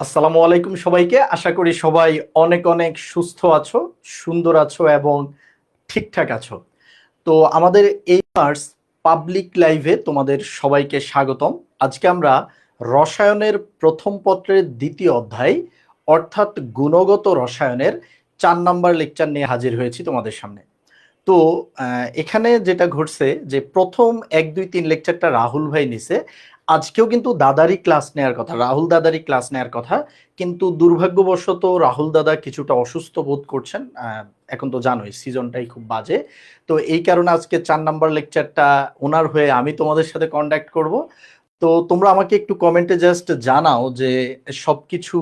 আসসালামু আলাইকুম সবাইকে। আশা করি সবাই অনেক অনেক সুস্থ আছো, সুন্দর আছো এবং ঠিকঠাক আছো। তো আমাদের এই মার্স পাবলিক লাইভে তোমাদের সবাইকে স্বাগতম। আজকে আমরা রসায়নের প্রথম পত্রের দ্বিতীয় অধ্যায় অর্থাৎ গুণগত রসায়নের 4 নম্বর লেকচার নিয়ে হাজির হয়েছি তোমাদের সামনে। তো এখানে যেটা ঘটছে যে প্রথম 1 2 3 লেকচারটা রাহুল ভাই নিছে। আজকেও কিন্তু দাদারই ক্লাস নেয়ার কথা, রাহুল দাদারই ক্লাস নেয়ার কথা, কিন্তু দুর্ভাগ্যবশত রাহুল দাদা কিছুটা অসুস্থ বোধ করছেন। এখন তো জানোই সিজনটাই খুব বাজে। তো এই কারণে আজকে 4 নম্বর লেকচারটা ওনার হয়ে আমি তোমাদের সাথে কন্ডাক্ট করব। তো তোমরা আমাকে একটু কমেন্টে জাস্ট জানাও যে সবকিছু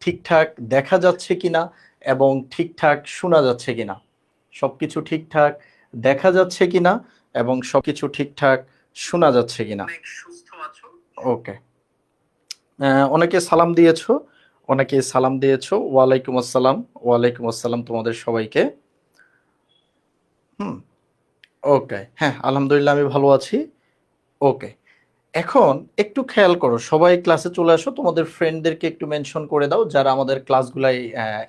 ঠিকঠাক দেখা যাচ্ছে কিনা এবং ঠিকঠাক শোনা যাচ্ছে কিনা। সবকিছু ঠিকঠাক দেখা যাচ্ছে কিনা এবং সবকিছু ঠিকঠাক শোনা যাচ্ছে কিনা। ওকে। অনেকে সালাম দিয়েছো, অনেকে সালাম দিয়েছো। ওয়ালাইকুম আসসালাম, ওয়ালাইকুম আসসালাম তোমাদের সবাইকে। হুম। ওকে, হ্যাঁ আলহামদুলিল্লাহ আমি ভালো আছি। ওকে, এখন একটু খেয়াল করো, সবাই ক্লাসে চলে আসো, তোমাদের ফ্রেন্ডদেরকে একটু মেনশন করে দাও যারা আমাদের ক্লাসগুলাই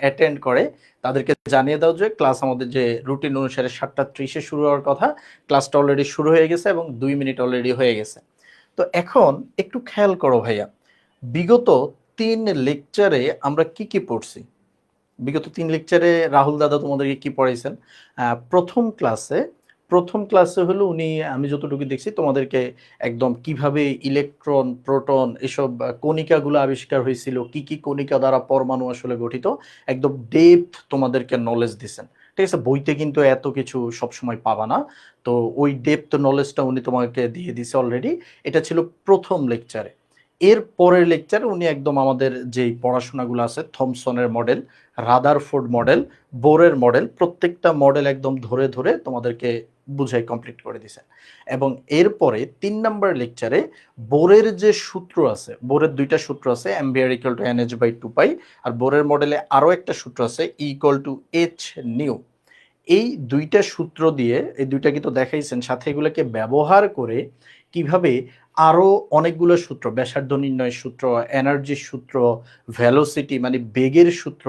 অ্যাটেন্ড করে, তাদেরকে জানিয়ে দাও যে ক্লাস আমাদের যে রুটিন অনুসারে 7টা 30-এ শুরু হওয়ার কথা, ক্লাসটা অলরেডি শুরু হয়ে গেছে এবং 2 মিনিট অলরেডি হয়ে গেছে। তো এখন একটু খেয়াল করো ভাইয়া, বিগত 3 লেকচারে আমরা কি কি পড়ছি। বিগত 3 লেকচারে রাহুল দাদা তোমাদেরকে কি পড়াইছেন? প্রথম ক্লাসে হলো উনি, আমি যতটুকু দেখছি তোমাদেরকে একদম কিভাবে ইলেকট্রন প্রোটন এসব কণিকাগুলো আবিষ্কার হয়েছিল, কি কি কণিকা দ্বারা পরমাণু আসলে গঠিত, একদম ডেপথ তোমাদেরকে নলেজ দিছেন। ঠিক আছে, বইতে কিন্তু এত কিছু সবসময় পাবা না। তো ওই ডেপথ নলেজটা উনি তোমাকে দিয়ে দিছে অলরেডি। এটা ছিল প্রথম লেকচারে। এর পরের লেকচারে উনি একদম আমাদের যেই পড়াশোনাগুলো আছে, থমসনের মডেল, রাদারফোর্ড মডেল, বোরের মডেল, প্রত্যেকটা মডেল একদম ধরে ধরে তোমাদেরকে বুঝাই কমপ্লিট করে দিছে। এবং এরপরে 3 নম্বর লেকচারে বোরের যে সূত্র আছে, বোরের 2টা সূত্র আছে, MVR equal to NH by 2 pi, আর বোরের মডেলে আরও একটা সূত্র আছে ইকুয়াল টু এইচ নিউ। এই 2টা সূত্র দিয়ে, এই 2টা কিন্তু দেখাইছেন, সাথে এগুলোকে ব্যবহার করে কিভাবে আরো অনেকগুলো সূত্র, ব্যাসার্ধ নির্ণয়ের সূত্র, এনার্জির সূত্র, ভেলোসিটি মানে বেগের সূত্র,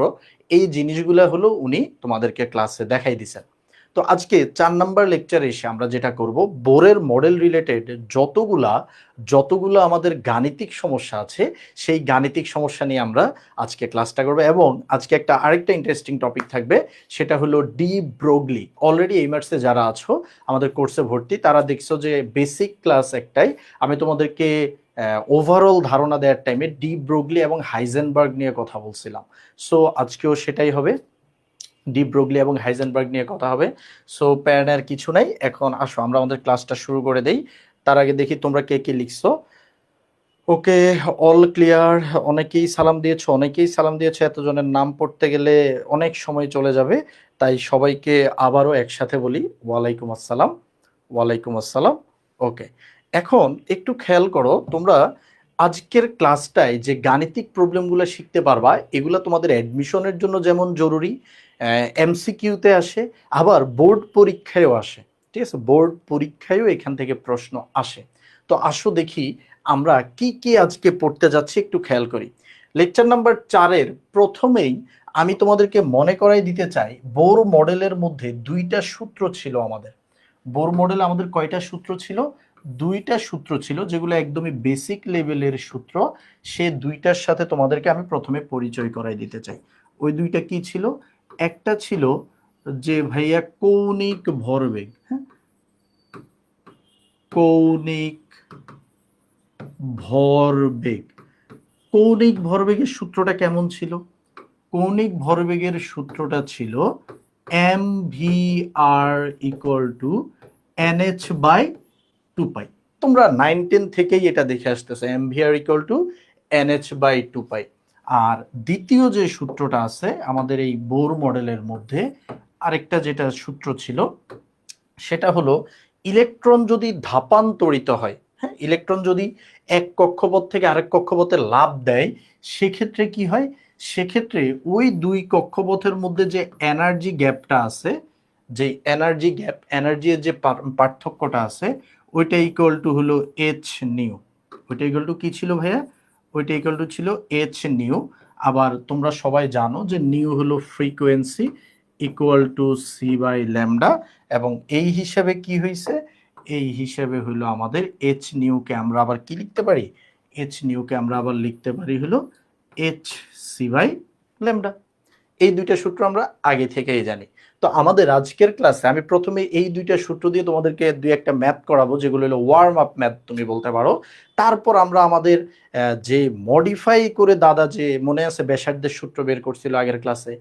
এই জিনিসগুলো হলো উনি তোমাদেরকে ক্লাসে দেখাই দিছেন। তো আজকে 4 নম্বর লেকচারে এসে আমরা যেটা করব, বোরের মডেল রিলেটেড যতগুলা যতগুলো আমাদের গাণিতিক সমস্যা আছে, সেই গাণিতিক সমস্যা নিয়ে আমরা আজকে ক্লাসটা করব। এবং আজকে আরেকটা ইন্টারেস্টিং টপিক থাকবে, সেটা হলো ডি ব্রোগলি। অলরেডি এই মার্সে যারা আছো আমাদের কোর্সে ভর্তি, তারা দেখছো যে বেসিক ক্লাস একটাই আমি তোমাদেরকে ওভারঅল ধারণা দেওয়ার টাইমে ডি ব্রোগলি এবং হাইজেনবার্গ নিয়ে কথা বলছিলাম। সো আজকেও সেটাই হবে, ডি ব্রোগলি এবং হাইজেনবার্গ নিয়ে কথা হবে। সো প্যারাডার কিছু নাই, এখন আসো আমরা আমাদের ক্লাসটা শুরু করে দেই। তার আগে দেখি তোমরা কে কে লিখছো। ওকে, অল ক্লিয়ার। অনেকেই সালাম দিয়েছো, এতজনের নাম পড়তে গেলে অনেক সময় চলে যাবে, তাই সবাইকে আবারও একসাথে বলি ওয়ালাইকুম আসসালাম, ওয়ালাইকুম আসসালাম। ওকে, এখন একটু খেয়াল করো তোমরা, আজকের ক্লাসটায় যে গাণিতিক প্রবলেমগুলো শিখতে পারবা, এগুলো তোমাদের অ্যাডমিশনের জন্য যেমন জরুরি, এমসিকিউতে আসে, আবার বোর্ড পরীক্ষায়ও আসে। ঠিক আছে, বোর্ড পরীক্ষায়ও এখান থেকে প্রশ্ন আসে। তো আসো দেখি আমরা কি কি আজকে পড়তে যাচ্ছি, একটু খেয়াল করি। লেকচার নাম্বার 4-এর প্রথমেই আমি তোমাদেরকে মনে করাই দিতে চাই, বোর মডেলের মধ্যে 2টা সূত্র ছিল আমাদের। বোর মডেলে আমাদের কয়টা সূত্র ছিল? 2টা সূত্র ছিল, যেগুলো একদমই বেসিক লেভেলের সূত্র। সে 2টার সাথে তোমাদেরকে আমি প্রথমে পরিচয় করাই দিতে চাই। ওই 2টা কি ছিল? একটা ছিল যে ভাইয়া কৌণিক ভরবেগ, হ্যাঁ, কৌণিক ভরবেগ। কৌণিক ভরবেগের সূত্রটা কেমন ছিল? কৌণিক ভরবেগের সূত্রটা ছিল M V R equal to NH by 2 pi. তোমরা 9-10 থেকেই এটা দেখে আসতেছো, M V R equal to NH by 2 pi. আর দ্বিতীয় যে সূত্রটা আছে আমাদের এই বোর মডেলের মধ্যে, আরেকটা যেটা সূত্র ছিল, সেটা হলো ইলেকট্রন যদি ধাপান্তরিত হয়, হ্যাঁ, ইলেকট্রন যদি এক কক্ষপথ থেকে আরেক কক্ষপথে লাফ দেয়, সেক্ষেত্রে কি হয়? সেক্ষেত্রে ওই 2 কক্ষপথের মধ্যে যে এনার্জি গ্যাপটা আছে, যে এনার্জি গ্যাপ, এনার্জির যে পার্থক্যটা আছে, ওইটা ইকুয়াল টু হলো এইচ নিউ। ওইটা ইকুয়াল টু কি ছিল ভাইয়া? ওইটা ইকুয়াল টু ছিল এইচ নিউ। আবার তোমরা সবাই জানো যে নিউ হলো frequency equal to C by lambda, এবং এই হিসাবে কি হয়েছে, এই হিসাবে হলো আমাদের এইচ নিউকে আমরা আবার কি লিখতে পারি, এইচ নিউকে আমরা আবার লিখতে পারি হলো এইচ সি বাই ল্যামডা। এই দুইটা সূত্র আমরা আগে থেকেই জানি। তো আমাদের আজকের ক্লাসে আমি প্রথমে এই দুইটা সূত্র দিয়ে তোমাদেরকে দুই একটা ম্যাথ করাবো, যেগুলো হলো ওয়ার্ম আপ ম্যাথ তুমি বলতে পারো। তারপর আমরা আমাদের যে মডিফাই করে দাদা যে মনে আছে ব্যাসার্ধের সূত্র বের করছিল আগের ক্লাসে,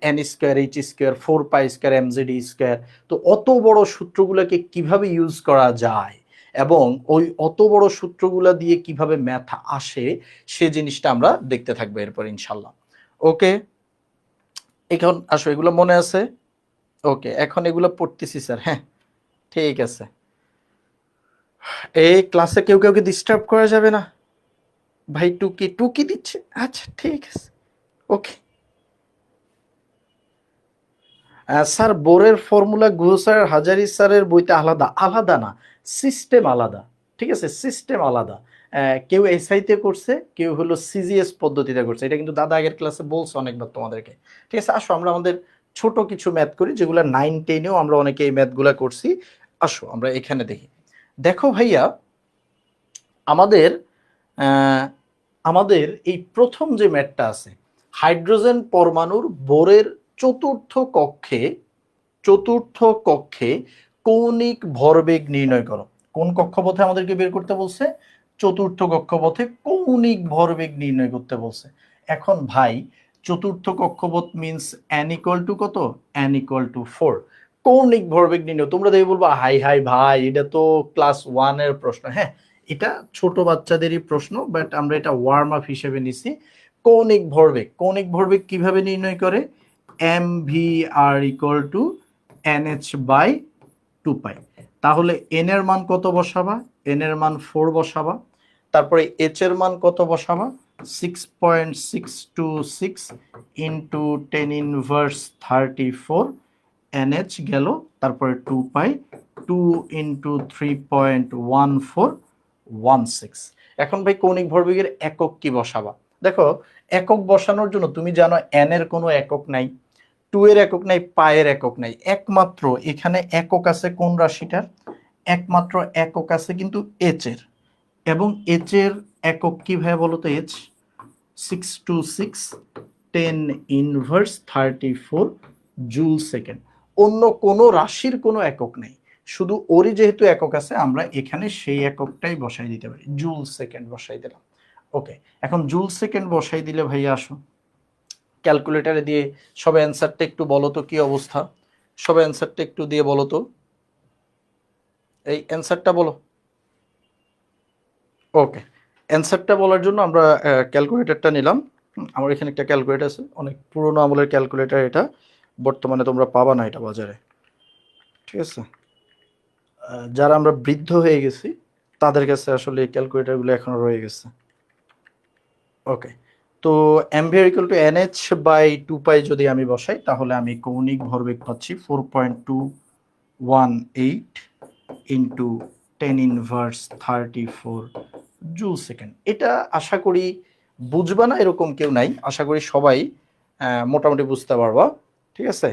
N square H square 4 pi square MZ square, তো অত বড় সূত্রগুলোকে কিভাবে ইউজ করা যায় এবং ওই অত বড় সূত্রগুলো দিয়ে কিভাবে ম্যাথ আসে সে জিনিসটা আমরা দেখতে থাকবো এরপর ইনশাল্লাহ। ওকে, এখন আসো, এগুলো মনে আছে? ওকে, এখন এগুলো পড়তেছি স্যার। হ্যাঁ ঠিক আছে, এই ক্লাসে কেউ কাউকে ডিস্টার্ব করা যাবে না ভাই। টুকি টুকি দিচ্ছে, আচ্ছা ঠিক আছে ওকে। স্যার বোরের ফর্মুলা গুহ স্যার হাজারি স্যারের বইতে আলাদা, আলাদা না, সিস্টেম আলাদা, ঠিক আছে, সিস্টেম আলাদা। কেউ এসআইতে করছে, কেউ হলো সিজিএস পদ্ধতিতে করছে, এটা কিন্তু দাদা আগের ক্লাসে বলছে অনেকবার তোমাদেরকে। ঠিক আছে, আসো আমরা আমাদের ছোট কিছু ম্যাথ করি, যেগুলো 9-10-এও আমরা অনেকে এই ম্যাথগুলো করছি। আসো আমরা এখানে দেখি। দেখো ভাইয়া, আমাদের আমাদের এই প্রথম যে ম্যাথটা আছে, হাইড্রোজেন পরমাণুর বোরের চতুর্থ কক্ষে কৌণিক ভরবেগ নির্ণয় করো। কোন কক্ষপথে আমাদেরকে বের করতে বলছে? চতুর্থ কক্ষপথে কৌণিক ভরবেগ নির্ণয় করতে বলছে। এখন ভাই চতুর্থ কক্ষপথ মিন্স n ইকুয়াল টু কত? n equal to 4। কৌণিক ভরবেগ নির্ণয়, তোমরা দেখে বলবো হাই হাই ভাই এটা তো ক্লাস 1 এর প্রশ্ন। হ্যাঁ, এটা ছোট বাচ্চাদেরই প্রশ্ন, বাট আমরা এটা ওয়ার্ম আপ হিসেবে নিছি। কৌণিক ভরবেগ কিভাবে নির্ণয় করে? mvr equal to nh by 2 pi. তাহলে n এর মান কত বসাবা? n এর মান 4 বসাবা। তারপরে h এর মান কত বসাবা? 6.626 ইন্টু 10 ইনভার্স 34 nh গেল, তারপরে 2 পাই, 2 ইন্টু 3.1416। এখন ভাই কৌণিক ভরবেগের একক কি বসাবা? দেখো, একক বসানোর জন্য তুমি জানো n এর কোনো একক নাই, 2 এর একক নাই, পায়ের একক নাই, একমাত্র এখানে একক আছে কোন রাশিটার? একমাত্র একক আছে কিন্তু h এর, এবং h এর একক কি ভাই বলো তো? h 626 10 inverse 34 joule second. অন্য কোনো রাশির কোনো একক নেই, শুধু ওরই যেহেতু একক আছে আমরা এখানে সেই এককটাই বসাই দিতে পারি, জুল সেকেন্ড বসাই দিলাম। ওকে, এখন জুল সেকেন্ড বসাই দিলে ভাইয়া আসো ক্যালকুলেটারে দিয়ে সবাই অ্যান্সারটা একটু বলো তো, কি অবস্থা? সবাই অ্যান্সারটা একটু দিয়ে বলো তো, এই অ্যান্সারটা বলো। ওকে, অ্যান্সারটা বলার জন্য আমরা ক্যালকুলেটরটা নিলাম। আমার এখানে একটা ক্যালকুলেটর আছে, অনেক পুরোনো আমলের ক্যালকুলেটর এটা, বর্তমানে তোমরা পাবা না এটা বাজারে। ঠিক আছে, যারা আমরা বৃদ্ধ হয়ে গেছি তাদের কাছে আসলে এই ক্যালকুলেটরগুলো এখনো রয়ে গেছে। ওকে, তো mvr equal to nh by 2 pi যদি আমি বসাই, তাহলে আমি কৌণিক ভরবেগ পাচ্ছি 4.218 ইন্টু 10 ইনভার্স 34 জুল সেকেন্ড। এটা আশা করি বুঝবা না এরকম কেউ নাই, আশা করি সবাই মোটামুটি বুঝতে পারবা। ঠিক আছে,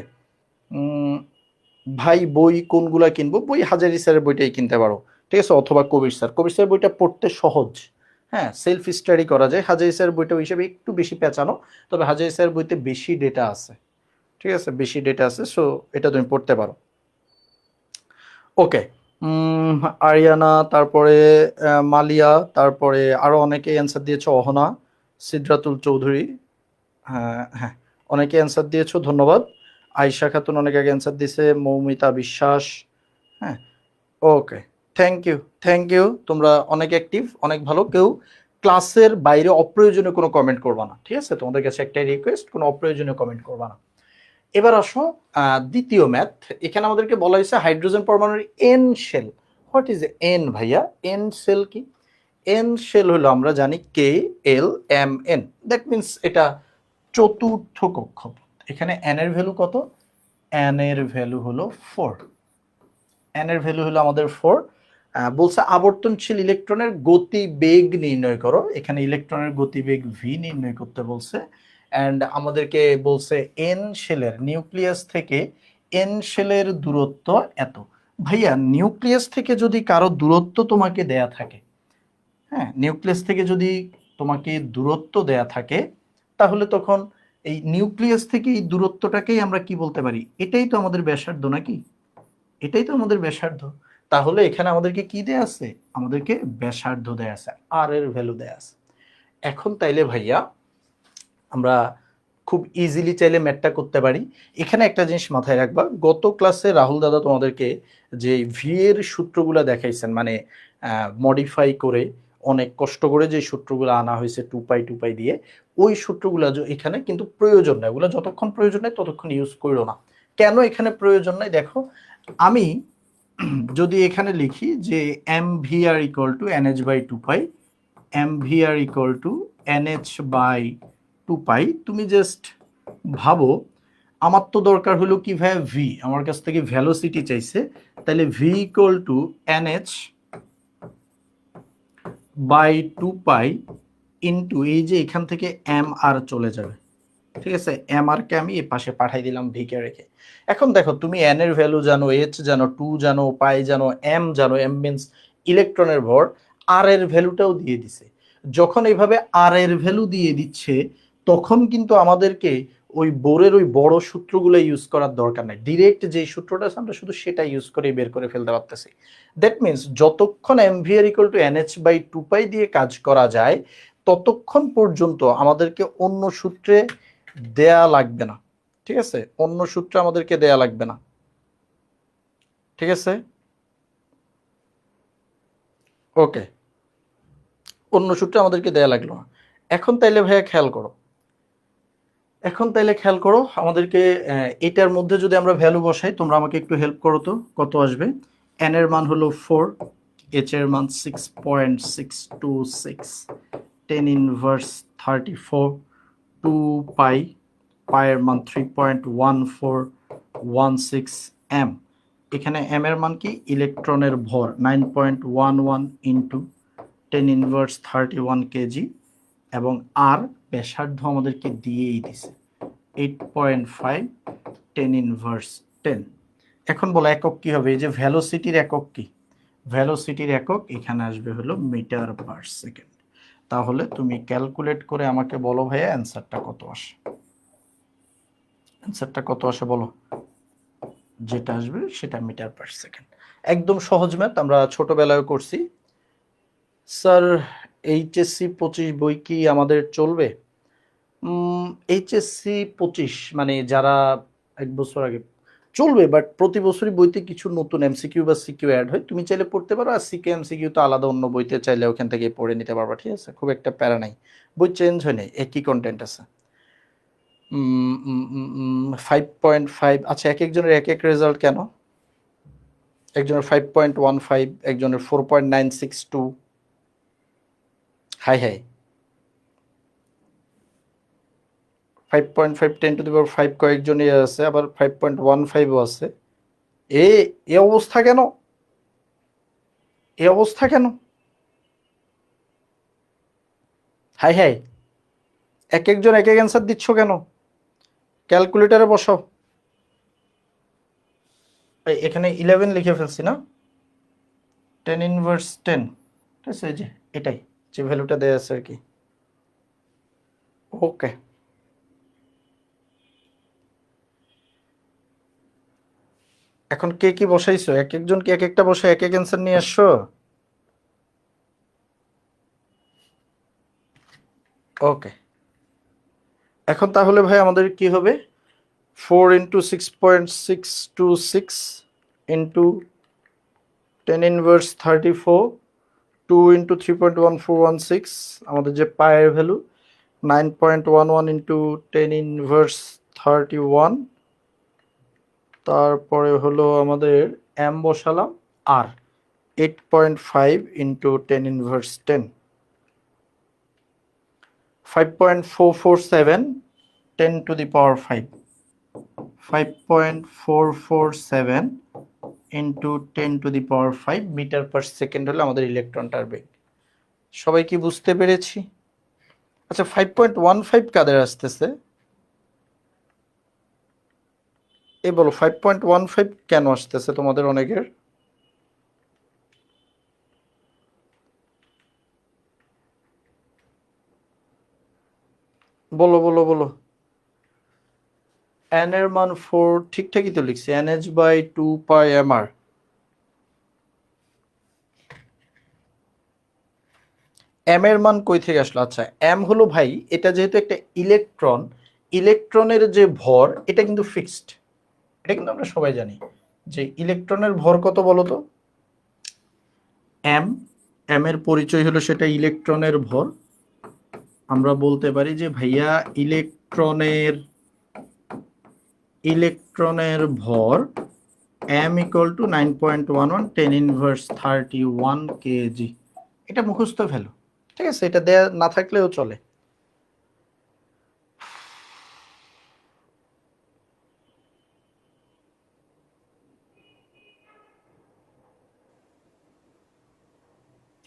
ভাই বই কোনগুলা কিনবো? বই হাজারি স্যারের বইটাই কিনতে পারো, ঠিক আছে, অথবা কবির স্যার বইটা পড়তে সহজ। হ্যাঁ, সেলফ স্টাডি করা যায়। হাজারি স্যারের বইটা হিসেবে একটু বেশি পেঁচানো, তবে হাজারি স্যারের বইতে বেশি ডেটা আছে। ঠিক আছে, বেশি ডেটা আছে, সো এটা তুমি পড়তে পারো। ওকে, আরিয়ানা, তারপরে মালিয়া, তারপরে আরো অনেকে অ্যান্সার দিয়েছো, অহনা, সিদ্রাতুল চৌধুরী, হ্যাঁ হ্যাঁ অনেকে অ্যান্সার দিয়েছো, ধন্যবাদ। আয়শা খাতুন অনেক আগে অ্যান্সার দিয়েছে, মৌমিতা বিশ্বাস, হ্যাঁ ওকে, থ্যাংক ইউ, তোমরা অনেক অ্যাক্টিভ, অনেক ভালো। কেউ ক্লাসের বাইরে অপ্রয়োজনীয় কোনো কমেন্ট করবা না, ঠিক আছে? তোমাদের কাছে একটাই রিকোয়েস্ট, কোনো অপ্রয়োজনীয় কমেন্ট করবা না। এবার আসো দ্বিতীয় ম্যাথ। এখানে আমাদেরকে বলা হয়েছে হাইড্রোজেন পরমাণুর N shell. What is N ভাইয়া? এন শেল কি? এন শেল হলো আমরা জানি KLMN, দ্যাট মিনস এটা চতুর্থ কক্ষপথ। এখানে এন এর ভ্যালু কত? এন এর ভ্যালু হলো 4। এন এর ভ্যালু হলো আমাদের 4। বলছে আবর্তনশীল ইলেকট্রনের গতিবেগ নির্ণয় করো। এখানে ইলেকট্রনের গতিবেগ ভি নির্ণয় করতে বলছে। অ্যান্ড আমাদেরকে বলছে এন শেলের, নিউক্লিয়াস থেকে এন শেলের দূরত্ব এত। ভাইয়া নিউক্লিয়াস থেকে যদি কারো দূরত্ব তোমাকে দেয়া থাকে, হ্যাঁ, নিউক্লিয়াস থেকে যদি তোমাকে দূরত্ব দেয়া থাকে, তাহলে তখন এই নিউক্লিয়াস থেকে এই দূরত্বটাকেই আমরা কি বলতে পারি? এটাই তো আমাদের ব্যাসার্ধ নাকি? এটাই তো আমাদের ব্যাসার্ধ। তাহলে এখানে আমাদেরকে কি দেয়া আছে? আমাদেরকে ব্যাসার্ধ দেয়া আছে, আর এর ভ্যালু দেয়া আছে। এখন তাইলে ভাইয়া আমরা খুব ইজিলি চাইলে ম্যাথটা করতে পারি। এখানে একটা জিনিস মাথায় রাখবা, গত ক্লাসে রাহুল দাদা তোমাদেরকে যে ভি এর সূত্রগুলো দেখাইছেন, মানে মডিফাই করে অনেক কষ্ট করে যে সূত্রগুলো আনা হয়েছে টু পাই দিয়ে, ওই সূত্রগুলো এখানে কিন্তু প্রয়োজন নাই। ওগুলো যতক্ষণ প্রয়োজন নাই ততক্ষণ ইউজ করো না। কেন এখানে প্রয়োজন নাই দেখো, আমি যদি এখানে লিখি যে M V R equal to N H by two pi, M V R equal to N H by two pi, তুমি জাস্ট ভাবো আমার তো দরকার হলো কি ভাই, ভি আমার কাছ থেকে ভেলোসিটি চাইছে, তাহলে V equal to N H by two pi into এই যে এখান থেকে এম আর চলে যাবে, ঠিক আছে, এম আর কে আমি এই পাশে পাঠাই দিলাম ভি কে রেখে। এখন দেখো তুমি এন এর ভ্যালু জানো, এইচ জানো, টু জানো, পাই জানো, এম জানো, এম মিনস ইলেকট্রনের ভর, আর এর ভ্যালুটাও দিয়ে দিছে। যখন এইভাবে আর এর ভ্যালু দিয়ে দিচ্ছে, তখন কিন্তু আমাদেরকে ওই বোরের ওই বড় সূত্রগুলো ইউজ করার দরকার নাই, ডিরেক্ট যে সূত্রটা আছে আমরা শুধু সেটা ইউজ করে বের করে ফেলতে পারতেছি। দ্যাট মিনস যতক্ষণ M V R equal to N H by two pi দিয়ে কাজ করা যায়, ততক্ষণ পর্যন্ত আমাদেরকে অন্য সূত্রে দেয়া লাগবে না, ঠিক আছে, অন্য সূত্র আমাদেরকে দেয়া লাগবে না, ঠিক আছে, ওকে, অন্য সূত্র আমাদেরকে দেয়া লাগলো না। এখন তাইলে ভাইয়া খেয়াল করো, এখন তাইলে খেয়াল করো আমাদেরকে এটার মধ্যে যদি আমরা ভ্যালু বসাই, তোমরা আমাকে একটু হেল্প করো তো, কত আসবে? এন এর মান হলো 4, এইচ এর মান 6.626, 10 ইনভার্স 34, 2 পাই, পায়ের মান 3.1416 এম। এখানে এম এর মান কি? ইলেকট্রনের ভর 9.11 ইন্টু 10 ইনভার্স 31 কেজি, এবং আর ব্যাসার্ধ আমাদেরকে দিয়েই দিছে 8.5, 10 ইনভার্স 10। এখন বলো একক কি হবে? এই যে ভেলোসিটির একক কি? ভেলোসিটির একক এখানে আসবে হলো মিটার পার সেকেন্ড। তাহলে তুমি ক্যালকুলেট করে আমাকে বলো ভাইয়া অ্যান্সারটা কত আসে, অ্যান্সারটা কত আসে বলো, যেটা আসবে সেটা মিটার পার সেকেন্ড। একদম সহজ ম্যাথ, আমরা ছোটবেলায় করছি। স্যার এইচএসসি 25 বই কি আমাদের চলবে? এইচএসসি 25 মানে যারা এক বছর আগে চলবে, বাট প্রতি বছরই বইতে কিছু নতুন এমসিকিউ বা সিকিউ অ্যাড হয়, তুমি চাইলে পড়তে পারো। আর সিকে এমসিকিউ তো আলাদা অন্য বইতে চাইলে ওখান থেকে পড়ে নিতে পারবা, ঠিক আছে, খুব একটা প্যারা নাই, বই চেঞ্জ হয় নাই, একই কন্টেন্ট আছে। 5.5, আচ্ছা এক একজনের এক এক রেজাল্ট কেন? একজনের 5.15, একজনের 4.962, high high, 5.5 10 to the power 5 কয়েকজনই আছে, আবার 5.15ও আছে। এ এ অবস্থা কেন? এ অবস্থা কেন? হাই হাই, এক একজন এক এক অ্যান্সার দিচ্ছ কেন? ক্যালকুলেটারে বসাও। এখানে 11 লিখে ফেলছি না, 10 ইনভার্স 10, ঠিক আছে, এই যে এটাই যে ভ্যালুটা দেয়া আছে আর কি, ওকে। এখন কে কি বসাইছো? এক একজন কি এক একটা বসে এক এক অ্যান্সার নিয়ে আসছো? ওকে, এখন তাহলে ভাই আমাদের কি হবে? 4 ইন্টু 6.626 ইন্টু 10 ইনভার্স 34, 2 ইন্টু 3.1416, আমাদের যে পায়ের ভ্যালু 9.11 ইন্টু 10 ইনভার্স 31, তারপরে হলো আমাদের এম বসালাম, আর 8.5 into 10 inverse 10, 5.447, 10 to the power 5, 5.447 into 10⁵ metre per second হলে আমাদের ইলেকট্রনটার বেগ। সবাই কি বুঝতে পেরেছি? আচ্ছা 5.15 কাদের আসতেছে? এই বলো 5.15 কেন আসতেছে তোমাদের অনেকের? বলো বলো বলো। n এর মান 4, ঠিকঠাকই তো লিখছি, nh/2πmr। m এর মান কই থেকে আসলো? আচ্ছা m হলো ভাই, এটা যেহেতু একটা ইলেকট্রন, ইলেকট্রনের যে ভর এটা কিন্তু ফিক্সড। এটা কিন্তু আমরা সবাই জানি যে ইলেকট্রনের ভর কত বলো তো? m। m এর পরিচয় হলো সেটা ইলেকট্রনের ভর। আমরা বলতে পারি যে ভাইয়া ইলেকট্রনের ভর m = 9.11 10⁻31 kg। এটা মুখস্থ ফেলো, ঠিক আছে? এটা দেয়া না থাকলেও চলে।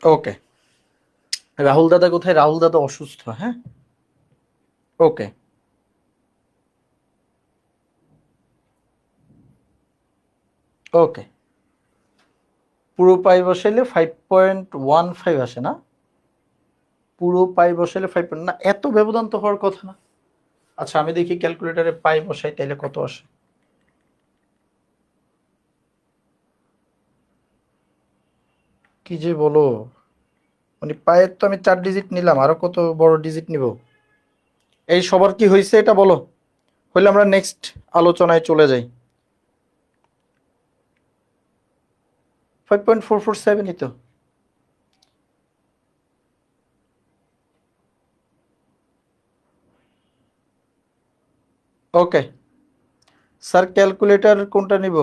ওকে, রাহুল দাদা কোথায়? রাহুল দাদা অসুস্থ, হ্যাঁ। ওকে, ওকে। পুরো পাই বসাইলে 5.15 আসে না? পুরো পাই বসাইলে 5 না, এত ব্যবধান তো হওয়ার কথা না। আচ্ছা আমি দেখি ক্যালকুলেটরে পাই বসাই, তাইলে কত আসে। কি যে বলো, মানে পায়ের তো আমি 4 ডিজিট নিলাম, আরো কত বড় ডিজিট নিব? এই সবার কি হয়েছে এটা বলো, হইলে আমরা নেক্সট আলোচনায় চলে যাই। 5.447ই তো। ওকে স্যার, ক্যালকুলেটর কোনটা নিব?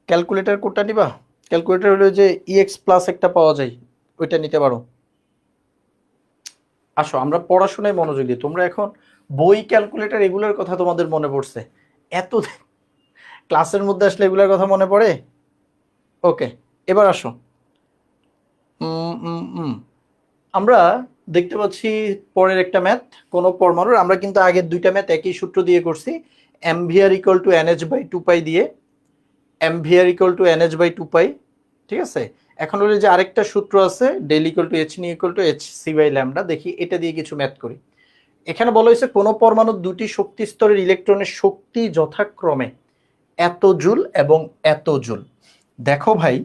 ক্যালকুলেটর কোনটা নিবা? ক্যালকুলেটর হলো যে ইএক্স প্লাস একটা পাওয়া যায়, ওইটা নিতে পারো। আসো আমরা পড়াশোনায় মনোযোগ দিই। তোমরা এখন বই, ক্যালকুলেটর এগুলোর কথা তোমাদের মনে পড়ছে, এত ক্লাসের মধ্যে আসলে এগুলোর কথা মনে পড়ে? ওকে, এবার আসো। উম, উম, উম। আমরা দেখতে পাচ্ছি পরের একটা ম্যাথ, কোন পরমাণুর, আমরা কিন্তু আগের দুইটা ম্যাথ একই সূত্র দিয়ে করছি, mvr = nh/2π দিয়ে, mvr = nh/2π, ঠিক আছে? এখন হলো যে আরেকটা সূত্র আছে, del = h = hc/λ। দেখি এটা দিয়ে কিছু ম্যাথ করি। এখানে বলা হয়েছে কোন পরমাণুর দুটি শক্তি স্তরের ইলেকট্রনের শক্তি যথাক্রমে এত জুল এবং এত জুল। দেখো ভাই,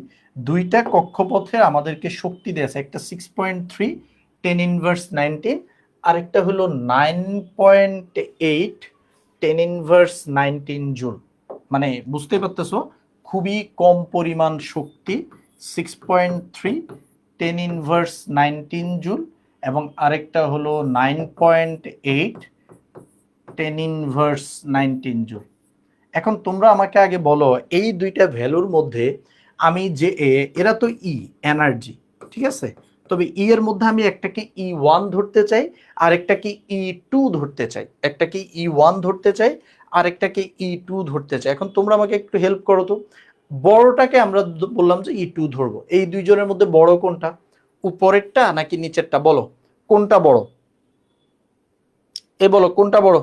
দুইটা কক্ষপথে আমাদেরকে শক্তি দিয়েছে, একটা 6.3 10⁻19, আরেকটা হলো 9.8 10⁻19 জুল। মানে বুঝতেই পারতেছো খুবই কম পরিমাণ শক্তি, 6.3 10⁻19 জুল, এবং আরেকটা হলো 9.8 10⁻19 জুল। এখন তোমরা আমাকে আগে বলো, এই দুইটা ভ্যালুর মধ্যে আমি যে এরা তো এনার্জি, ঠিক আছে? তবে এর মধ্যে আমি একটাকে E1 ধরতে চাই, আর একটাকে E2 ধরতে চাই, একটাকে E1 ধরতে চাই, আর একটাকে E2 ধরতে চাই। এখন তোমরা আমাকে একটু হেল্প করো তো। বড়টাকে আমরা বললাম যে E2 ধরবো। এই দুইজনের মধ্যে বড় কোনটা? উপরেরটা নাকি নিচেরটা? বলো কোনটা বড়, এ বলো কোনটা বড়?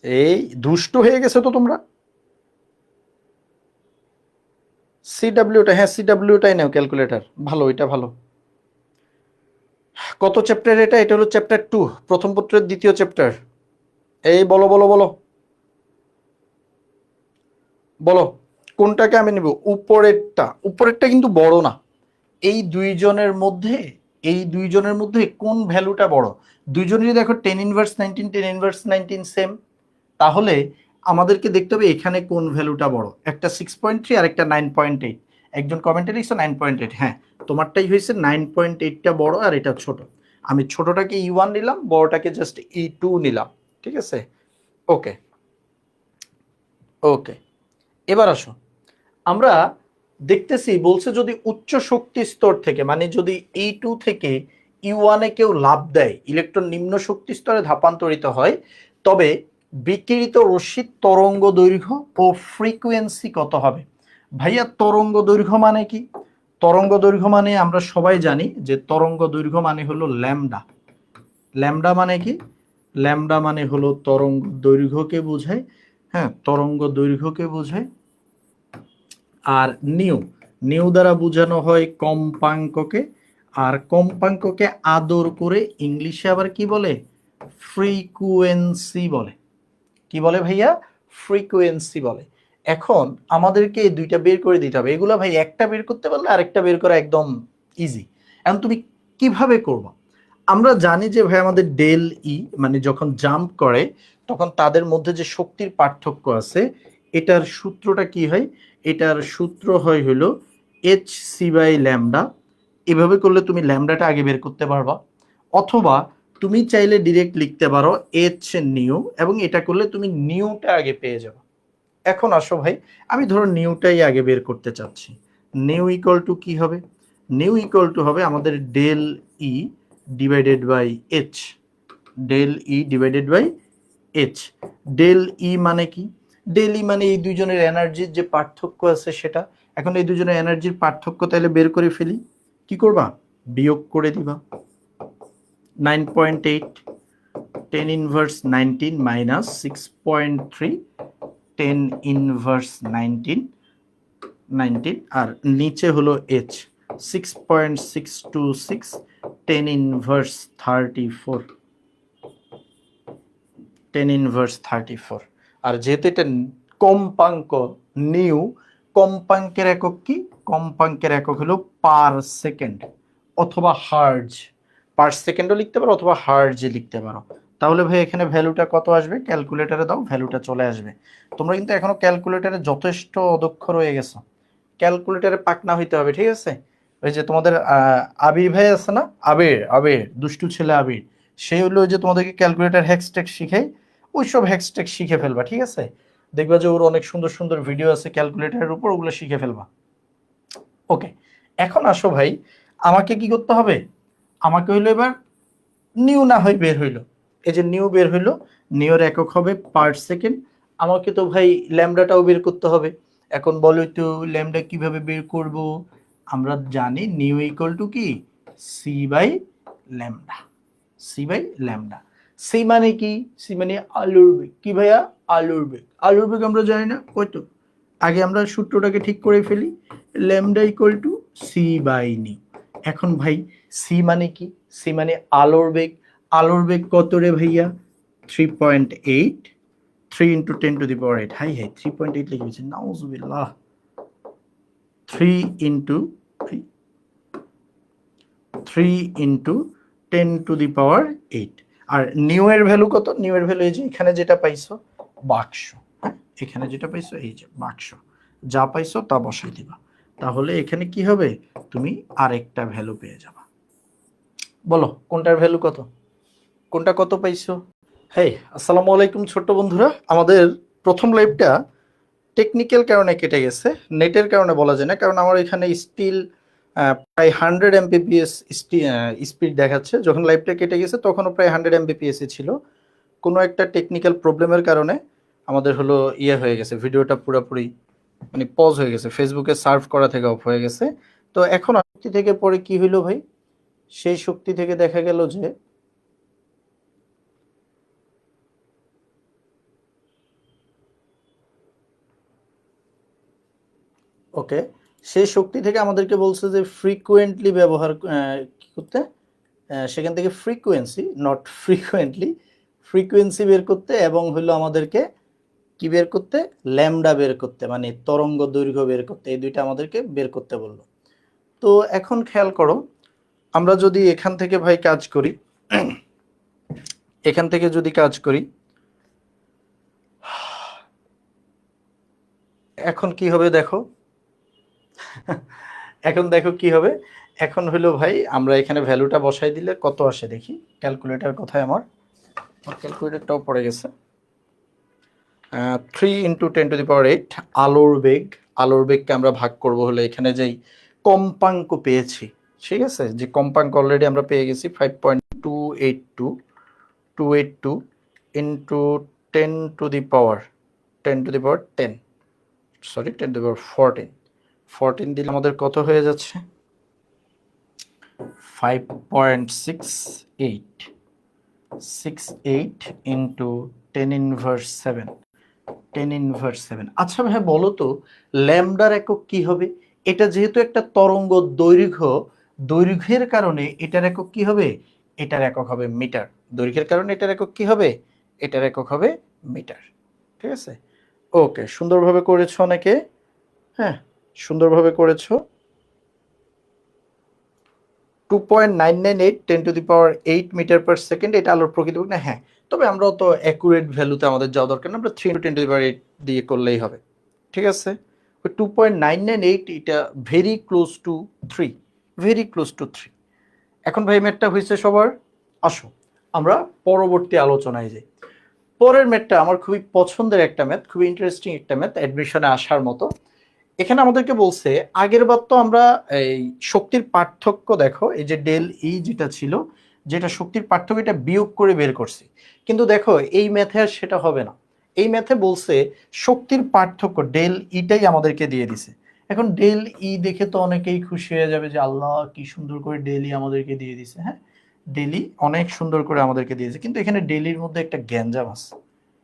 এই দুষ্ট হয়ে গেছে তো তোমরা। সিডাব্লিউটা, হ্যাঁ সিডাব্লিউটাই নাও ক্যালকুলেটর, ভালো, এটা ভালো। কত চ্যাপ্টার এটা? এটা হলো চ্যাপ্টার 2, প্রথম পত্রের দ্বিতীয় চ্যাপ্টার। এই বলো বলো বলো বলো, কোনটাকে আমি নিব? উপরেরটা। উপরেরটা কিন্তু বড় না। এই দুইজনের মধ্যে, এই দুইজনের মধ্যে কোন ভ্যালুটা বড়? দুইজনেরই দেখো 10⁻19 10⁻19 সেম, তাহলে আমাদেরকে দেখতে হবে এখানে কোন ভ্যালুটা বড়। একটা 6.3 আর একটা 9.8। একজন কমেন্টে লিখছো 9.8, হ্যাঁ তোমারটাই হয়েছে 9.8টা বড় আর এটা ছোট। আমি ছোটটাকে E1 নিলাম, বড়টাকে জাস্ট E2 নিলাম, ঠিক আছে? ওকে, ওকে। এবার আসো, আমরা দেখতেছি বলছে যদি উচ্চ শক্তি স্তর থেকে, মানে যদি E2 থেকে E1 এ কেউ লাফ দেয়, ইলেকট্রন নিম্ন শক্তি স্তরে ধাপান্তরিত হয়, তবে বিকিরিত রশ্মির তরঙ্গ দৈর্ঘ্য ও ফ্রিকোয়েন্সি কত হবে? ভাইয়া তরঙ্গ দৈর্ঘ্য মানে কি? তরঙ্গ দৈর্ঘ্য মানে আমরা সবাই জানি যে তরঙ্গ দৈর্ঘ্য মানে হলো ল্যামডা। ল্যামডা মানে কি? ল্যামডা মানে হলো তরঙ্গ দৈর্ঘ্যকে বোঝায়। হ্যাঁ, তরঙ্গ দৈর্ঘ্যকে বোঝায়। আর নিউ, নিউ দ্বারা বোঝানো হয় কম্পাঙ্ককে, আর কম্পাঙ্ককে আদর করে ইংলিশে আবার কি বলে? ফ্রিকোয়েন্সি বলে। কি বলে ভাইয়া? ফ্রিকোয়েন্সি বলে। এখন আমাদেরকে এই দুইটা বের করে দিতে হবে। এগুলা ভাই একটা বের করতে পারলে আরেকটা বের করা একদম ইজি। এখন তুমি কিভাবে করবা? আমরা জানি যে ভাই আমাদের ডেল ই মানে যখন জাম্প করে তখন তাদের মধ্যে যে শক্তির পার্থক্য আছে, এটার সূত্রটা কি হয়? এটার সূত্র হয় হলো এইচ সি বাই ল্যামডা। এভাবে করলে তুমি ল্যামডাটা আগে বের করতে পারবা, অথবা তুমি চাইলে ডিরেক্ট লিখতে পারো এইচ নিউ, এবং এটা করলে তুমি নিউটা আগে পেয়ে যাবে। এখন আসো ভাই, আমি ধরো নিউটাই আগে বের করতে চাচ্ছি। নিউ ইকুয়াল টু কি হবে? নিউ ইকুয়াল টু হবে আমাদের del E divided by H. Del E divided by H. Del E মানে কি? ডেল ই মানে এই দুইজনের এনার্জির যে পার্থক্য আছে সেটা। এখন এই দুজনের এনার্জির পার্থক্য তাহলে বের করে ফেলি। কি করবা? বিয়োগ করে দিবা। 9.8 10 ইনভার্স 19 মাইনাস 6.3 10 ইনভার্স 19 আর নিচে হলো এইচ 6.626 10 ইনভার্স 34 10 ইনভার্স 34। আর যেহেতু এটা কম্পাঙ্ক নিউ, কম্পাঙ্কের একক কি? কম্পাঙ্কের একক হলো পার সেকেন্ড অথবা হার্জ। পার সেকেন্ডও লিখতে পারো অথবা হার্জে লিখতে পারো। তাহলে ভাই এখানে ভ্যালুটা কত আসবে? ক্যালকুলেটরে দাও, ভ্যালুটা চলে আসবে। তোমরা কিন্তু এখনো ক্যালকুলেটরে যথেষ্ট অদক্ষ রয়ে গেছো। ক্যালকুলেটরে পাকনা হইতে হবে, ঠিক আছে? ওই যে তোমাদের আবির ভাই আছে না, আবির, আবির দুষ্টু ছেলে আবির, সে হলো ওই যে তোমাদেরকে ক্যালকুলেটর হ্যাকস্টেক শিখাই, ওইসব হ্যাকস্টেক শিখে ফেলবা, ঠিক আছে? দেখবা যে ওর অনেক সুন্দর সুন্দর ভিডিও আছে ক্যালকুলেটরের উপর, ওগুলো শিখে ফেলবা। ওকে, এখন আসো ভাই, আমাকে কি করতে হবে? আমাকে হইলো এবার নিউ না হয় বের হইলো, এই যে নিউ বের হইলো, নিউর একক হবে পার সেকেন্ড। আমাকে তো ভাই ল্যামডাটাও বের করতে হবে। এখন বলো তো ল্যামডা কিভাবে বের করব? আমরা জানি নিউ ইকুয়াল টু কি? C by lambda. C by lambda. C মানে কি? সি মানে আলুর বেগ। কি ভাইয়া? আলুর বেগ। আলুর বেগ আমরা জানি না কত? আগে আমরা সূত্রটাকে ঠিক করে ফেলি। Lambda equal to C by nu. এখন ভাই সি মানে কি? সি মানে আলোর বেগ। আলোর বেগ কত রে ভাইয়া? 3.8। 3 ইন্টু 10 টু দি পাওয়ার 8। হাই হাই, 3.8 লিখে দিয়েছি, নাউজুবিল্লাহ। 3 ইন্টু 10 টু দি পাওয়ার 8। আর নিউ এর ভ্যালু কত? নিউ এর ভ্যালু এই যে এখানে যেটা পাইছো, বাক্স। হ্যাঁ, এখানে যেটা পাইছো এই যে বাক্স, যা পাইছো তা বসাই দিবা। তাহলে এখানে কি হবে? তুমি আরেকটা ভ্যালু পেয়ে যাবা। বলো কোনটার ভ্যালু কত? কোনটা কত পাইছো? হেই, আসসালামু আলাইকুম ছোট্ট বন্ধুরা। আমাদের প্রথম লাইভটা টেকনিক্যাল কারণে কেটে গেছে, নেটের কারণে বলা যায় না, কারণ আমার এখানে স্টিল প্রায় 100 Mbps স্পিড দেখাচ্ছে। যখন লাইভটা কেটে গেছে তখনও প্রায় 100 Mbps ছিল। কোনো একটা টেকনিক্যাল প্রবলেমের কারণে আমাদের হলো ইয়ে হয়ে গেছে, ভিডিওটা পুরোপুরি মানে পজ হয়ে গেছে, ফেসবুকে সার্ভ করা থেকে অফ হয়ে গেছে। তো এখন শক্তি থেকে পরে কি হইলো ভাই? সেই শক্তি থেকে দেখা গেল যে ওকে, সেই শক্তি থেকে আমাদেরকে বলছে যে ফ্রিকুয়েন্টলি ব্যবহার কি করতে, সেখান থেকে ফ্রিকোয়েন্সি, নট ফ্রিকুয়েন্টলি, ফ্রিকোয়েন্সি বের করতে, এবং হলো আমাদেরকে কি বের করতে? ল্যামডা বের করতে, মানে তরঙ্গ দৈর্ঘ্য বের করতে। এই দুইটা আমাদেরকে বের করতে বললো। তো এখন খেয়াল করো, আমরা যদি এখান থেকে ভাই কাজ করি, এখান থেকে যদি কাজ করি, এখন কি হবে দেখো। এখন দেখো কি হবে। এখন হলো ভাই আমরা এখানে ভ্যালুটা বসাই দিলে কত আসে দেখি। ক্যালকুলেটর কোথায়? আমার ক্যালকুলেটরটাও পড়ে গেছে। 3 ইন্টু 10 টু দি পাওয়ার 8 আলোর বেগ। আলোর বেগকে আমরা ভাগ করব হলে এখানে যেই কম্পাঙ্ক পেয়েছি, ঠিক আছে, যে কম্পাঙ্ক অলরেডি আমরা পেয়ে গেছি 5.282 ইন্টু 10 সরি 10 দিলে আমাদের কত হয়ে যাচ্ছে 5.68 ইন্টু 10 ইনভার্স 7 আচ্ছা ভাই বলো তো ল্যামডার একক কি হবে? এটা যেহেতু একটা তরঙ্গ দৈর্ঘ্যের কারণে এটার একক কি হবে? এটার একক হবে মিটার। দৈর্ঘ্যের কারণে এটার একক কি হবে? এটার একক হবে মিটার। ঠিক আছে, ওকে, সুন্দরভাবে করেছো অনেকে। হ্যাঁ, সুন্দরভাবে করেছো। 2.998 10⁸ মিটার পার সেকেন্ড, এটা আলোর প্রকৃতপক্ষে না। হ্যাঁ, তবে আমরাও তো অ্যাকুরেট ভ্যালুতে আমাদের যাওয়া দরকার না, আমরা 3 × 10⁸ দিয়ে করলেই হবে। ঠিক আছে, ওই 2.998 এটা ভেরি ক্লোজ টু 3। এখন ভাই ম্যাথটা হয়েছে সবার। আসো আমরা পরবর্তী আলোচনায় যাই। পরের ম্যাথটা আমার খুবই পছন্দের একটা ম্যাথ, খুবই ইন্টারেস্টিং একটা ম্যাথ, অ্যাডমিশনে আসার মতো। এখানে আমাদেরকে বলছে আগের বার তো আমরা এই শক্তির পার্থক্য, দেখো এই যে ডেল ই যেটা ছিল, যেটা শক্তির পার্থক্য, এটা বিয়োগ করে বের করছি। কিন্তু দেখো এই ম্যাথে আর সেটা হবে না। এই ম্যাথে বলছে শক্তির পার্থক্য ডেল ইটাই আমাদেরকে দিয়ে দিছে। এখন ডেল ই দেখে তো অনেকেই খুশি হয়ে যাবে যে আল্লাহ কি সুন্দর করে ডেল ই আমাদেরকে দিয়ে দিছে। হ্যাঁ, ডেলি অনেক সুন্দর করে আমাদেরকে দিয়েছে, কিন্তু এখানে ডেলির মধ্যে একটা গ্যাঞ্জাম আছে।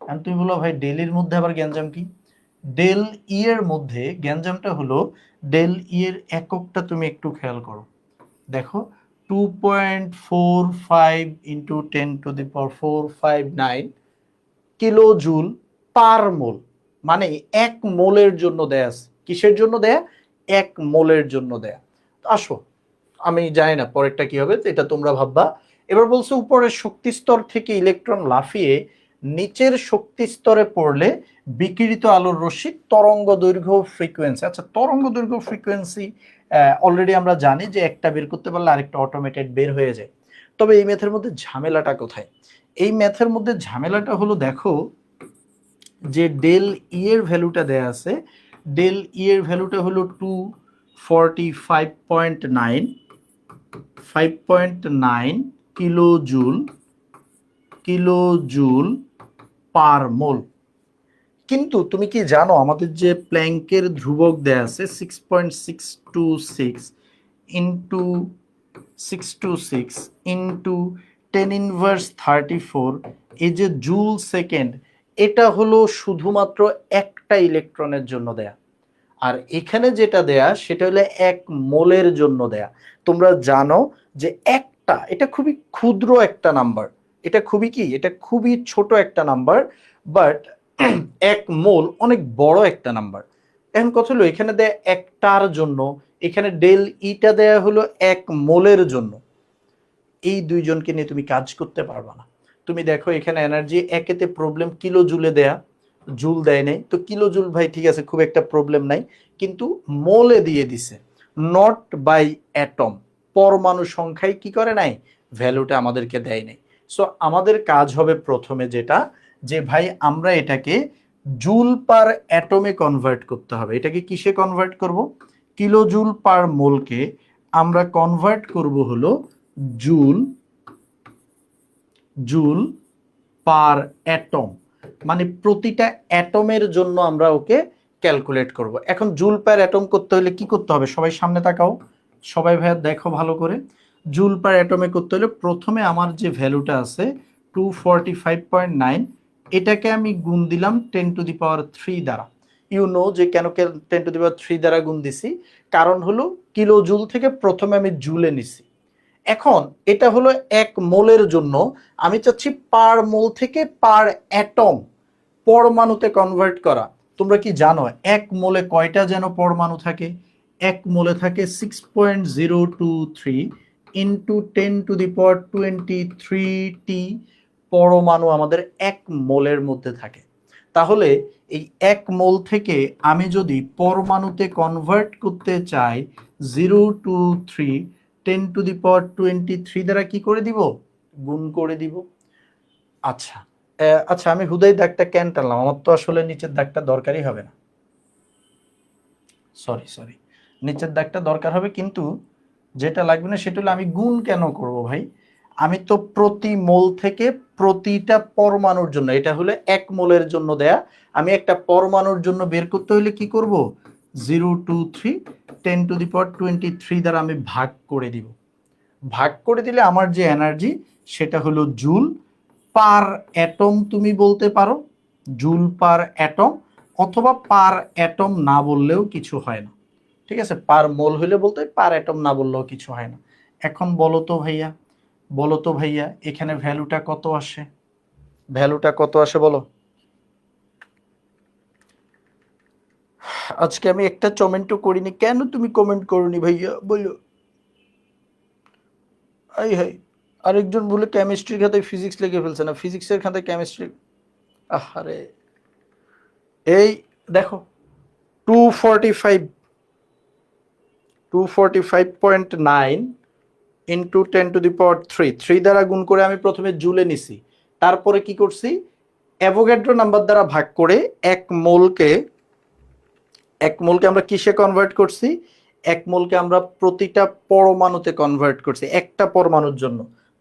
এখন তুমি বলো ভাই ডেলির মধ্যে আবার গ্যাঞ্জাম কি? ডেল ই এর মধ্যে গ্যাঞ্জামটা হলো ডেল ই এর এককটা তুমি একটু খেয়াল করো। দেখো 2.45 ইন্টু 10⁴59 কিলো জুল পার মোল, মানে 1 মোলের জন্য দেয়া আছে। কিসের জন্য দেয়া? 1 মোলের জন্য দেয়া। আসো, আমি জানি না পরেরটা কি হবে, এটা তোমরা ভাববা। এবার বলছে উপরের শক্তি স্তর থেকে ইলেকট্রন লাফিয়ে নিচের শক্তি স্তরে পড়লে বিকিরিত আলোর রশ্মি তরঙ্গ দৈর্ঘ্য ফ্রিকোয়েন্সি। আচ্ছা, তরঙ্গ দৈর্ঘ্য ফ্রিকোয়েন্সি অলরেডি আমরা জানি যে একটা বের করতে পারলে আরেকটা অটোমেটেড বের হয়ে যায়। তবে এই ম্যাথের মধ্যে ঝামেলাটা কোথায়? এই ম্যাথের মধ্যে ঝামেলাটা হলো, দেখো যে ডেল ই এর ভ্যালুটা দেয়া আছে, ডেল ই এর ভ্যালুটা হলো 5.9 কিলো জুল পার মোল। কিন্তু তুমি কি জানো আমাদের যে প্ল্যাঙ্কের ধ্রুবক দেয়া আছে 6.626 ইন্টু 626 ইন্টু 10⁻34, এই যে জুল সেকেন্ড, এটা হলো শুধুমাত্র একটা ইলেকট্রনের জন্য দেয়া। আর এখানে যেটা দেয়া সেটা হলো 1 মোলের জন্য দেয়া। তোমরা জানো যে এটা খুবই ক্ষুদ্র একটা নাম্বার, এটা খুবই ছোট একটা নাম্বার, বাট 1 মোল অনেক বড় একটা নাম্বার। এখন কথা হলো এখানে দেয়া একটার জন্য, এখানে ডেল ইটা দেয়া হলো 1 মোলের জন্য। এই দুইজনকে নিয়ে তুমি কাজ করতে পারবা না। তুমি দেখো এখানে এনার্জি একেতে প্রবলেম, কিলো জুলে দেয়া, জুল দেয় নাই, তো কিলো জুল ভাই ঠিক আছে, খুব একটা প্রবলেম নাই, কিন্তু মোলে দিয়ে দিছে, নট বাই অ্যাটম, পরমাণু সংখ্যায় কি করে নাই, ভ্যালুটা আমাদেরকে দেয় নাই। সো আমাদের কাজ হবে প্রথমে যেটা, যে ভাই আমরা এটাকে জুল পার অ্যাটমে কনভার্ট করতে হবে। এটাকে কিসে কনভার্ট করব? কিলো জুল পার মোলকে আমরা কনভার্ট করব হলো জুল পার অ্যাটম, মানে প্রতিটা অ্যাটমের জন্য আমরা ওকে ক্যালকুলেট করব। এখন জুল পার অ্যাটম করতে হলে কি করতে হবে? সবাই সামনে তাকাও, সবাই ভাইয়া দেখো ভালো করে। জুল পার অ্যাটমে করতে হলে প্রথমে আমার যে ভ্যালুটা আছে 245.9, এটাকে আমি গুণ দিলাম 10⁻³ দ্বারা। ইউ নো যে কেন 10⁻³ দ্বারা গুণ দিছি, কারণ হলো কিলো জুল থেকে প্রথমে আমি জুলে নিছি। এখন এটা হলো 1 মোলের জন্য, আমি চাচ্ছি পার মোল থেকে পার অ্যাটম, পরমাণুতে কনভার্ট করা। তোমরা কি জানো 1 মোলে কয়টা যেন পরমাণু থাকে? 1 মোলে থাকে 6.023 ইন্টু 10⁻23টি পরমাণু আমাদের 1 মোলের মধ্যে থাকে। তাহলে এই 1 মোল থেকে আমি যদি পরমাণুতে কনভার্ট করতে চাই 023 10⁻23 দ্বারা কি করে দিব? গুণ করে দিব। আচ্ছা আচ্ছা, আমি হুদাই দাগটা কেন টানলাম? আমার তো আসলে নিচের দাগটা দরকারই হবে না, সরি, নিচের দাগটা দরকার হবে, কিন্তু যেটা লাগবে না সেটা হলো আমি গুণ কেন করব ভাই? আমি তো প্রতি মোল থেকে প্রতিটা পরমাণুর জন্য, এটা হলো 1 মোলের জন্য দেয়া, আমি একটা পরমাণুর জন্য বের করতে হলে কি করব, 0 2 3 10⁻23 দ্বারা আমি ভাগ করে দিব। ভাগ করে দিলে আমার যে এনার্জি সেটা হলো জুল পার অ্যাটম, তুমি বলতে পারো জুল পার অ্যাটম, অথবা পার অ্যাটম না বললেও কিছু হয় না, ঠিক আছে, পার মোল হইলে বলতে হয়, পার অ্যাটম না বললেও কিছু হয় না। এখন বলো তো ভাইয়া, বলো তো ভাইয়া, এখানে ভ্যালুটা কত আসে, ভ্যালুটা কত আসে বলো। আজকে আমি একটা কমেন্টও করিনি, কেন তুমি কমেন্ট করনি ভাইয়া বলো। আই হাই, আরেকজন বলে কেমিস্ট্রির খাতায় ফিজিক্স লিখে ফেলছে, না ফিজিক্সের খাতায় কেমিস্ট্রি, আরে এই দেখো 245 245.9 ইন্টু 10⁻³ 3 দ্বারা গুণ করে আমি প্রথমে জুলে নিছি, তারপরে কি করছি, অ্যাভোগাড্রো নাম্বার দ্বারা ভাগ করে এক মোলকে আমরা কিসে কনভার্ট করছি, 1 মোলকে আমরা প্রতিটা পরমাণুতে কনভার্ট করছি, একটা পরমাণুর জন্য।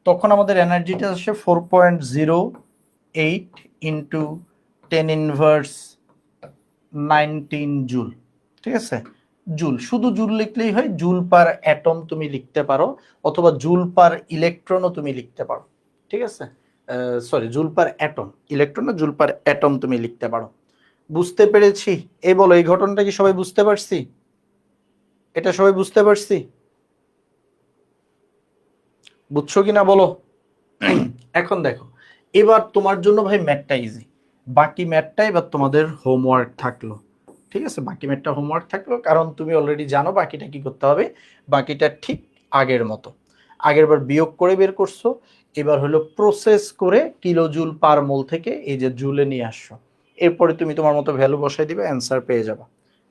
তখন আমাদের এনার্জিটা আসে 4.08 ইন্টু 10⁻19 জুল, ঠিক আছে। জুল, শুধু জুল লিখলেই হয়, জুল পার অ্যাটম তুমি লিখতে পারো, অথবা জুল পার ইলেকট্রনও তুমি লিখতে পারো, ঠিক আছে। Sorry, joule per atom, electron না, জুল পার অ্যাটম তুমি লিখতে পারো। বুঝতে পেরেছি। এই বলো, এই ঘটনাটা কি সবাই বুঝতে পারছি, এটা সবাই বুঝতে পারছি, বুঝছো কিনা বলো। এখন দেখো, এবার তোমার জন্য ভাই ম্যাথটা ইজি, বাকি ম্যাথটা এবার তোমাদের হোমওয়ার্ক থাকলো, ঠিক আছে, বাকি ম্যাথটা হোমওয়ার্ক থাকলো, কারণ তুমি অলরেডি জানো বাকিটা কি করতে হবে। বাকিটা ঠিক আগের মতো, আগের বার বিয়োগ করে বের করছো, এবার হলো প্রসেস করে কিলোজুল পার মোল থেকে এই যে জুলে নিয়ে আসছো, এরপরে তুমি তোমার মতো ভ্যালু বসাই দিবে, অ্যান্সার পেয়ে যাবা,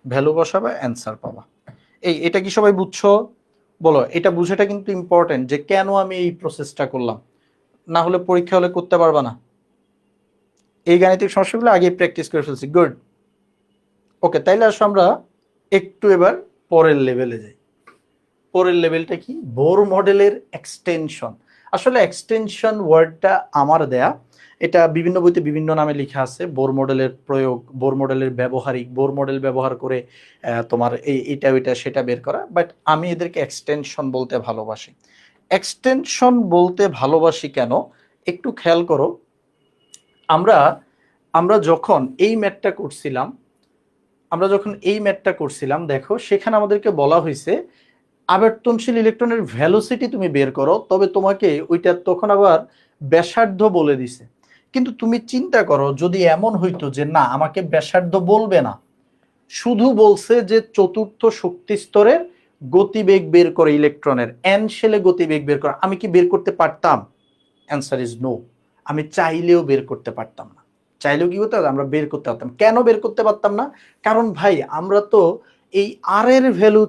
ভ্যালু বসাবা অ্যান্সার পাবা। এটা কি সবাই বুঝছো বলো, এটা বুঝাটা কিন্তু ইম্পর্টেন্ট, যে কেন আমি এই প্রসেসটা করলাম, না হলে পরীক্ষা হলে করতে পারবা না। এই গাণিতিক সমস্যাগুলো আগে প্র্যাকটিস করে ফেলছি, গুড। ওকে, তাইলে আসো আমরা একটু এবার পরের লেভেলে যাই। পরের লেভেলটা কি, বোর মডেলের এক্সটেনশন। আসলে এক্সটেনশন ওয়ার্ডটা আমার দেয়া, এটা বিভিন্ন বইতে বিভিন্ন নামে লেখা আছে, বোর মডেলের প্রয়োগ, বোর মডেলের ব্যবহারিক, বোর মডেল ব্যবহার করে তোমার এইটা ওইটা সেটা বের করা, বাট আমি এদেরকে এক্সটেনশন বলতে ভালোবাসি। এক্সটেনশন বলতে ভালোবাসি কেন, একটু খেয়াল করো। আমরা আমরা যখন এই ম্যাথটা করছিলাম, দেখো সেখানে আমাদেরকে বলা হয়েছে আবর্তনশীল ইলেকট্রনের ভ্যালোসিটি তুমি বের করো, তবে তোমাকে ওইটা তখন আবার ব্যাসার্ধ বলে দিছে। কিন্তু তুমি চিন্তা করো, যদি এমন হইতো যে না, আমাকে ব্যাসার্ধ বলবে না, শুধু বলছে যে চতুর্থ শক্তি স্তরের গতিবেগ বের করে ইলেকট্রনের, এন শেলে গতিবেগ বের করে, আমি কি বের করতে পারতাম? Answer is no. আমি চাইলেও বের করতে পারতাম না। চাইলেও কি করতে পারতাম? আমরা বের করতে পারতাম। কেন বের করতে পারতাম না? কারণ ভাই, আমরা তো এই আর এর ভ্যালু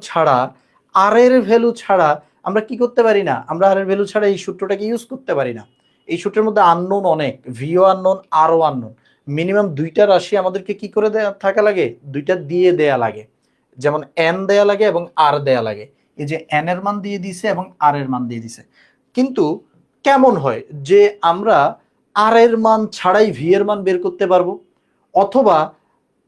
ছাড়া আমরা কি করতে পারি না, আমরা আর এর ভ্যালু ছাড়া এই সূত্রটাকে ইউজ করতে পারি না। এই সূত্রের মধ্যে আননোন অনেক, ভিও আননোন, আরও আননোন, মিনিমাম দুইটা রাশি আমাদেরকে কি করে থাকা লাগে, দুইটা দিয়ে দেয়া লাগে, যেমন এন দেয়া লাগে এবং আর দেয়া লাগে। এই যে এন এর মান দিয়ে দিছে এবং আর এর মান দিয়ে দিছে, কিন্তু কেমন হয় যে আমরা আর এর মান ছাড়াই ভি এর মান বের করতে পারবো, অথবা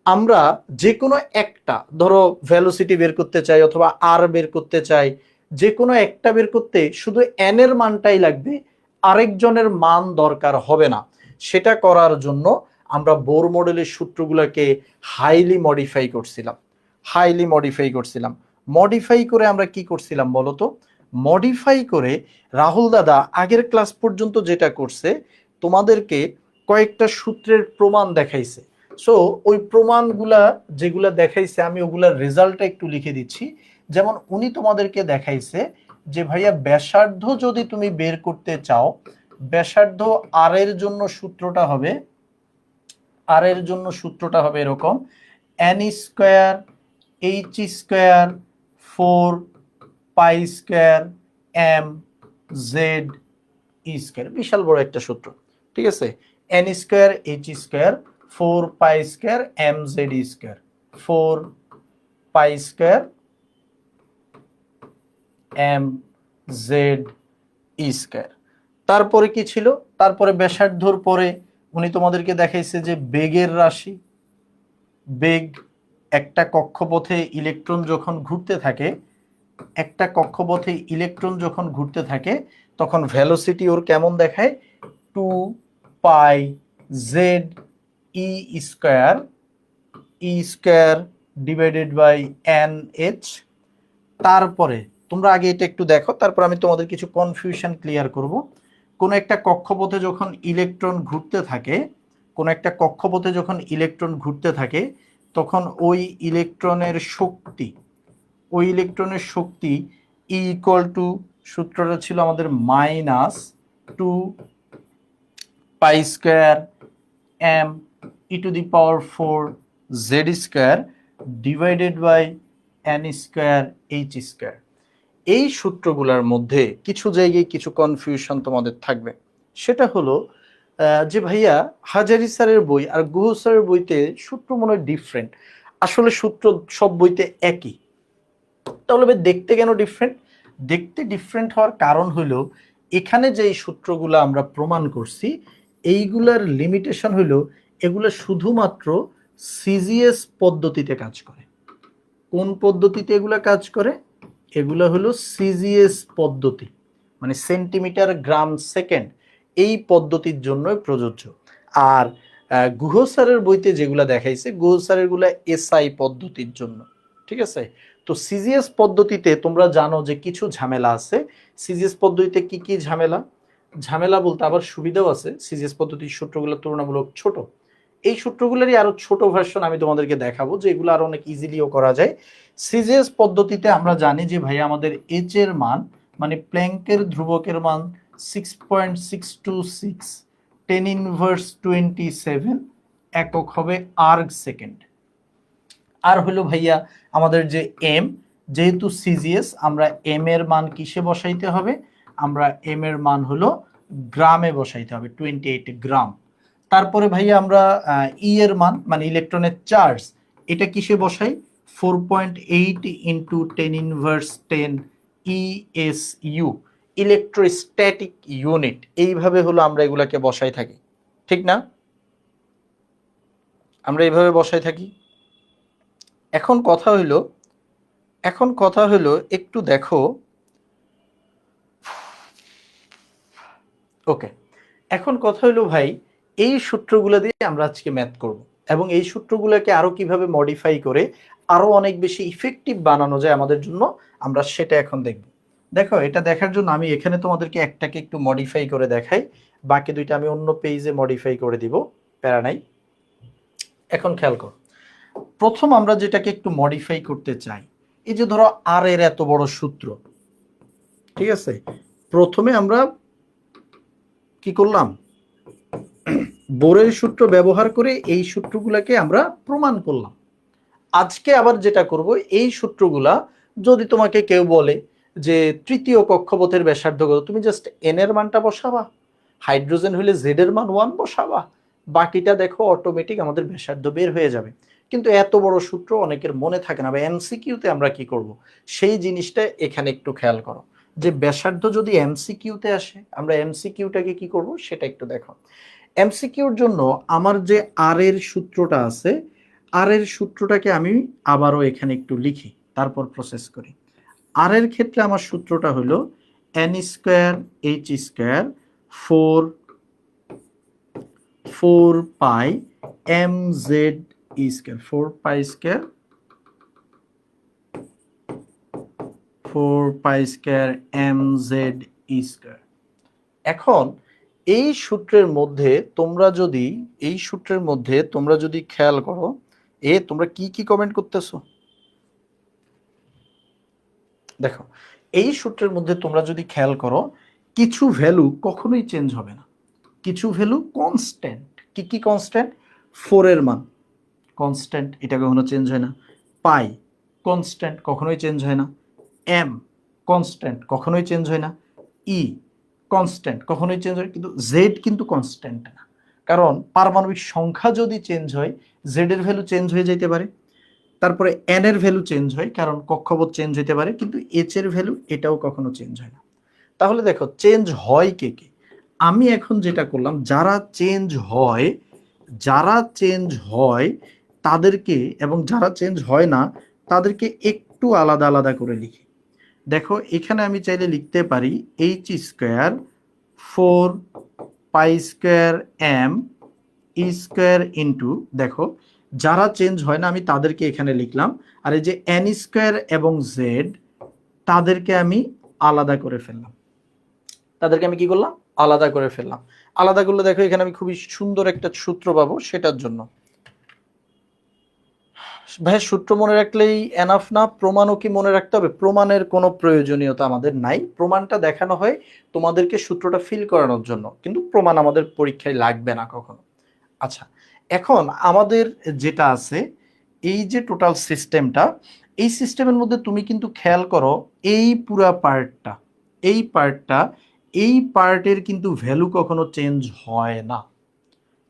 আমরা যে কোনো একটা, ধরো ভেলোসিটি বের করতে চাই অথবা আর বের করতে চাই, যে কোনো একটা বের করতে শুধু এন এর মানটাই লাগবে, আরেকজনের মান দরকার হবে না। সেটা করার জন্য আমরা বোর মডেলের সূত্রগুলোকে মডিফাই করে আমরা কি করছিলাম বলতো, মডিফাই করে রাহুল দাদা আগের ক্লাস পর্যন্ত যেটা করছে, তোমাদেরকে কয়েকটা সূত্রের প্রমাণ দেখাইছে। সো ওই প্রমাণগুলা যেগুলা দেখাইছে, আমি ওগুলার রেজাল্টটা একটু লিখে দিচ্ছি। যেমন উনি তোমাদেরকে দেখাইছে যে ভাইয়া, ব্যাসার্ধ যদি তুমি বের করতে চাও, ব্যাসার্ধ আর এর জন্য সূত্রটা হবে এরকম, N square H square 4 pi square M Z E square, বিশাল বড় একটা সূত্র, ঠিক আছে। N square H square 4 pi square M Z E square, 4 pi square M Z E square. তারপরে কি ছিল, তারপরে ব্যাসার্ধর পরে উনি তোমাদেরকে দেখাইছে যে বেগের রাশি। বেগ, একটা কক্ষপথে ইলেকট্রন যখন ঘুরতে থাকে, একটা কক্ষপথে ইলেকট্রন যখন ঘুরতে থাকে তখন ভেলোসিটি ওর কেমন দেখায়, 2π/z e square divided by nh। তারপরে তোমরা আগে এটা একটু দেখো, তারপর আমি তোমাদের কিছু কনফিউশন ক্লিয়ার করব। কোন একটা কক্ষপথে যখন ইলেকট্রন ঘুরতে থাকে, কোন একটা কক্ষপথে যখন ইলেকট্রন ঘুরতে থাকে তখন ওই ইলেকট্রনের শক্তি, ওই ইলেকট্রনের শক্তি E ইকুয়াল টু, সূত্রটা ছিল আমাদের -2π² m e⁴z² divided by n²h²। এই সূত্রগুলোর মধ্যে কিছু জায়গায় কিছু কনফিউশন তোমাদের থাকবে। সেটা হলো যে ভাইয়া হাজারি স্যারের বই আর গুহ স্যারের বইতে সূত্র মনে হয় ডিফারেন্ট। আসলে সূত্র সব বইতে একই, তাহলে দেখতে কেন ডিফারেন্ট? দেখতে ডিফারেন্ট হওয়ার কারণ হলো এখানে যে সূত্রগুলো আমরা প্রমাণ করছি এইগুলার লিমিটেশন হলো এগুলো শুধুমাত্র সিজিএস পদ্ধতিতে কাজ করে। কোন পদ্ধতিতে এগুলা কাজ করে? এগুলো হলো সিজিএস পদ্ধতি, মানে সেন্টিমিটার গ্রাম সেকেন্ড, এই পদ্ধতির জন্যই প্রযোজ্য। আর গুহ স্যারের বইতে যেগুলো দেখাইছে, গুহ স্যারের গুলা এসআই পদ্ধতির জন্য, ঠিক আছে? তো সিজিএস পদ্ধতিতে তোমরা জানো যে কিছু ঝামেলা আছে। সিজিএস পদ্ধতিতে কি কি ঝামেলা? ঝামেলা বলতে আবার সুবিধাও আছে। সিজিএস পদ্ধতির সূত্রগুলো তুলনামূলক ছোট। এই সূত্রগুলোরই আরো ছোট ভার্সন আমি তোমাদেরকে দেখাবো, যে এগুলো আরো অনেক ইজিলিও করা যায়। সিজিএস পদ্ধতিতে আমরা জানি যে ভাই আমাদের এইচ এর মান, মানে প্ল্যাঙ্কের ধ্রুবকের মান 6.626 10⁻27 একক হবে আর্গ সেকেন্ড। আর হলো ভাইয়া আমাদের যে এম, যেহেতু সিজিএস আমরা এম এর মান কিসে বসাইতে হবে? আমরা এম এর মান হলো গ্রামে বসাইতে হবে, 28 গ্রাম। তারপরে ভাইয়া আমরা ই এর মান, মানে ইলেকট্রনের চার্জ, এটা কিসে বসাই? 4.8 ইন্টু 10⁻10 ESU, ইলেকট্রোস্ট্যাটিক ইউনিট। এইভাবে হলো আমরা এগুলাকে বসাই থাকি, ঠিক না? আমরা এইভাবে বসাই থাকি। এখন কথা হইলো একটু দেখো, ওকে, এখন কথা হইলো ভাই এই সূত্রগুলো দিয়ে আমরা আজকে ম্যাথ করব, এবং এই সূত্রগুলোকে আরো কিভাবে মডিফাই করে আরো অনেক বেশি ইফেক্টিভ বানানো যায় আমাদের জন্য, আমরা সেটা এখন দেখব। দেখো, এটা দেখার জন্য আমি এখানে তোমাদেরকে একটাকে একটু মডিফাই করে দেখাই, বাকি দুইটা আমি অন্য পেজে মডিফাই করে দিব, প্যারা নাই। এখন খেয়াল করো, প্রথম আমরা যেটাকে একটু মডিফাই করতে চাই, এই যে ধরো আর এর এত বড় সূত্র, ঠিক আছে? প্রথমে আমরা কি করলাম? বোরের সূত্র ব্যবহার করে এই সূত্রগুলোকে আমরা প্রমাণ করলাম। আজকে আবার যেটা করব, এই সূত্রগুলা যদি তোমাকে কেউ বলে যে তৃতীয় কক্ষপথের ব্যাসার্ধ কত, তুমি জাস্ট এন এর মানটা বসাবা, হাইড্রোজেন হলে জেড এর মান 1 বসাবা, বাকিটা দেখো অটোমেটিক আমাদের ব্যাসার্ধ বের হয়ে যাবে। কিন্তু এত বড় সূত্র অনেকের মনে থাকে না, বা এমসিকিউতে আমরা কি করব সেই জিনিসটা এখানে একটু খেয়াল করো, যে ব্যাসার্ধ যদি এমসিকিউতে আসে আমরা এমসিকিউটাকে কি করব সেটা একটু দেখো। এমসিকিউর জন্য আমার যে আর এর সূত্রটা আছে, আর এর সূত্রটাকে আমি আবারও এখানে একটু লিখি, তারপর প্রসেস করি। আর এর ক্ষেত্রে আমার সূত্রটা হলো n²h² 4π mz², 4π² mz²। এখন এই সূত্রের মধ্যে তোমরা যদি খেয়াল করো, তোমরা কি কি কমেন্ট করতেছো? দেখো, এই সূত্রের মধ্যে তোমরা যদি খেয়াল করো, কিছু ভ্যালু কখনোই চেঞ্জ হবে না, কিছু ভ্যালু কনস্ট্যান্ট। কি কি কনস্ট্যান্ট? 4 এর মান কনস্ট্যান্ট, এটা কখনো চেঞ্জ হয় না। পাই কনস্ট্যান্ট, কখনোই চেঞ্জ হয় না। এম কনস্ট্যান্ট, কখনোই চেঞ্জ হয় না। ই কনস্ট্যান্ট, কখনোই চেঞ্জ হয়, কিন্তু জেড কিন্তু কনস্ট্যান্ট না, কারণ পারমাণবিক সংখ্যা যদি চেঞ্জ হয় জেড এর ভ্যালু চেঞ্জ হয়ে যেতে পারে। তারপরে এন এর ভ্যালু চেঞ্জ হয়, কারণ কক্ষপথ চেঞ্জ হতে পারে, কিন্তু এইচ এর ভ্যালু এটাও কখনো চেঞ্জ হয় না। তাহলে দেখো চেঞ্জ হয় কে কে? আমি এখন যেটা করলাম, যারা চেঞ্জ হয় তাদেরকে, এবং যারা চেঞ্জ হয় না তাদেরকে একটু আলাদা আলাদা করে লিখি। দেখো এখানে আমি চাইলে লিখতে পারি H square 4 pi square M E square into, দেখো যারা চেঞ্জ হয় না আমি তাদেরকে এখানে লিখলাম, আর এই যে এন স্কোয়ার এবং জেড তাদেরকে আমি আলাদা করে ফেললাম। তাদেরকে আমি কি করলাম? আলাদা করে ফেললাম। আলাদা করলে দেখো এখানে আমি খুবই সুন্দর একটা সূত্র পাবো, সেটার জন্য ভাই সূত্র মনে রাখলেই এনাফ না, প্রমাণও কি মনে রাখতে হবে? প্রমাণের কোনো প্রয়োজনীয়তা আমাদের নাই, প্রমাণটা দেখানো হয় তোমাদেরকে সূত্রটা ফিল করানোর জন্য, কিন্তু প্রমাণ আমাদের পরীক্ষায় লাগবে না কখনো। আচ্ছা, এখন আমাদের যেটা আছে এই যে টোটাল সিস্টেমটা, এই সিস্টেমের মধ্যে তুমি কিন্তু খেয়াল করো এই পুরা পার্টটা, এই পার্টটা, এই পার্টের কিন্তু ভ্যালু কখনো চেঞ্জ হয় না।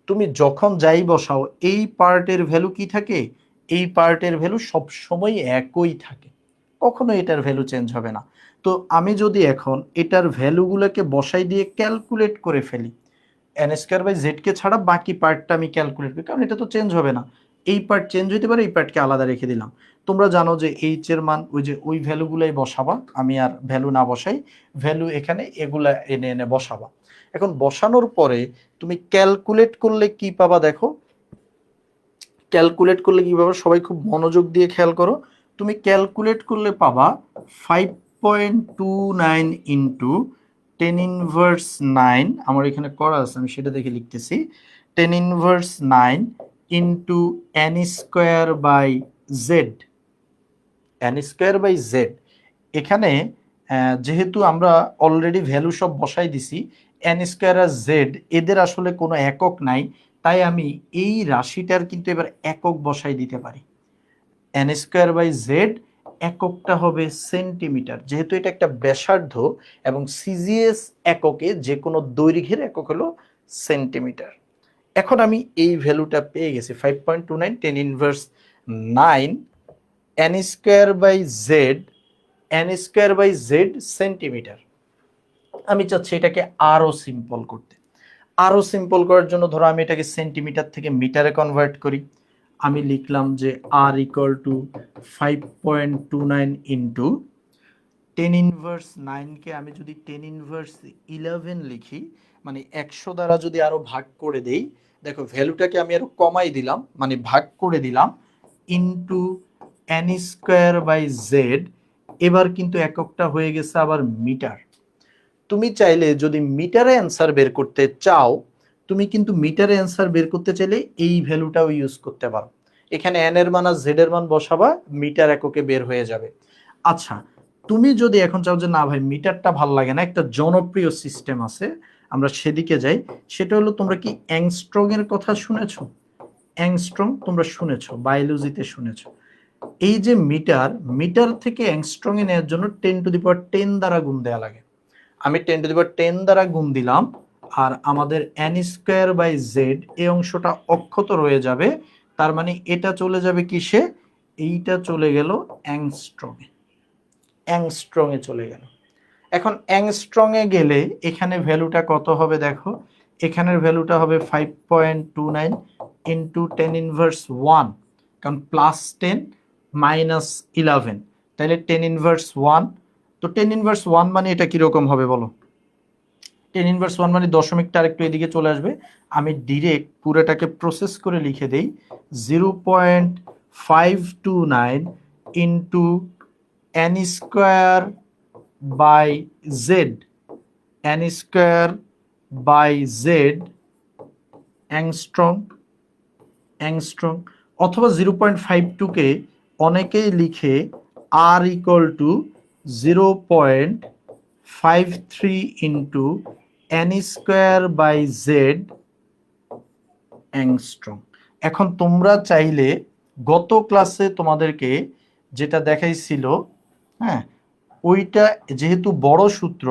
তুমি যখন যাই বসাও এই পার্টের ভ্যালু কি থাকে? এই পার্টের ভ্যালু সবসময় একই থাকে, কখনো এটার ভ্যালু চেঞ্জ হবে না। তো আমি যদি এখন এটার ভ্যালুগুলোকে বসাই দিয়ে ক্যালকুলেট করে ফেলি, এন স্কোয়ার বাই জেড কে ছাড়া বাকি পার্টটা আমি ক্যালকুলেট করি, কারণ এটা তো চেঞ্জ হবে না। এই পার্ট চেঞ্জ হতে পারে, এই পার্টকে আলাদা রেখে দিলাম। তোমরা জানো যে এইচ এর মান ওই যে ওই ভ্যালুগুলাই বসাবা, আমি আর ভ্যালু না বসাই, ভ্যালু এখানে এগুলা এনে এনে বসাবা। এখন বসানোর পরে তুমি ক্যালকুলেট করলে কি পাবা? দেখো ক্যালকুলেট করলে কি পাবা, সবাই খুব মনোযোগ দিয়ে খেয়াল করো। তুমি ক্যালকুলেট করলে পাবা 5.29 ইন্টু 10 ইনভার্স 9, আমার এখানে করা আছে আমি সেটা দেখে লিখতেছি, 10 inverse 9 into N square by Z. N square by Z এখানে যেহেতু আমরা অলরেডি ভ্যালু সব বসাই দিছি, এন স্কোয়ার আর জেড এদের আসলে কোনো একক নাই, তাই আমি এই রাশিটার কিন্তু এবার একক বসাই দিতে পারি। এন স্কোয়ার বাই জেড এককটা হবে সেন্টিমিটার, যেহেতু এটা একটা ব্যাসার্ধ এবং সিজিএস এককে যে কোনো দৈর্ঘ্যের একক হলো সেন্টিমিটার। এখন আমি এই ভ্যালুটা পেয়ে গেছি 5.29 10 inverse 9 N square by Z, N square by Z centimetre. আমি চাচ্ছি এটাকে আরো সিম্পল করতে। আরো সিম্পল করার জন্য ধরো আমি এটাকে সেন্টিমিটার থেকে মিটারে কনভার্ট করি। আমি লিখলাম যে R equal two 5.29 into 10 inverse 9কে আমি যদি 10 ইনভার্স 11 লিখি, মানে 100 দ্বারা যদি আরো ভাগ করে দেই, দেখো ভ্যালুটাকে আমি আরো কমাই দিলাম, মানে ভাগ করে দিলাম, into N square by Z, এবার কিন্তু এককটা হয়ে গেছে আবার মিটার। তুমি চাইলে যদি মিটারে অ্যান্সার বের করতে চাও, তুমি কিন্তু মিটারে অ্যান্সার বের করতে চাইলে এই ভ্যালুটাও ইউজ করতে পারো। এখানে এন এর মান আর জেড এর মান বসাবা, মিটার এককে বের হয়ে যাবে। আচ্ছা, তুমি যদি এখন চাও যে না ভাই মিটারটা ভাল লাগে না, একটা জনপ্রিয় সিস্টেম আছে, আমরা সেদিকে যাই। সেটা হলো, তোমরা কি অ্যাংস্ট্রং এর কথা শুনেছো? অ্যাংস্ট্রং তোমরা শুনেছো, বায়োলজিতে শুনেছো। এই যে মিটার, মিটার থেকে অ্যাংস্ট্রং এ নেওয়ার জন্য 10 টু দি পাওয়ার 10 দ্বারা গুণ দেওয়া লাগে। আমি 10 টু দি পাওয়ার 10 দ্বারা গুণ দিলাম, আর আমাদের এন স্কোয়ার বাই জেড এই অংশটা অক্ষত রয়ে যাবে। তার মানে এটা চলে যাবে কিসে? এইটা চলে গেল অ্যাংস্ট্রং এ, অ্যাংস্ট্রং এ চলে গেল। এখন অ্যাংস্ট্রং এ গেলে এখানে ভ্যালুটা কত হবে? দেখো এখানের ভ্যালুটা হবে 5.29 ইন্টু 10 ইনভার্স 1, কারণ +10 -11, তাহলে 10 ইনভার্স 1। তো 10 ইনভার্স 1 মানে এটা কিরকম হবে বলো? 10 ইনভার্স 1 মানে দশমিকটা আরেকটু এদিকে চলে আসবে। আমি ডিরেক্ট পুরোটাকে প্রসেস করে লিখে দেই, 0.529 into N square by Z, N square by Z angstrom, angstrom. অথবা 0.52কে অনেকেই লিখে R equal to 0.53 into N square by Z angstrom. এখন তোমরা চাইলে গত ক্লাসে তোমাদেরকে যেটা দেখাইছিল, হ্যাঁ, ওইটা যেহেতু বড় সূত্র,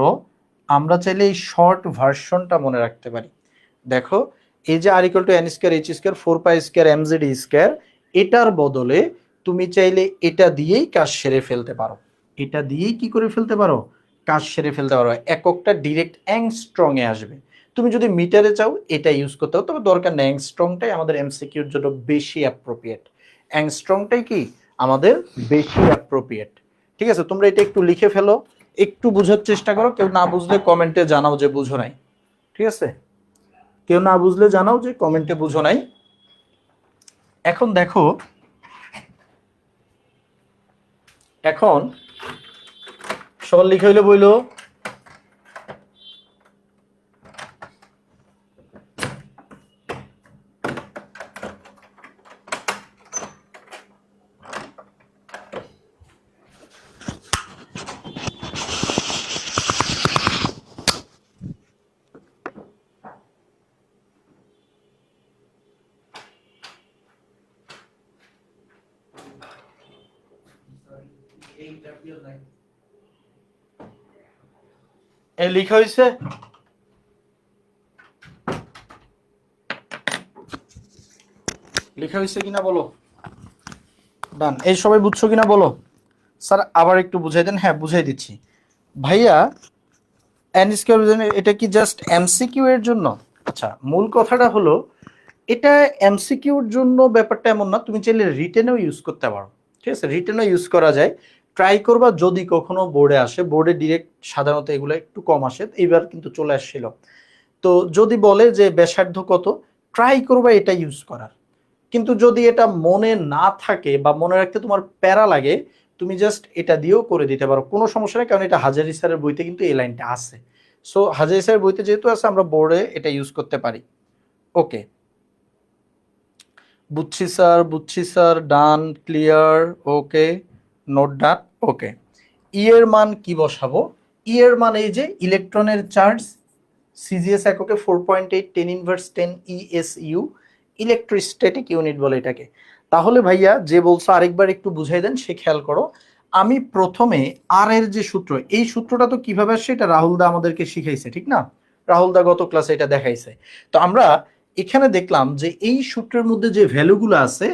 আমরা চাইলে এই শর্ট ভার্সনটা মনে রাখতে পারি। দেখো এই যে R equal to N square H square 4 pi square M Z square, এটার বদলে তুমি চাইলে এটা দিয়েই কাজ সেরে ফেলতে পারো। এটা দিয়েই কি করে ফেলতে পারো? কাজ সেরে ফেলতে পারো। এককটা ডিরেক্ট অ্যাংস্ট্রং এ আসবে। তুমি যদি মিটারে চাও এটা ইউজ করতে হবে, তবে দরকার নেই, অ্যাংস্ট্রংটাই আমাদের এমসিকিউর জন্য বেশি অ্যাপ্রোপ্রিয়েট। অ্যাংস্ট্রংটাই কি আমাদের বেশি অ্যাপ্রোপ্রিয়েট। ঠিক আছে, তোমরা এটা একটু লিখে ফেলো, একটু বোঝার চেষ্টা করো, কেউ না বুঝলে কমেন্টে জানাও যে বুঝো নাই। ঠিক আছে, কেউ না বুঝলে জানাও যে কমেন্টে বুঝো নাই। এখন দেখো, এখন সবার লিখে হইলে বইলো, এই লিখা হয়েছে, লেখা হয়েছে কিনা বলো। ডান, এই সবাই বুঝছো কিনা বলো। স্যার আবার একটু বুঝাই দেন। হ্যাঁ বুঝাই দিচ্ছি ভাইয়া। এন স্কয়ার, এটা কি জাস্ট এমসিকিউ এর জন্য? আচ্ছা, মূল কথাটা হলো এটা এমসিকিউর জন্য ব্যাপারটা এমন না, তুমি চাইলে রিটেনেও ইউজ করতে পারো। ঠিক আছে, রিটেনও ইউজ করা যায়। ট্রাই করবা যদি কখনো বোর্ডে আসে, বোর্ডে ডিরেক্ট সাধারণত এগুলো একটু কম আসে, এইবার কিন্তু চলে আসছিল। তো যদি বলে যে ব্যাসার্ধ কত, ট্রাই করবা এটা ইউজ করার। কিন্তু যদি এটা মনে না থাকে বা মনে রাখতে তোমার প্যারা লাগে, তুমি জাস্ট এটা দিয়েও করে দিতে পারো, কোনো সমস্যা নেই, কারণ এটা হাজারি স্যারের বইতে কিন্তু এই লাইনটা আছে। সো হাজারি স্যারের বইতে যেহেতু আছে, আমরা বোর্ডে এটা ইউজ করতে পারি। ওকে, বুঝছি স্যার, ডান, ক্লিয়ার, ওকে, নোট ডান। ওকে, ই এর মান কি বসাবো? ই এর মান এই যে ইলেকট্রনের চার্জ সিজিএস এককে 4.8 10 ESU, ইলেকট্রোস্ট্যাটিক ইউনিট বলে এটাকে। তাহলে ভাইয়া যে বলছো আরেকবার একটু বুঝাই দেন, সে খেয়াল করো। আমি প্রথমে আর এর যে সূত্র, এই সূত্রটা তো কিভাবে আসছে এটা রাহুল দা আমাদেরকে শিখাইছে, ঠিক না? রাহুল দা গত ক্লাসে এটা দেখাইছে। তো আমরা এখানে দেখলাম যে এই সূত্রের মধ্যে যে ভ্যালুগুলো আছে,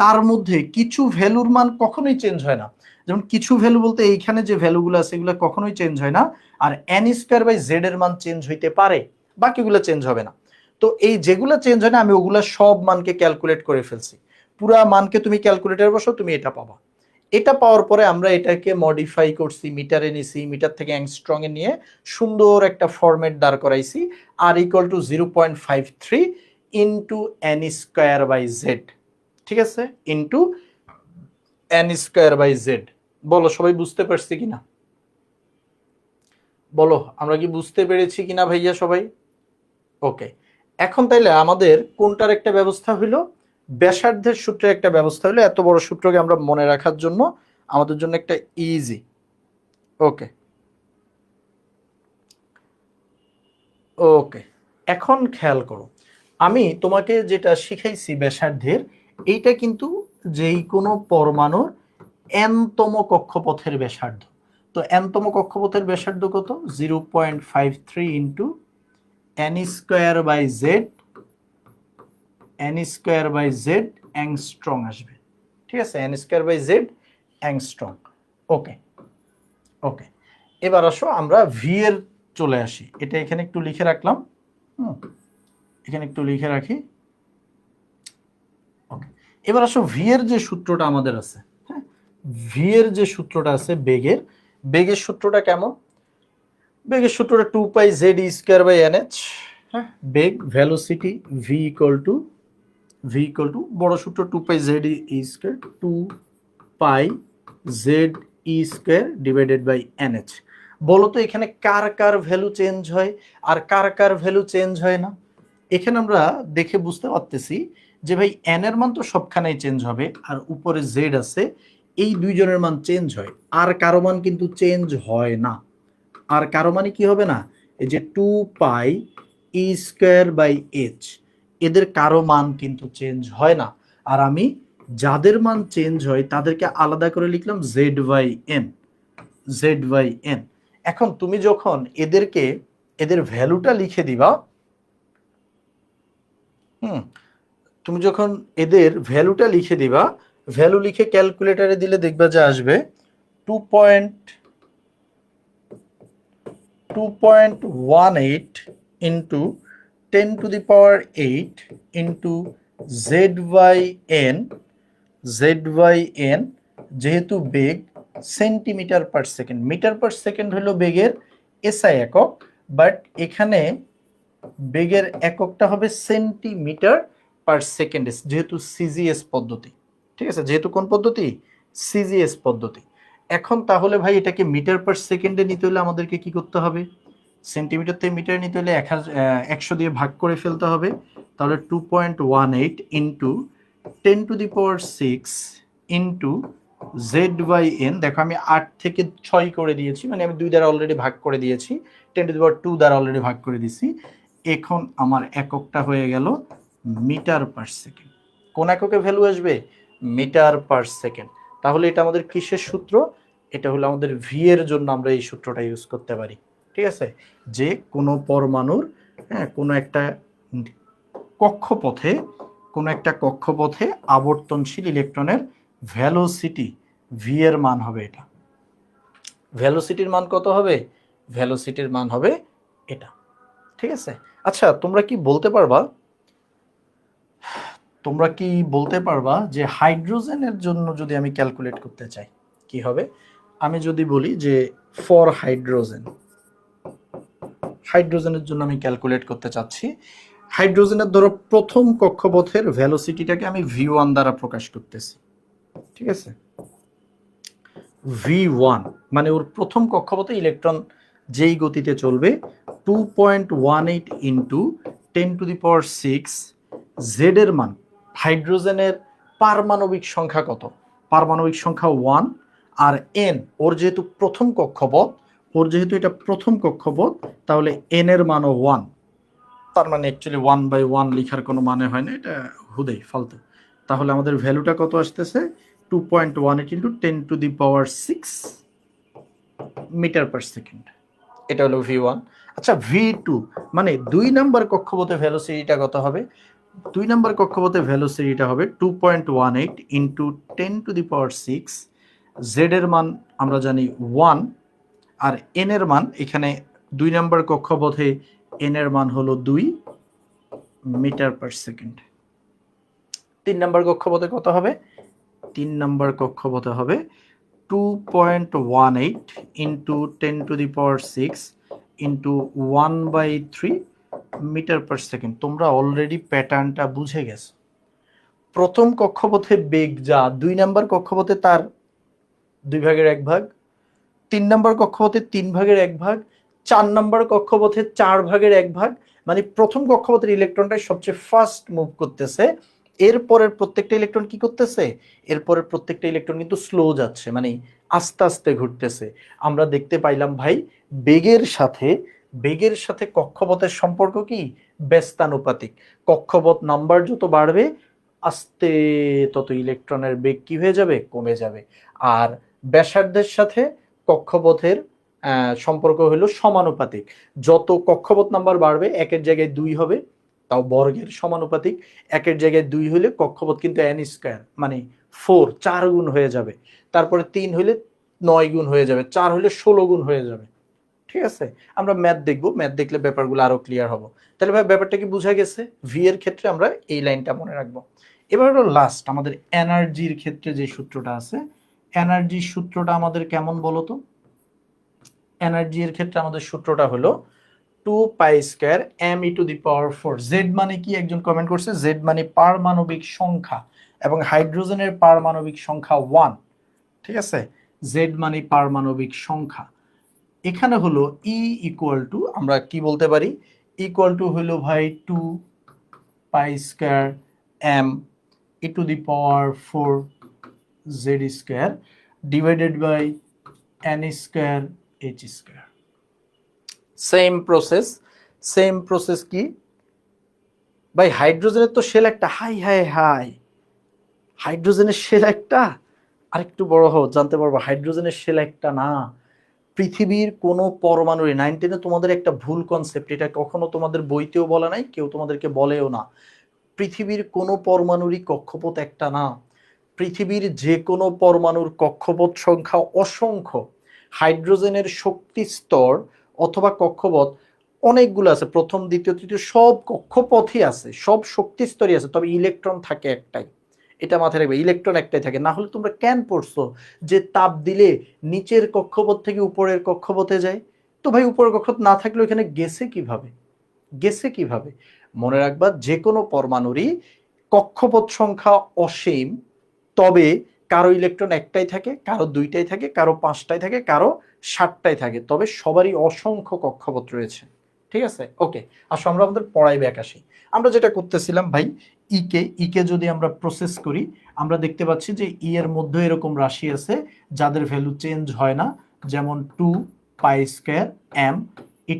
তার মধ্যে কিছু ভ্যালুর মান কখনোই চেঞ্জ হয় না। যেমন কিছু ভ্যালু বলতে এইখানে যে ভ্যালুগুলো আছে এগুলো কখনোই চেঞ্জ হয় না। আর এন স্কয়ার বাই জেড এর মান চেঞ্জ হইতে পারে, বাকিগুলো চেঞ্জ হবে না। তো এই যেগুলো চেঞ্জ হয় না, আমি ওগুলা সব মানকে ক্যালকুলেট করে ফেলছি। পুরা মানকে তুমি ক্যালকুলেটর বসো, তুমি এটা পাবা। এটা পাওয়ার পরে আমরা এটাকে মডিফাই করছি, মিটারে নিছি, মিটার থেকে অ্যাংস্ট্রং এ নিয়ে সুন্দর একটা ফরম্যাট দাঁড় করাইছি, R equal to 0.53 into N square by Z. ঠিক আছে, into N square by Z. বলো সবাই বুঝতে পারছি কিনা, বলো আমরা কি বুঝতে পেরেছি কিনা ভাইয়া সবাই? ওকে, এখন তাইলে আমাদের কোনটার একটা ব্যবস্থা হইলো? ব্যাসার্ধের সূত্রের একটা ব্যবস্থা হলো। এত বড় সূত্রকে আমরা মনে রাখার জন্য আমাদের জন্য একটা ইজি। ওকে ওকে, এখন খেয়াল করো, আমি তোমাকে যেটা শিখাইছি ব্যাসার্ধের, এইটা কিন্তু যেই কোনো পরমাণুর এনতম কক্ষপথের ব্যাসার্ধ। তো এনতম কক্ষপথের ব্যাসার্ধ কত? 0.53 into N square by Z, N square by Z angstrom আসবে। ঠিক আছে, N square by Z angstrom. Okay okay, এবার আসো আমরা ভি এর চলে আসি। এটা এখানে একটু লিখে রাখলাম, এখানে একটু লিখে রাখি। ওকে, এবার আসো ভি এর যে সূত্রটা আমাদের আছে, হ্যাঁ, ভি এর যে সূত্রটা আছে বেগের, বেগের সূত্রটা কেমন? বেগের সূত্রটা 2 pi Z E square by N H. হ্যাঁ, বেগ ভেলোসিটি ভি ইকুয়াল টু বড় সূত্র 2 pi Z E square, 2 pi Z E square divided by N H. বলো তো এখানে কার কার ভ্যালু চেঞ্জ হয় আর কার কার ভ্যালু চেঞ্জ হয় না? এখানে আমরা দেখে বুঝতে পারতেছি যে ভাই এন এর মান তো সবখানেই চেঞ্জ হবে, আর উপরে জেড আছে, এই দুইজনের মান চেঞ্জ হয়, আর কারো মান কিন্তু চেঞ্জ হয় না। আর কারো মানে কি হবে না? এই যে 2 পাই ই স্কোয়ার বাই এইচ, এদের কারো মান কিন্তু চেঞ্জ হয় না। আর আমি যাদের মান চেঞ্জ হয় তাদেরকে আলাদা করে লিখলাম Z by N, Z by N. এখন তুমি যখন এদেরকে এদের ভ্যালুটা লিখে দিবা, তুমি যখন এদের ভ্যালুটা লিখে দিবা, ভ্যালু লিখে ক্যালকুলেটরে দিলে দেখবা যে আসবে 2.18 ইন্টু 10⁸ ইন্টু z/n যেহেতু বেগ centimetre per second, metre per second হলো বেগের এসআই একক, বাট এখানে বেগের এককটা হবে সেন্টিমিটার পার সেকেন্ড, যেহেতু সিজিএস পদ্ধতি। ঠিক আছে, যেহেতু কোন পদ্ধতি? সিজিএস পদ্ধতি। এখন তাহলে ভাই এটাকে মিটার পার সেকেন্ডে নিতে হলে আমাদেরকে কি করতে হবে? সেন্টিমিটার থেকে মিটার নিতে হলে 100 দিয়ে ভাগ করে ফেলতে হবে। তাহলে 2.18 ইন্টু 10⁶ ইন্টু z/n। দেখো আমি 8 থেকে 6 করে দিয়েছি, মানে আমি 2 দ্বারা অলরেডি ভাগ করে দিয়েছি, 10⁻² দ্বারা অলরেডি ভাগ করে দিয়েছি। এখন আমার এককটা হয়ে গেল মিটার পার সেকেন্ড। কোন এককে ভ্যালু আসবে? Metre per second. তাহলে এটা আমাদের কিসের সূত্র? এটা হলো আমাদের ভি এর জন্য আমরা এই সূত্রটা ইউজ করতে পারি। ঠিক আছে, যে কোনো পরমাণুর কোনো একটা কক্ষপথে আবর্তনশীল ইলেকট্রনের ভেলোসিটি ভি এর মান হবে এটা। ভেলোসিটির মান কত হবে? ভেলোসিটির মান হবে এটা। ঠিক আছে, আচ্ছা তোমরা কি বলতে পারবা যে হাইড্রোজেনের জন্য যদি আমি ক্যালকুলেট করতে চাই কি হবে? আমি যদি বলি যে ফর হাইড্রোজেনের জন্য আমি ক্যালকুলেট করতে চাচ্ছি, হাইড্রোজেনের ধরো প্রথম কক্ষপথের ভেলোসিটিটাকে আমি v1 দ্বারা প্রকাশ করতেছি। ঠিক আছে, v1 মানে ওর প্রথম কক্ষপথে ইলেকট্রন যেই গতিতে চলবে 2.18 ইন্টু 10⁶ z এর মান। হাইড্রোজেনের পারমাণবিক সংখ্যা কত? পারমাণবিক সংখ্যা 1, আর n ওর যেহেতু এটা প্রথম কক্ষপথ, তাহলে n এর মানও 1। তার মানে অ্যাকচুয়ালি 1/1 লেখার কোনো মানে হয় না, এটা হুদেই ফালতু। তাহলে আমাদের ভ্যালুটা কত আসতেছে? 2.18 ইন্টু 10⁶ মিটার পার সেকেন্ড। এটা হলো v1। আচ্ছা v2 মানে 2 নাম্বার কক্ষপথে ভেলোসিটিটা কত হবে? 2 নাম্বার কক্ষপথে ভেলোসিটিটা হবে 2.18 ইন্টু 10⁶। z এর মান আমরা জানি 1, আর n এর মান এখানে 2 নাম্বার কক্ষপথে n এর মান হলো 2 মিটার পার সেকেন্ড। 3 নাম্বার কক্ষপথে কত হবে? 3 নাম্বার কক্ষপথে হবে 2.18 into 10⁶ into 1/3 metre per second. তোমরা অলরেডি প্যাটার্নটা বুঝে গেছো। প্রথম কক্ষপথে বেগ যা, 2 নাম্বার কক্ষপথে তার 2 ভাগের 1 ভাগ, 3 নাম্বার কক্ষপথে 3 ভাগের 1 ভাগ, 4 নাম্বার কক্ষপথে 4 ভাগের 1 ভাগ। মানে প্রথম কক্ষপথের ইলেকট্রনটাই সবচেয়ে ফার্স্ট মুভ করতেছে, এরপরের প্রত্যেকটা ইলেকট্রন কি করতেছে? এরপরের প্রত্যেকটা ইলেকট্রন কিন্তু স্লো যাচ্ছে, মানে আস্তে আস্তে ঘুরতেছে। আমরা দেখতে পাইলাম ভাই বেগের সাথে কক্ষপথের সম্পর্ক কি? ব্যস্তানুপাতিক। কক্ষপথ নাম্বার যত বাড়বে আস্তে তত ইলেকট্রনের বেগ কি হয়ে যাবে? কমে যাবে। আর ব্যাসার্ধের সাথে কক্ষপথের সম্পর্ক হলো সমানুপাতিক। যত কক্ষপথ নাম্বার বাড়বে, 1-এর জায়গায় 2 হবে, তাও বর্গের সমানুপাতিক। 1-এর জায়গায় 2 হলে কক্ষপথ কিন্তু n² মানে 4 গুণ হয়ে যাবে। তারপরে 3 হলে 9 গুণ হয়ে যাবে, 4 হলে 16 গুণ হয়ে যাবে। ঠিক আছে, আমরা ম্যাথ দেখবো, ম্যাথ দেখলে ব্যাপারগুলো আরো ক্লিয়ার হবে। তাহলে ভাই ব্যাপারটা কি বোঝা গেছে? ভি এর ক্ষেত্রে আমরা এই লাইনটা মনে রাখবো। এবার হলো লাস্ট আমাদের এনার্জির ক্ষেত্রে যে সূত্রটা আছে, এনার্জির সূত্রটা আমাদের কেমন বলতো? এনার্জির ক্ষেত্রে আমাদের সূত্রটা হলো 2π² m⁴। জেড মানে কি? একজন কমেন্ট করছে, জেড মানে পারমাণবিক সংখ্যা, এবং হাইড্রোজেনের পারমাণবিক সংখ্যা 1। ঠিক আছে, জেড মানে পারমাণবিক সংখ্যা। এখানে হলো ই ইকুয়াল টু, আমরা কি বলতে পারি? ইকুয়াল টু হলো ভাই 2π² m⁴ z² divided by n² h²। Same process কি ভাই? হাইড্রোজেনের তো শেল একটা, হাই হাইড্রোজেনের শেল একটা। আরেকটু বড় হও, জানতে পারবো হাইড্রোজেনের শেল একটা না। পৃথিবীর কোনো পরমাণুরই 9 10-এ তোমাদের একটা ভুল কনসেপ্ট, এটা কখনো তোমাদের বইতেও বলা নাই, কেউ তোমাদেরকে বলেও না। পৃথিবীর কোনো পরমাণুরই কক্ষপথ একটা না। পৃথিবীর যে কোনো পরমাণুর কক্ষপথ সংখ্যা অসংখ্য। হাইড্রোজেনের শক্তি স্তর অথবা কক্ষপথ অনেকগুলো আছে, প্রথম দ্বিতীয় তৃতীয় সব কক্ষপথই আছে, সব শক্তি স্তরই আছে, তবে ইলেকট্রন থাকে একটাই। এটা মাথায় রাখবে, ইলেকট্রন একটাই থাকে। না হলে তোমরা কেন পড়ছো যে তাপ দিলে নিচের কক্ষপথ থেকে উপরের কক্ষপথে যায়? তো ভাই উপরের কক্ষপথ না থাকলে ওখানে গেছে কিভাবে? গেছে কিভাবে? মনে রাখবা যে কোনো পরমাণুরই কক্ষপথ সংখ্যা অসীম, তবে কারো ইলেকট্রন একটাই থাকে, কারো দুইটাই থাকে, কারো পাঁচটাই থাকে, কারো সাতটাই থাকে, তবে সবারই অসংখ্য কক্ষপথ রয়েছে। ঠিক আছে, ওকে। আসো আমরা আমাদের পড়াই ব্যাক আসি। আমরা যেটা করতেছিলাম ভাই, ইকে যদি আমরা প্রসেস করি, আমরা দেখতে পাচ্ছি যে ই এর মধ্যে এরকম রাশি আছে যাদের ভ্যালু চেঞ্জ হয় না, যেমন 2 π² m e⁴,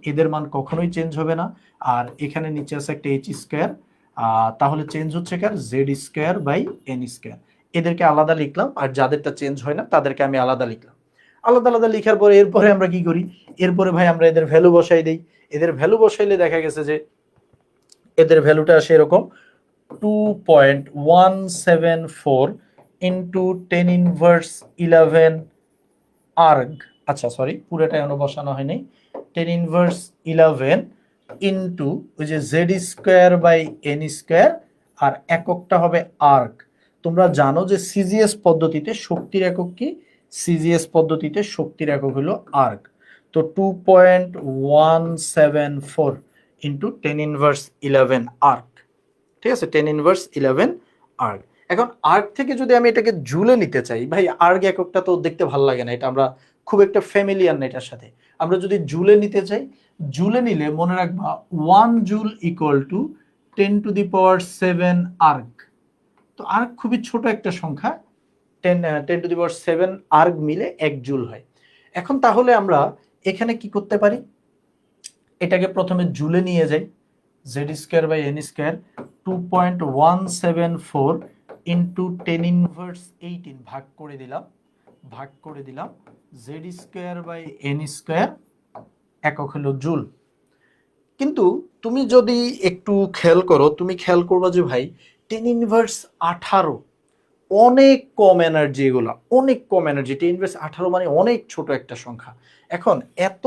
এদের মান কখনোই চেঞ্জ হবে না। আর এখানে নিচে আছে একটা h², তাহলে চেঞ্জ হচ্ছে কার? z²/n²। এদেরকে আলাদা লিখলাম, আর যাদেরটা চেঞ্জ হয় না তাদেরকে আমি আলাদা লিখলাম। আলাদা আলাদা লিখার পরে এরপরে আমরা কি করি? এরপরে ভাই আমরা এদের ভ্যালু বসাই দেই। এদের ভ্যালু বসাইলে দেখা গেছে যে এদের ভ্যালুটা আসে এরকম 2.174 ইন্টু 10⁻11 আর্গ। আচ্ছা সরি, পুরোটাই বসানো হয়নি। 10⁻11 ইন্টু ওই যে z²/n², আর এককটা হবে আর্গ। তোমরা জানো যে সিজিএস পদ্ধতিতে শক্তির একক কি? সিজিএস পদ্ধতিতে শক্তির একক হলো আর্গ। তো 2.174 ইন্টু 10⁻11 আর্গ। ঠিক আছে, 10⁻11 আর্গ। এখন আর্গ থেকে যদি আমি এটাকে জুলে নিতে চাই, ভাই আর্গ এককটা তো দেখতে ভালো লাগে না, এটা আমরা খুব একটা ফ্যামিলিয়ার না এটার সাথে। আমরা যদি জুলে নিতে চাই, জুলে নিলে মনে রাখবা 1 জুল ইকুয়াল টু 10⁻7 আর্গ। তো আর্গ খুবই ছোট একটা সংখ্যা, 10⁻7 আর্গ মিলে 1 জুল হয়। এখন তাহলে আমরা এখানে কি করতে পারি? এটাকে প্রথমে জুলে নিয়ে যাই, z²/n², 2.174 ইন্টু 10⁻18 ভাগ করে দিলাম, z²/n², একক হলো জুল। কিন্তু তুমি যদি একটু খেয়াল করো, তুমি খেয়াল করবা যে ভাই 10⁻18 অনেক কম এনার্জি, এগুলা অনেক কম এনার্জি। 10⁻18 মানে অনেক ছোট একটা সংখ্যা। এখন এত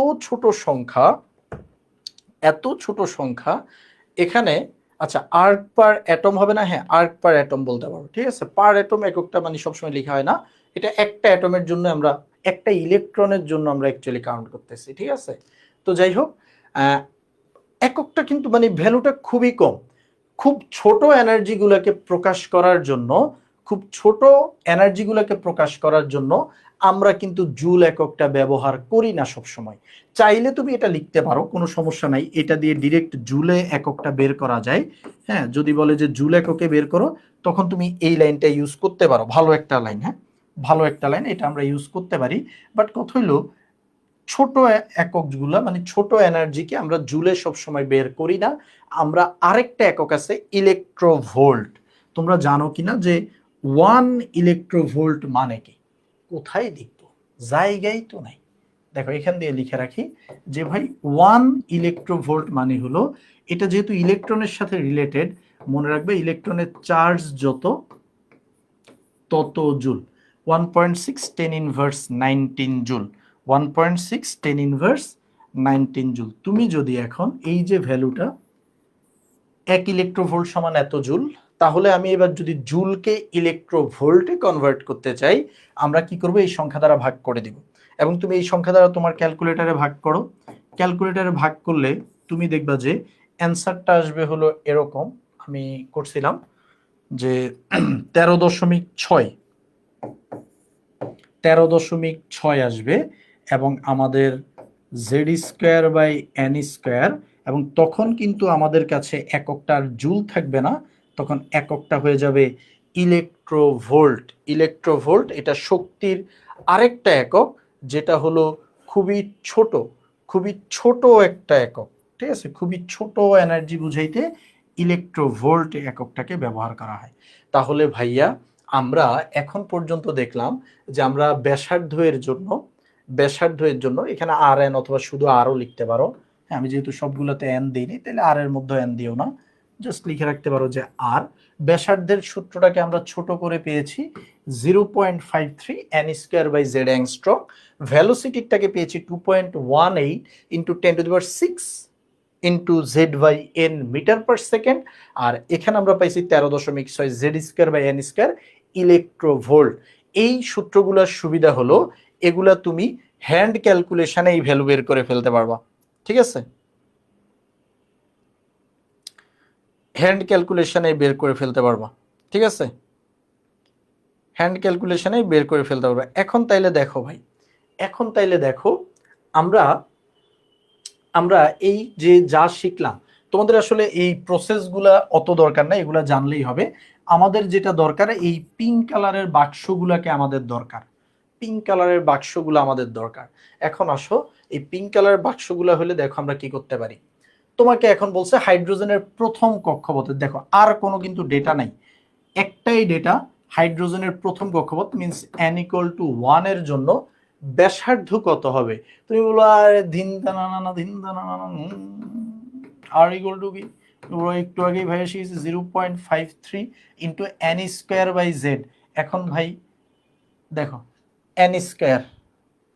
ছোট সংখ্যা এখানে, আচ্ছা আর্ক পার অ্যাটম হবে না? হ্যাঁ, আর্ক পার অ্যাটম বলতে পারো। ঠিক আছে, পার অ্যাটম এককটা মানে সবসময় লেখা হয় না, এটা একটা অ্যাটমের জন্য, আমরা একটা ইলেকট্রনের জন্য আমরা অ্যাকচুয়ালি কাউন্ট করতেছি। ঠিক আছে, তো যাই হোক, এককটা কিন্তু মানে ভ্যালুটা খুবই কম। খুব ছোট এনার্জিগুলোকে প্রকাশ করার জন্য, আমরা কিন্তু জুল এককটা ব্যবহার করি না সব সময়। চাইলে তুমি এটা লিখতে পারো, কোনো সমস্যা নাই, এটা দিয়ে ডিরেক্ট জুলে এককটা বের করা যায়। হ্যাঁ, যদি বলে যে জুল এককে বের করো, তখন তুমি এই লাইনটা ইউজ করতে পারো, ভালো একটা লাইন। হ্যাঁ, ভালো একটা লাইন, এটা আমরা ইউজ করতে পারি। বাট কথা হইলো ছোট এককগুলা মানে ছোট এনার্জিকে আমরা জুলে সবসময় বের করি না। আমরা আরেকটা একক আছে ইলেকট্রোভোল্ট। তোমরা জানো কিনা যে 1 ইলেকট্রোভোল্ট মানে কি? কোথায় লিখবো, জায়গায় তো নাই। দেখো এখান দিয়ে লিখে রাখি যে ভাই 1 ইলেকট্রোভোল্ট মানে হলো, এটা যেহেতু ইলেকট্রনের সাথে রিলেটেড, মনে রাখবে ইলেকট্রনের চার্জ যত তত জুল। 1.6 10⁻19 joule, 1.6 10⁻19 joule. তুমি যদি এখন এই যে ভ্যালুটা 1 ইলেকট্রোভোল্ট সমান এত জুল, তাহলে আমি এবার যদি জুলকে ইলেকট্রোভোল্টে কনভার্ট করতে চাই, আমরা কি করব? এই সংখ্যা দ্বারা ভাগ করে দিব। এবং তুমি এই সংখ্যা দ্বারা তোমার ক্যালকুলেটরে ভাগ করো। ক্যালকুলেটরে ভাগ করলে তুমি দেখবা যে অ্যান্সারটা আসবে হলো এরকম। আমি করছিলাম যে 13.6 আসবে, এবং আমাদের z²/n², এবং তখন কিন্তু আমাদের কাছে এককটা আর জুল থাকবে না, তখন এককটা হয়ে যাবে ইলেকট্রোভোল্ট। ইলেকট্রোভোল্ট এটা শক্তির আরেকটা একক, যেটা হলো খুবই ছোট একটা একক। ঠিক আছে, খুবই ছোট এনার্জি বুঝাইতে ইলেকট্রোভোল্ট এককটাকে ব্যবহার করা হয়। তাহলে ভাইয়া আমরা এখন পর্যন্ত দেখলাম যে আমরা ব্যাসার্ধের জন্য এখানে আর এন অথবা শুধু আরও লিখতে পারো। হ্যাঁ, আমি যেহেতু সবগুলোতে এন দিইনি, তাহলে আর এর মধ্যে এন দিও না, জাস্ট লিখে রাখতে পারো যে আর। ব্যাসার্ধের সূত্রটাকে আমরা ছোট করে পেয়েছি, 0.53 n square by Z angstrom. ভ্যালোসিটিটাকে পেয়েছি 2.18 into 10⁶ into Z by N metre per second. আর এখানে আমরা পাইছি 13.6 Z square by N square electronvolt. এই সূত্রগুলোর সুবিধা হলো এগুলা তুমি হ্যান্ড ক্যালকুলেশনে এই ভ্যালু বের করে ফেলতে পারবা, ঠিক আছে? হ্যান্ড ক্যালকুলেশনে বের করে ফেলতে পারবা, ঠিক আছে? হ্যান্ড ক্যালকুলেশনে বের করে ফেলতে পারবা। এখন তাইলে দেখো ভাই, এখন তাইলে দেখো আমরা আমরা এই যে যা শিখলাম, তোমাদের আসলে এই প্রসেসগুলা অত দরকার না, এগুলা জানলেই হবে। আমাদের যেটা দরকার এই পিঙ্ক কালারের বাক্সগুলাকে আমাদের দরকার, পিঙ্ক কালারের বাক্সগুলো আমাদের দরকার। এখন আসো, এই পিঙ্ক কালারের বাক্সগুলো হলে দেখো আমরা কি করতে পারি। তোমাকে এখন বলছে হাইড্রোজেনের প্রথম কক্ষপথে, দেখো আর কোনো কিন্তু ডেটা নাই, একটাই ডেটা হাইড্রোজেনের প্রথম কক্ষপথ মিন্স n = 1 এর জন্য ব্যাসার্ধ কত হবে। তুমি বলো আর ধিন দানা আর ইকুয়াল টু কি, একটু আগেই ভাই শিখেছি 0.53 into n square by Z. এখন ভাই দেখো n স্কোয়ার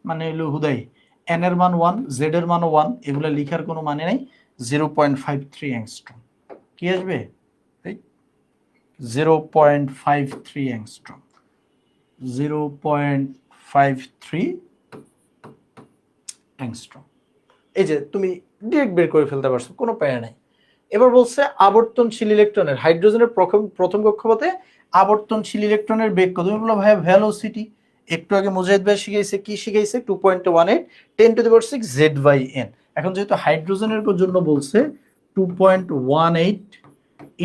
মানে হলো হুদাই n এর মান 1, z এর মান 1, এগুলো লিখার কোনো মানে নাই। 0.53 অ্যাংস্ট্রম কি আসবে? 0.53 অ্যাংস্ট্রম, 0.53 অ্যাংস্ট্রম। এই যে তুমি ডিরেক্ট বের করে ফেলতে পারছো, কোনো প্যারা নাই। এবার বলছে আবর্তনশীল ইলেকট্রনের, হাইড্রোজেনের প্রথম কক্ষপথে আবর্তনশীল ইলেকট্রনের বেগ কত? তুমি বলো ভাইয়া ভ্যালোসিটি। একটু আগে মুজাহিদ ভাই শিখাইছে, কি শিখাইছে? 2.18 10⁶ z/n। এখন যেহেতু হাইড্রোজেনের জন্য বলছে 2.18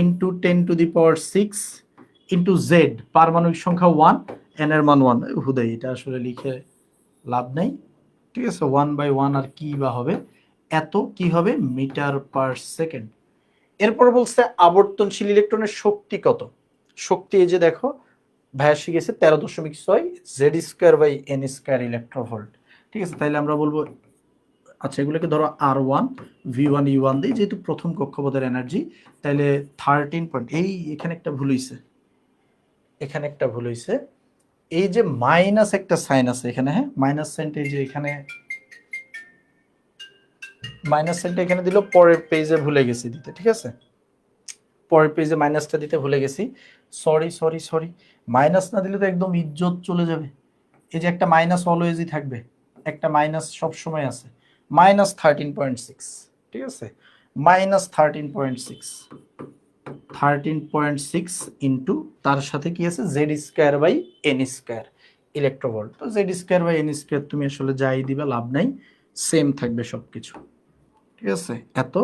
ইন্টু 10⁶ ইন্টু জেড, পারমাণবিক সংখ্যা 1, n এর মান 1। হুদাই এটা আসলে লিখে লাভ নাই, ঠিক আছে? 1/1 আর কি বা হবে, এত কি হবে মিটার পার সেকেন্ড। এরপর বলছে আবর্তনশীল ইলেকট্রনের শক্তি কত? শক্তি এই যে দেখো ভাইয়া শিখেছে 13.6 Z square by N square electronvolt, ঠিক আছে? তাইলে আমরা বলবো, আচ্ছা এগুলোকে ধরো R1 V1 U1 দিই, যেহেতু প্রথম কক্ষপথের এনার্জি, তাইলে 13 পয়েন্ট। এই এখানে একটা ভুল হইছে, এখানে একটা ভুল হইছে, এই যে মাইনাস একটা সাইন আছে এখানে, হ্যাঁ মাইনাস সাইনটা এই যে এখানে, মাইনাস সাইনটা এখানে দিল, পরের পেজে ভুলে গেছি দিতে, ঠিক আছে? পরের পেজে মাইনাসটা দিতে ভুলে গেছি, সরি সরি সরি। মাইনাস না দিলে তো একদম ইজ্জত চলে যাবে। এই যে একটা মাইনাস অলওয়েজই থাকবে, একটা মাইনাস সব সময় আছে, -13.6, ঠিক আছে? -13.6, 13.6 ইন্টু তার সাথে কি আছে Z square by N square electronvolt. তো Z square by N square তুমি আসলে যাই দিবে লাভ নাই, সেম থাকবে সব কিছু, ঠিক আছে? এত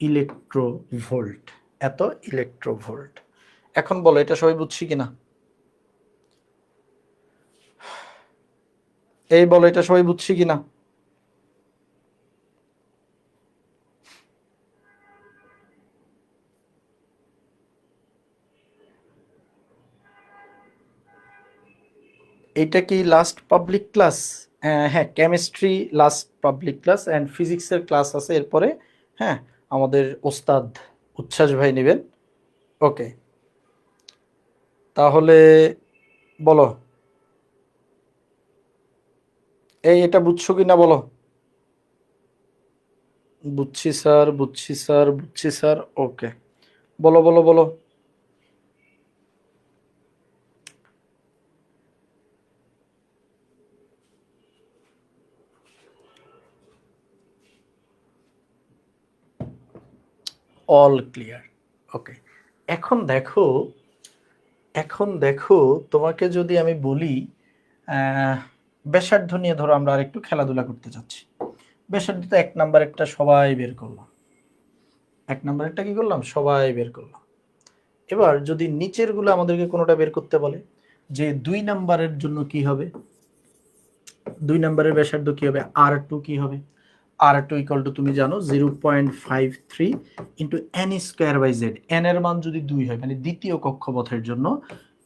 ইলেকট্রোভোল্ট, এত ইলেকট্রোভোল্ট। এখন বলো এটা সবাই বুঝছি কিনা? এই বলো এটা সবাই বুঝছি কিনা? এটা কি লাস্ট পাবলিক ক্লাস? হ্যাঁ chemistry last public class, and ফিজিক্সের ক্লাস আছে এরপরে, হ্যাঁ আমাদের ওস্তাদ উচ্ছ্বাস ভাই নেবেন। ওকে তাহলে বলো এই এটা বুঝছো কিনা বলো? বুঝছি স্যার, বুঝছি স্যার, বুঝছি স্যার। ওকে বলো বলো বলো। All clear. ওকে এখন দেখো, এখন দেখো তোমাকে যদি আমি বলি ব্যাসার্ধ নিয়ে ধরো আমরা আরেকটু খেলাধুলা করতে যাচ্ছি। ব্যাসার্ধ তো 1 নাম্বারেরটা সবাই বের করলাম, 1 নাম্বারেরটা কি করলাম সবাই বের করলাম। এবার যদি নিচের গুলো আমাদেরকে কোনোটা বের করতে বলে, যে 2 নাম্বারের জন্য কি হবে, 2 নাম্বারের ব্যাসার্ধ কি হবে, R2 কি হবে? R2 ইকুয়াল টু তুমি জানো 0.53 into n square by Z. n এর মান যদি 2 হয় মানে দ্বিতীয় কক্ষপথের জন্য,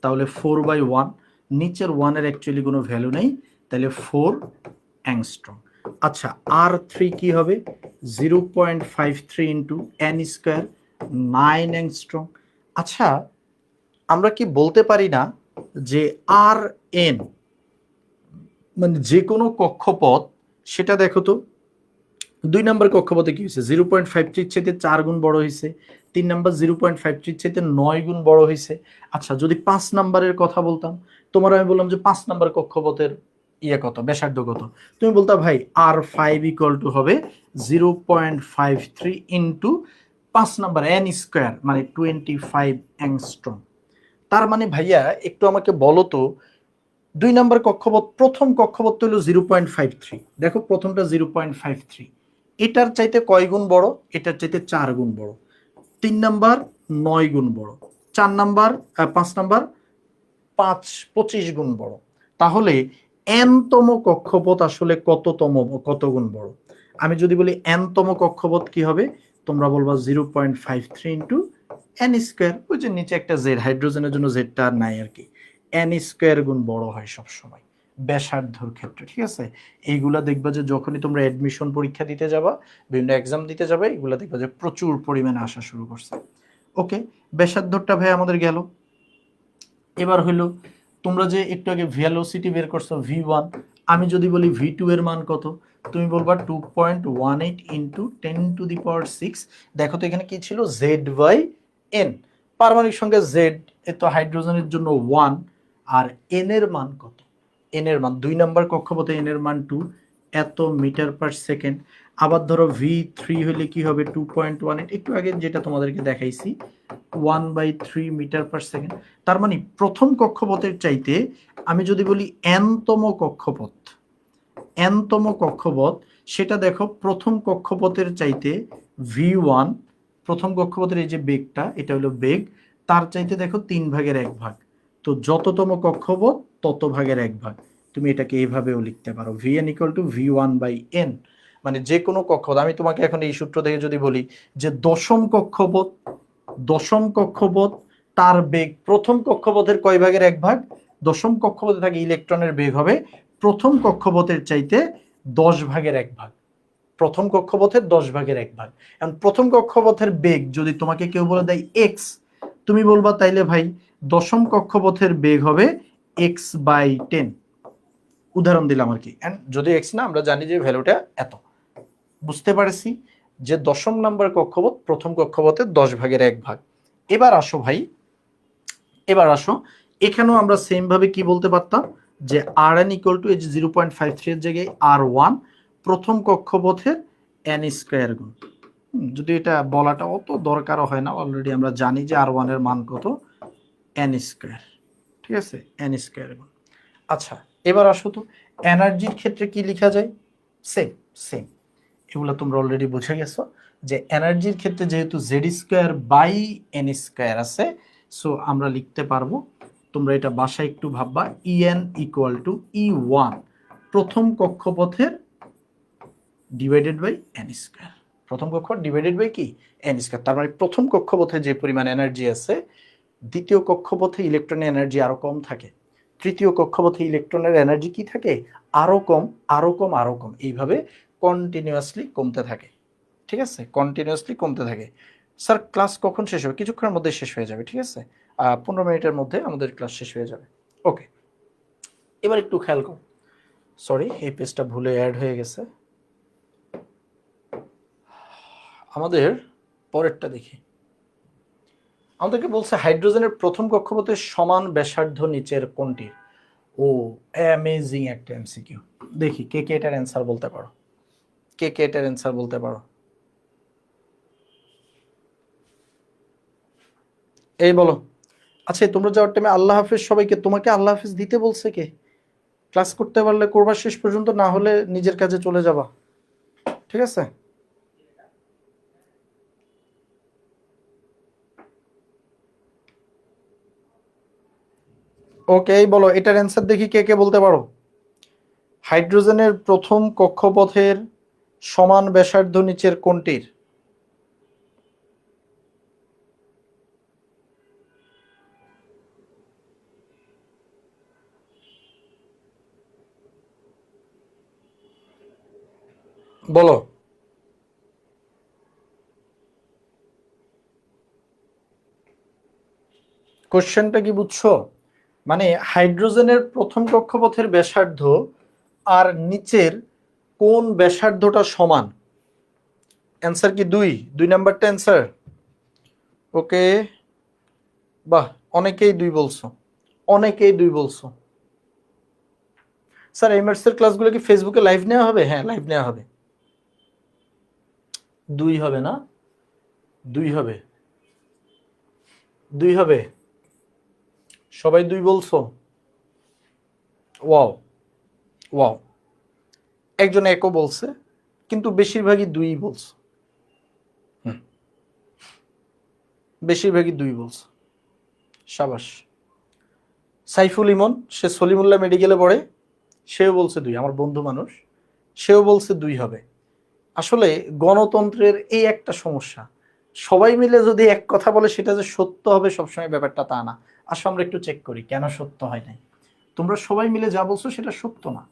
তাহলে 4/1, নিচের 1 এর অ্যাকচুয়ালি কোনো ভ্যালু নেই, তাহলে 4 অ্যাংস্ট্রম। আচ্ছা R3 কি হবে? 0.53 ইন্টু n স্কোয়ার, 9 অ্যাংস্ট্রম। আচ্ছা আমরা কি বলতে পারি না যে আর এন মানে যে কোনো কক্ষপথ, সেটা দেখো তো 2 নম্বর কক্ষপথে কি হয়েছে, 0.53 চাইতে 4 গুণ বড় হয়েছে। 3 নম্বর 0.53 চাইতে 9 গুণ বড় হয়েছে। আচ্ছা যদি 5 নম্বরের কথা বলতাম, তোমার আমি বললাম যে 5 নম্বর কক্ষপথের ইয়ে কত, ব্যাসার্ধ কত, তুমি বলতা ভাই R5 ইকুয়াল টু হবে 0.53 ইন্টু 5 নম্বর n স্কোয়ার মানে 25 অ্যাংস্ট্রম। তার মানে ভাইয়া একটু আমাকে বলো তো, 2 নম্বর কক্ষপথ, প্রথম কক্ষপথ হলো 0.53, দেখো প্রথমটা 0.53, এটার চাইতে কয় গুণ বড়, এটার চাইতে 4 গুণ বড়। 3 নম্বর 9 গুণ বড়, 4 নম্বর 5 নম্বর 25 গুণ বড়। তাহলে n-তম কক্ষপথ আসলে কত গুণ বড়? আমি যদি বলি n-তম কক্ষপথ কি হবে, তোমরা বলবা 0.53 ইন্টু n স্কোয়ার, ওই যে নিচে একটা জেড, হাইড্রোজেনের জন্য জেডটা আর নাই আর কি, n স্কোয়ার গুণ বড় হয় সব সময় ব্যাসার্ধর ক্ষেত্রে, ঠিক আছে? এইগুলা দেখবা যে যখনই তোমরা অ্যাডমিশন পরীক্ষা দিতে যাবা, বিভিন্ন এক্সাম দিতে যাবে, এগুলা দেখবা যে প্রচুর পরিমাণে আসা শুরু করছে। ওকে, ব্যাসার্ধটা ভাই আমাদের গেল। এবার হলো তোমরা যে একটু আগে ভেলোসিটি বের করছো v1, আমি যদি বলি v2 এর মান কত, তুমি বলবা 2.18 ইন্টু 10⁶। দেখো তো এখানে কি ছিল, z/n, পারমাণবিক সংখ্যা z, এ তো হাইড্রোজেনের জন্য 1, আর n এর মান কত, n এর মান 2 নম্বর কক্ষপথে n এর মান 2 এত মিটার পার সেকেন্ড। আবার ধরো v3 হলে কি হবে 2.18, একটু আগে যেটা তোমাদেরকে দেখাইছি 1/3 মিটার পার সেকেন্ড। তার মানে প্রথম কক্ষপথের চাইতে আমি যদি বলি n-তম কক্ষপথ, n-তম কক্ষপথ, সেটা দেখো প্রথম কক্ষপথের চাইতে v1, প্রথম কক্ষপথের এই যে বেগটা, এটা হলো বেগ, তার চাইতে দেখো 3/1 তো যততম কক্ষপথ তত ভাগের 1 তুমি এটাকে এইভাবেও লিখতে পারো, vn ইকুয়াল টু v1/n। মানে যে কোনো কক্ষপথ, আমি তোমাকে এখন এই সূত্র থেকে যদি বলি যে দশম কক্ষপথ তার বেগ প্রথম কক্ষপথের কয় ভাগের 1 দশম কক্ষপথে থাকে ইলেকট্রনের বেগ হবে প্রথম কক্ষপথের চাইতে 10/1, প্রথম কক্ষপথের 10/1। এখন প্রথম কক্ষপথের বেগ যদি তোমাকে কেউ বলে দেয় x, তুমি বলবা তাইলে ভাই দশম কক্ষপথের বেগ হবে x/10, উদাহরণ দিলাম আর কি। এন্ড যদি x না, আমরা জানি যে ভ্যালুটা এত, বুঝতে পারছি যে দশম নাম্বার কক্ষপথ প্রথম কক্ষপথের 10/1। এবার আসো ভাই, এবার আসো এখানেও আমরা সেম ভাবে কি বলতে পারতাম যে rn ইকুয়াল টু এই যে 0.53 এর জায়গায় r1 প্রথম কক্ষপথের n স্কয়ার গুণ। যদি এটা বলাটা অত দরকার হয় না, অলরেডি আমরা জানি যে r1 এর মান কত, n স্কয়ার, ঠিক আছে, n স্কয়ার গুণ। আচ্ছা এবার আসো তো এনার্জির ক্ষেত্রে কি লেখা যায়, সেম সেম, এগুলো তোমরা অলরেডি বুঝে গেছো যে এনার্জির ক্ষেত্রে যেহেতু z²/n² আছে, সো আমরা লিখতে পারবো, তোমরা এটা বাসায় একটু ভাববা, En ইকুয়াল টু E1 প্রথম কক্ষপথের ডিভাইডেড বাই n², প্রথম কক্ষপথ ডিভাইডেড বাই কি n²। তার মানে প্রথম কক্ষপথে যে পরিমাণ এনার্জি আছে, দ্বিতীয় কক্ষপথে ইলেকট্রনের এনার্জি আরো কম থাকে, তৃতীয় কক্ষপথে ইলেকট্রনের এনার্জি কি থাকে, আরো কম আরো কম আরো কম, এইভাবে কন্টিনিউয়াসলি কমতে থাকে, ঠিক আছে, কন্টিনিউয়াসলি কমতে থাকে। স্যার ক্লাস কখন শেষ হবে, কিছুক্ষণের মধ্যে শেষ হয়ে যাবে, ঠিক আছে, 15 মিনিটের মধ্যে আমাদের ক্লাস শেষ হয়ে যাবে। ওকে, এবার একটু খেয়াল করো, সরি এই পেজটা ভুলে অ্যাড হয়ে গেছে, আমাদের পরেরটা দেখি। আমাদেরকে বলছে হাইড্রোজেনের প্রথম কক্ষপথের সমান ব্যাসার্ধ নিচের কোনটির। ও অ্যামেজিং একটা এমসিকিউ, দেখি কে কে এটার অ্যান্সার বলতে পারো, কে কে এটার অ্যান্সার বলতে পারো। এই বলো। আচ্ছা তোমরা যাওয়ার টাইমে আল্লাহ হাফেজ সবাইকে, তোমাকে আল্লাহ হাফেজ দিতে বলছে কে? ক্লাস করতে পারলে করবা শেষ পর্যন্ত, না হলে নিজের কাজে চলে যাবা, ঠিক আছে? ওকে এই বলো এটার অ্যান্সার দেখি কে কে বলতে পারো। হাইড্রোজেনের প্রথম কক্ষপথের সমান ব্যাসার্ধ নিচের কোনটির? বলো। কোশ্চেনটা কি বুঝছো? মানে হাইড্রোজেনের প্রথম কক্ষপথের ব্যাসার্ধ আর নিচের কোন ব্যাসার্ধটা সমান? অ্যান্সার কি 2? 2 নাম্বারটা অ্যান্সার। ওকে, বাহ, অনেকেই 2 বলছো, অনেকেই 2 বলছো। স্যার এই ম্যাথসের ক্লাসগুলো কি ফেসবুকে লাইভ নেওয়া হবে? হ্যাঁ, লাইভ নেওয়া হবে। 2 হবে না? 2 হবে, 2 হবে। সবাই 2 বলছো? Wow, wow. একজন একও বলছে, কিন্তু বেশিরভাগই 2 বলছে। বেশিরভাগই 2 বলছে। সাবাস। সাইফুল ইমন, সে সলিমুল্লাহ মেডিকেলে পড়ে, সেও বলছে 2, আমার বন্ধু মানুষ, সেও বলছে 2 হবে। আসলে গণতন্ত্রের এই একটা সমস্যা, সবাই মিলে যদি এক কথা বলে সেটা যে সত্য হবে সবসময় ব্যাপারটা তা না। আসলে আমরা একটু চেক করি কেন সত্য হয় নাই। তোমরা সবাই মিলে যা বলছো সেটা সত্য না।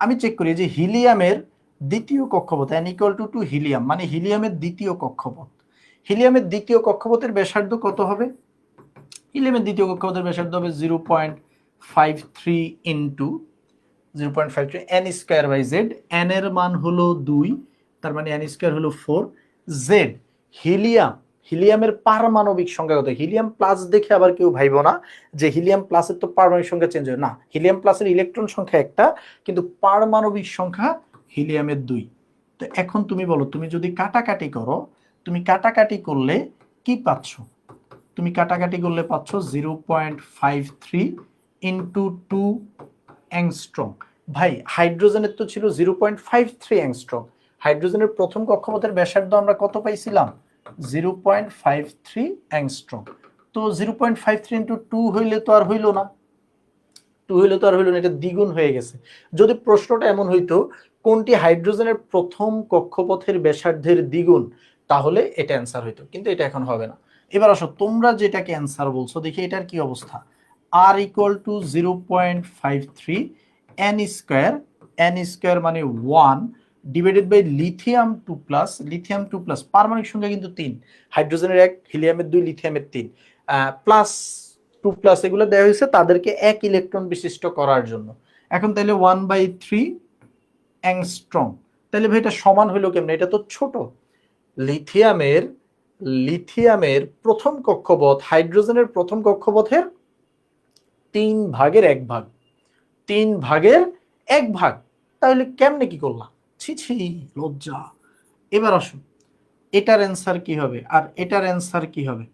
আমি চেক করি যে হিলিয়ামের দ্বিতীয় কক্ষপথ n=2 হিলিয়াম, মানে হিলিয়ামের দ্বিতীয় কক্ষপথ, হিলিয়ামের দ্বিতীয় কক্ষপথের ব্যাসার্ধ কত হবে? হিলিয়ামের দ্বিতীয় কক্ষপথের ব্যাসার্ধ হবে 0.53 into 0.53 n square by Z. n এর মান হলো 2, তার মানে n স্কয়ার হলো 4। জেড হিলিয়াম, হিলিয়ামের পারমাণবিক সংখ্যা কত? হিলিয়াম প্লাস দেখে আবার কেউ ভাইবো না যে হিলিয়াম প্লাসের তো পারমাণবিক সংখ্যা চেঞ্জ হয় না। হিলিয়াম প্লাসের ইলেকট্রন সংখ্যা একটা, কিন্তু পারমাণবিক সংখ্যা হিলিয়ামের 2। তো এখন তুমি বলো, তুমি যদি কাটাকাটি করো, তুমি কাটাকাটি করলে কি পাচ্ছ? তুমি কাটাকাটি করলে পাচ্ছ 0.53 ইন্টু 2 অ্যাংস্ট্রম। ভাই হাইড্রোজেনের তো ছিল 0.53 অ্যাংস্ট্রম। হাইড্রোজেনের প্রথম কক্ষপথের ব্যাসার্ধ আমরা কত পাইছিলাম? 0.53 অ্যাংস্ট্রম। তো 0.53 ইন্টু 2 হইলে তো আর হইল না, 2 হইলে তো আর হইল না, এটা দ্বিগুণ হয়ে গেছে। যদি প্রশ্নটা এমন হইতো কোনটি হাইড্রোজেনের প্রথম কক্ষপথের ব্যাসার্ধের দ্বিগুণ, তাহলে এটা অ্যান্সার হইতো, কিন্তু এটা এখন হবে না। এবার আসো তোমরা যেটাকে অ্যান্সার বলছো, দেখি এটার কি অবস্থা। r=0.53 n square, n square মানে 1 divided by lithium 2 plus, lithium 2 plus পারমাণবিক সংখ্যা কিন্তু 3, হাইড্রোজেনের 1, হিলিয়ামের 2, লিথিয়ামের 3, প্লাস 2 প্লাস এগুলো দেওয়া হয়েছে তাদেরকে 1 ইলেকট্রন বিশিষ্ট করার জন্য। এখন তাহলে 1/3 অ্যাংস্ট্রম। তাহলে ভাই এটা সমান হলো কেমনে? এটা তো ছোট। লিথিয়ামের, লিথিয়ামের প্রথম কক্ষপথ হাইড্রোজেনের প্রথম কক্ষপথের 3 ভাগের 1 ভাগ, 3 ভাগের 1 ভাগ। তাহলে কেমনে কি করলাম? ছি ছি, লজ্জা। এবার আসুন, এটার অ্যান্সার কি হবে আর এটার অ্যান্সার কি হবে?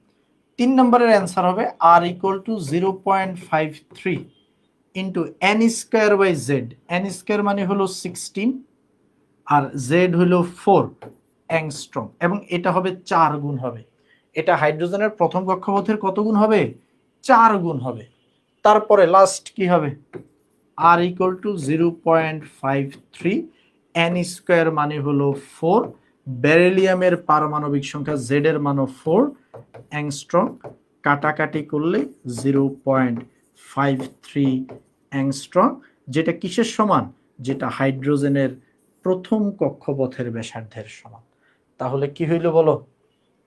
3 নম্বরের অ্যান্সার হবে r=0.53 into n square by Z. n square মানে হলো 16 আর জেড হলো 4 অ্যাংস্ট্রম, এবং এটা হবে 4 গুণ হবে। এটা হাইড্রোজেনের প্রথম কক্ষপথের কত গুণ হবে? 4 গুণ হবে। তারপরে লাস্ট কি হবে? r=0.53 n স্কয়ার মানে হলো 4, বেরিলিয়ামের পারমাণবিক সংখ্যা জেড এর মানও 4 অ্যাংস্ট্রম, কাটাকাটি করলে 0.53 অ্যাংস্ট্রম, যেটা কিসের সমান? যেটা হাইড্রোজেনের প্রথম কক্ষপথের ব্যাসার্ধের সমান। তাহলে কি হইল বলো?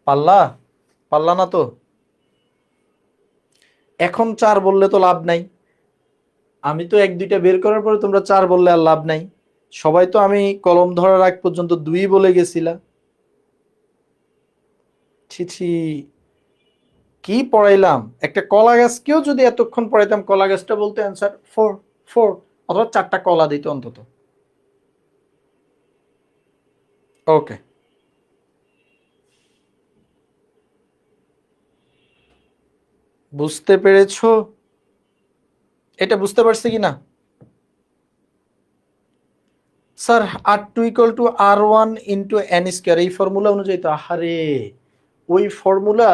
পাল্লা? পাল্লা না তো। এখন 4 বললে তো লাভ নাই, আমি তো 1-2টা বের করার পরে তোমরা 4 বললে আর লাভ নাই। সবাই তো আমি কলম ধরার আগ পর্যন্ত 2 বলে গেছিলা। ছি ছি, কি পড়াইলাম! একটা কলা গাছকেও যদি এতক্ষণ পড়াইতাম, কলা গাছটা বলতে অ্যান্সার 4, 4 অথবা 4টা কলা দিত অন্তত। ওকে, বুঝতে পেরেছো? এটা বুঝতে পারছি কি না? Sir r2 = r1 × n square, এই ফর্মুলা অনুযায়ী তো। আহারে, ওই ফর্মুলা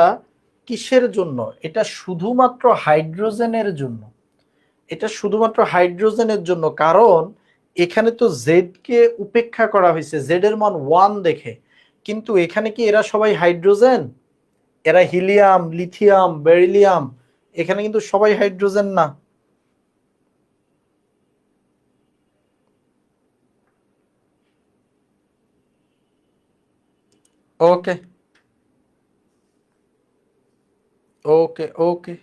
কিসের জন্য? এটা শুধুমাত্র হাইড্রোজেনের জন্য, এটা শুধুমাত্র হাইড্রোজেনের জন্য। কারণ এখানে তো জেড কে উপেক্ষা করা হয়েছে, জেড এর মান 1 দেখে। কিন্তু এখানে কি এরা সবাই হাইড্রোজেন? এরা হিলিয়াম, লিথিয়াম, বেরিলিয়াম, এখানে কিন্তু সবাই হাইড্রোজেন না। ওকে, ওকে, ওকে।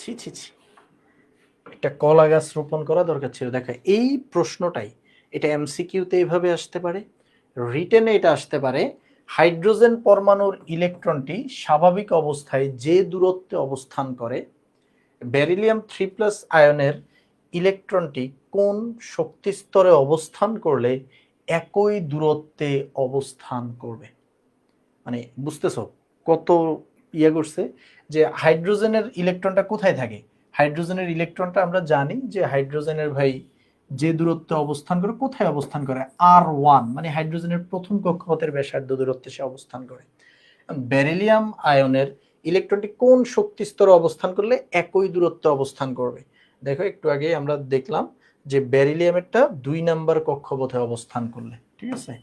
ছি ছি ছি, একটা কলা গাছ রোপণ করা দরকার ছিল। দেখো এই প্রশ্নটাই, এটা এমসিকিউতে এইভাবে আসতে পারে, রিটেনে এটা আসতে পারে। হাইড্রোজেন পরমাণুর ইলেকট্রনটি স্বাভাবিক অবস্থায় যে দূরত্বে অবস্থান করে, বেরিলিয়াম 3+ আয়নের ইলেকট্রনটি কোন শক্তি স্তরে অবস্থান করলে একই দূরত্বে অবস্থান করবে। মানে বুঝতেছ কত ইয়ে করছে, যে হাইড্রোজেনের ইলেকট্রনটা কোথায় থাকে। হাইড্রোজেনের ইলেকট্রনটা আমরা জানি যে হাইড্রোজেনের ভাই যে দূরত্বে অবস্থান করে, কোথায় অবস্থান করে, R1, মানে হাইড্রোজেনের প্রথম কক্ষপথের ব্যাসার্ধ দূরত্বে সে অবস্থান করে। বেরিলিয়াম আয়নের ইলেকট্রনটি কোন শক্তি স্তরে অবস্থান করলে একই দূরত্বে অবস্থান করবে। দেখো একটু আগে আমরা দেখলাম যে বেরিলিয়ামেরটা 2 নাম্বার কক্ষপথে অবস্থান করলে, ঠিক আছে,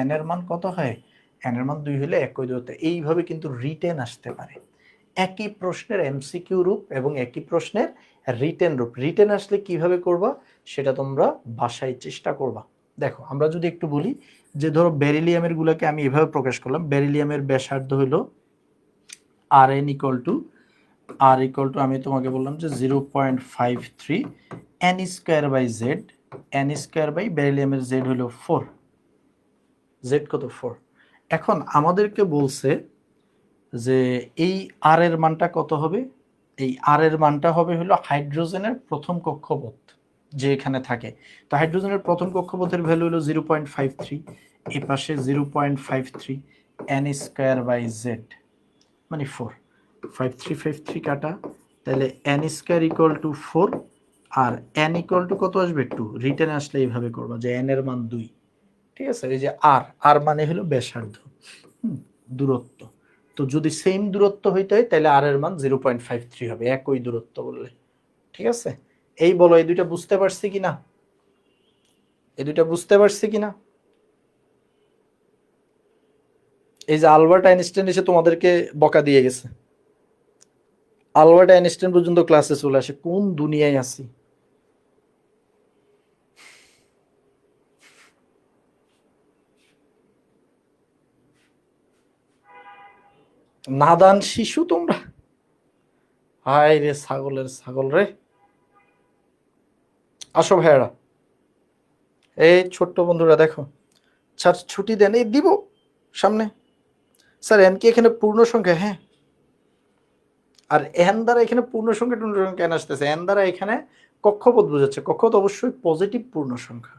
এন এর মান কত হয়, এন এর মান 2 হলে একই দূরত্বে। এইভাবে কিন্তু রিটেন আসতে পারে, একই প্রশ্নের এমসিকিউ রূপ এবং একই প্রশ্নের রিটেন রূপ। রিটেন আসলে কিভাবে করবা সেটা তোমরা বাসায় চেষ্টা করবা। দেখো আমরা যদি একটু বলি যে ধরো বেরিলিয়ামের গুলাকে আমি এভাবে প্রকাশ করলাম, বেরিলিয়ামের ব্যাসার্ধ হলো আর এন ইকুয়াল টু আমি তোমাকে বললাম যে 0.53 N square by Z, N square by বেরিলিয়ামের জেড হলো 4, জেড কত 4। এখন আমাদেরকে বলছে যে এই আর এর মানটা কত হবে, এই আর এর মানটা হবে হলো হাইড্রোজেনের প্রথম কক্ষপথ যে এখানে থাকে। তো হাইড্রোজেনের প্রথম কক্ষপথের ভ্যালু হলো 0.53, এই পাশে 0.53 এন স্কোয়ার বাই জেড মানে 4, 53 কাটা, তাহলে এন স্কোয়ার ইকুয়াল টু 4 আর এন ইকুয়াল টু কত আসবে 2। রিটেন আসলে এইভাবে করবা যে এন এর মান 2, ঠিক আছে। এই যে আর মানে হলো ব্যাসার্ধ, দূরত্ব। তো যদি সেম দূরত্ব হইতে হয় তাহলে আর এর মান 0.53 হবে, একই দূরত্ব বললে, ঠিক আছে। এই বলো এই দুইটা বুঝতে পারছি কিনা, এই দুইটা বুঝতে পারছি কিনা। এই যে আলবার্ট আইনস্টাইন এসে তোমাদেরকে বকা দিয়ে গেছে, আলবার্ট আইনস্টাইন পর্যন্ত ক্লাসে চলে আসে, কোন দুনিয়ায় আছি। নাদান শিশু তোমরা, হায় রে ছাগলের ছাগল রে। আসো ভাইয়ারা, এই ছোট্ট বন্ধুরা দেখো, স্যার ছুটি দেন, এই দিব সামনে, স্যার এন কি এখানে পূর্ণ সংখ্যা, হ্যাঁ, আর এন দ্বারা এখানে পূর্ণ সংখ্যা টূর্ণ সংখ্যা কেন আসতেছে, এন দ্বারা এখানে কক্ষপথ বোঝাচ্ছে, কক্ষপথ অবশ্যই পজিটিভ পূর্ণ সংখ্যা,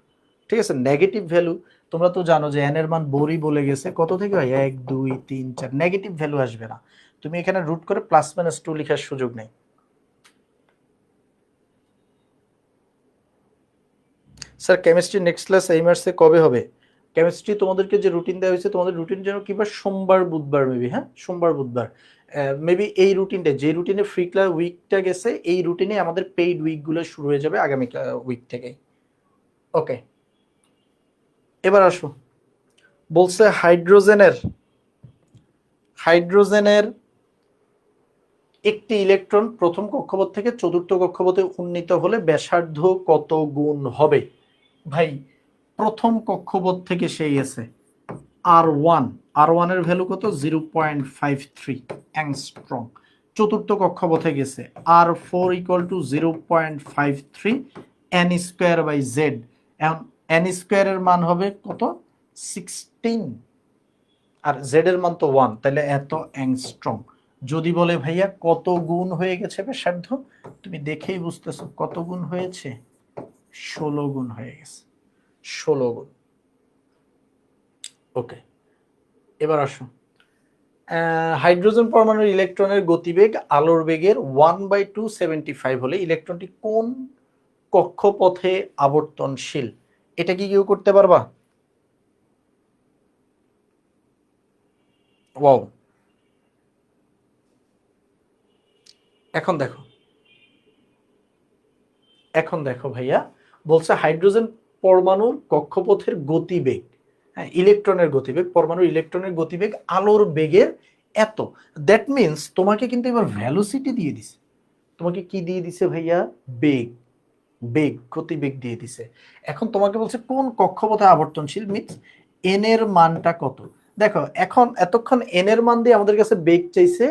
ঠিক আছে। নেগেটিভ ভ্যালু তোমরা তো জানো যে এন এর মান বোরই বলে গেছে কত থেকে হয় 1 2 3 4, নেগেটিভ ভ্যালু আসবে না। তুমি এখানে রুট করে +-2 লেখার সুযোগ নেই। স্যার কেমিস্ট্রি নেক্সট ক্লাস এই মাসে কবে হবে? কেমিস্ট্রি তোমাদেরকে যে রুটিন দেওয়া হয়েছে, তোমাদের রুটিন যেন কিবা সোমবার বুধবার মেবি, হ্যাঁ সোমবার বুধবার মেবি এই রুটিনটা, যে রুটিনে ফ্রি ক্লাস উইকটা গেছে এই রুটিনে আমাদের পেইড উইকগুলো শুরু হয়ে যাবে আগামী উইক থেকে। ওকে, এবার আসো, বলছে হাইড্রোজেনের একটি ইলেকট্রন প্রথম কক্ষপথ থেকে চতুর্থ কক্ষপথে উন্নীত হলে ব্যাসার্ধ কত গুণ হবে। ভাই প্রথম কক্ষপথ থেকে সেই আছে আর ওয়ান এর ভ্যালু কত 0.53 অ্যাংস্ট্রম, চতুর্থ কক্ষপথে গেছে R4 equal to 0.53 N square by Z. এখন এন স্কোয়ারের মান হবে কত 16 আর জেড এর মান তো 1, তাহলে এত অ্যাংস্ট্রম। যদি বলে ভাইয়া কত গুণ হয়ে গেছে ব্যাসার্ধ, তুমি দেখেই বুঝতেছো কত গুণ হয়েছে, 16 গুণ হয়ে গেছে, 16 গুণ। ওকে, এবার আসো, হাইড্রোজেন পরমাণুর ইলেকট্রনের গতিবেগ আলোর বেগের 1/275 হলে ইলেকট্রনটি কোন কক্ষপথে আবর্তনশীল। এটা কি কেউ করতে পারবা? ওয়াও, এখন দেখো ভাইয়া, বলছে হাইড্রোজেন পরমাণুর কক্ষপথের গতিবেগ, হ্যাঁ ইলেকট্রনের গতিবেগ, পরমাণুর ইলেকট্রনের গতিবেগ আলোর বেগের এত। দ্যাট মিনস তোমাকে কিন্তু এবার ভ্যালোসিটি দিয়ে দিছে, তোমাকে কি দিয়ে দিছে ভাইয়া, বেগ গতিবেগ দিয়ে দিছে। এখন তোমাকে বলছে কোন কক্ষপথে আবর্তনশীল, মিনস এন এর মানটা কত। দেখো এখন এতক্ষণ এন এর মান দিয়ে আমাদের কাছে বেগ চাইছে,